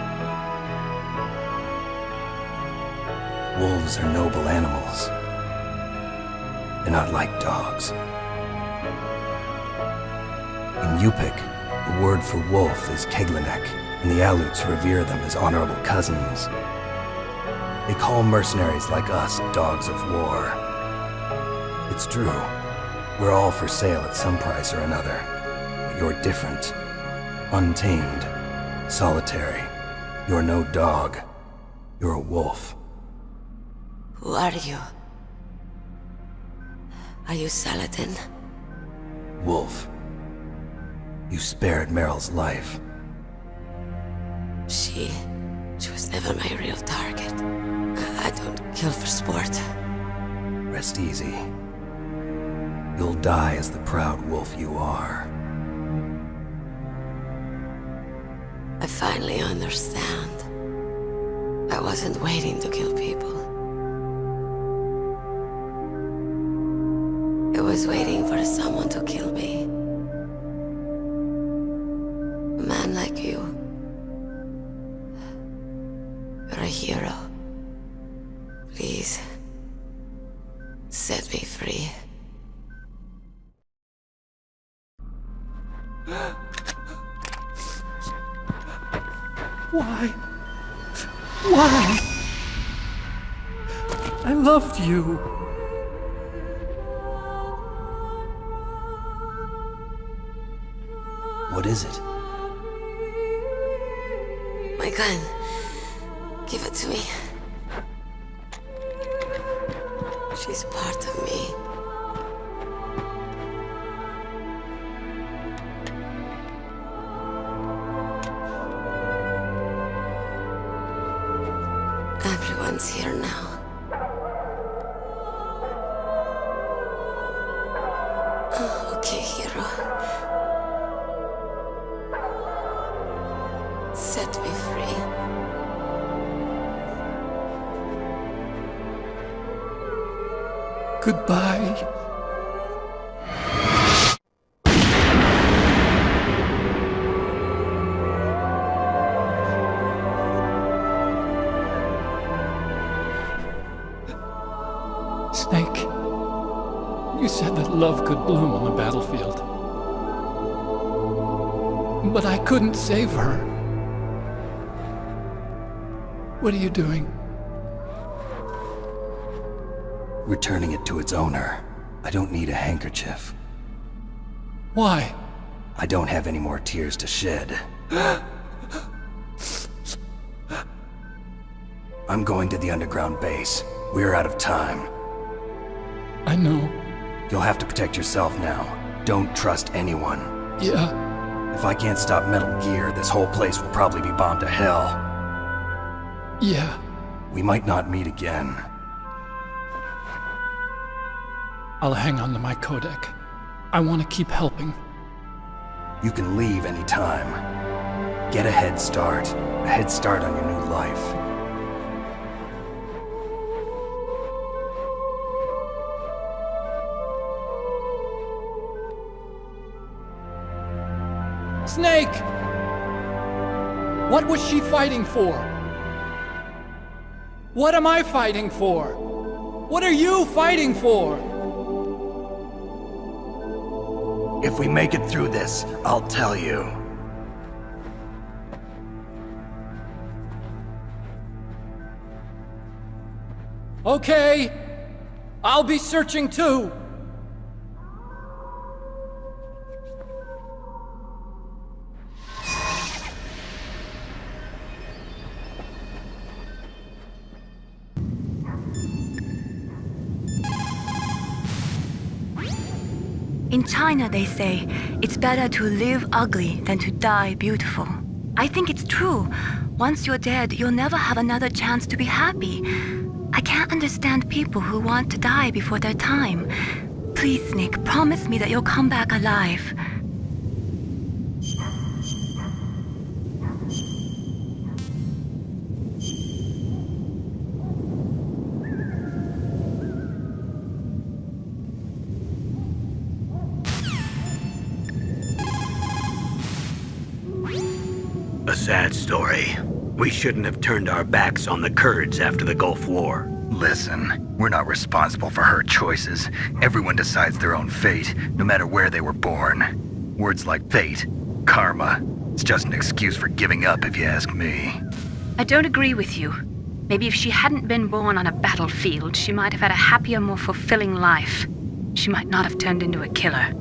Wolves are noble animals. They're not like dogs. In Yupik, the word for wolf is Keglenek, and the Aleuts revere them as honorable cousins. They call mercenaries like us dogs of war. It's true. We're all for sale at some price or another. But you're different. Untamed. Solitary. You're no dog. You're a wolf. Who are you? Are you Saladin? Wolf. You spared Meryl's life. She was never my real target. I don't kill for sport. Rest easy. You'll die as the proud wolf you are. I finally understand. I wasn't waiting to kill people. I was waiting for someone to kill me. A man like you. You're a hero. Please, set me free. Why? Why? I loved you. What is it? My gun. Give it to me. She's part of me. Everyone's here now. Okay, hero. Set me free. Goodbye. Snake, you said that love could bloom on the battlefield. But I couldn't save her. What are you doing? Returning it to its owner. I don't need a handkerchief. Why? I don't have any more tears to shed. I'm going to the underground base. We're out of time. I know. You'll have to protect yourself now. Don't trust anyone. Yeah. If I can't stop Metal Gear, this whole place will probably be bombed to hell. Yeah. We might not meet again. I'll hang on to my codec. I want to keep helping. You can leave anytime. Get a head start. A head start on your new life. Snake! What was she fighting for? What am I fighting for? What are you fighting for? If we make it through this, I'll tell you. Okay, I'll be searching too. In China, they say, it's better to live ugly than to die beautiful. I think it's true. Once you're dead, you'll never have another chance to be happy. I can't understand people who want to die before their time. Please, Snake, promise me that you'll come back alive. A sad story. We shouldn't have turned our backs on the Kurds after the Gulf War. Listen, we're not responsible for her choices. Everyone decides their own fate, no matter where they were born. Words like fate, karma, it's just an excuse for giving up if you ask me. I don't agree with you. Maybe if she hadn't been born on a battlefield, she might have had a happier, more fulfilling life. She might not have turned into a killer.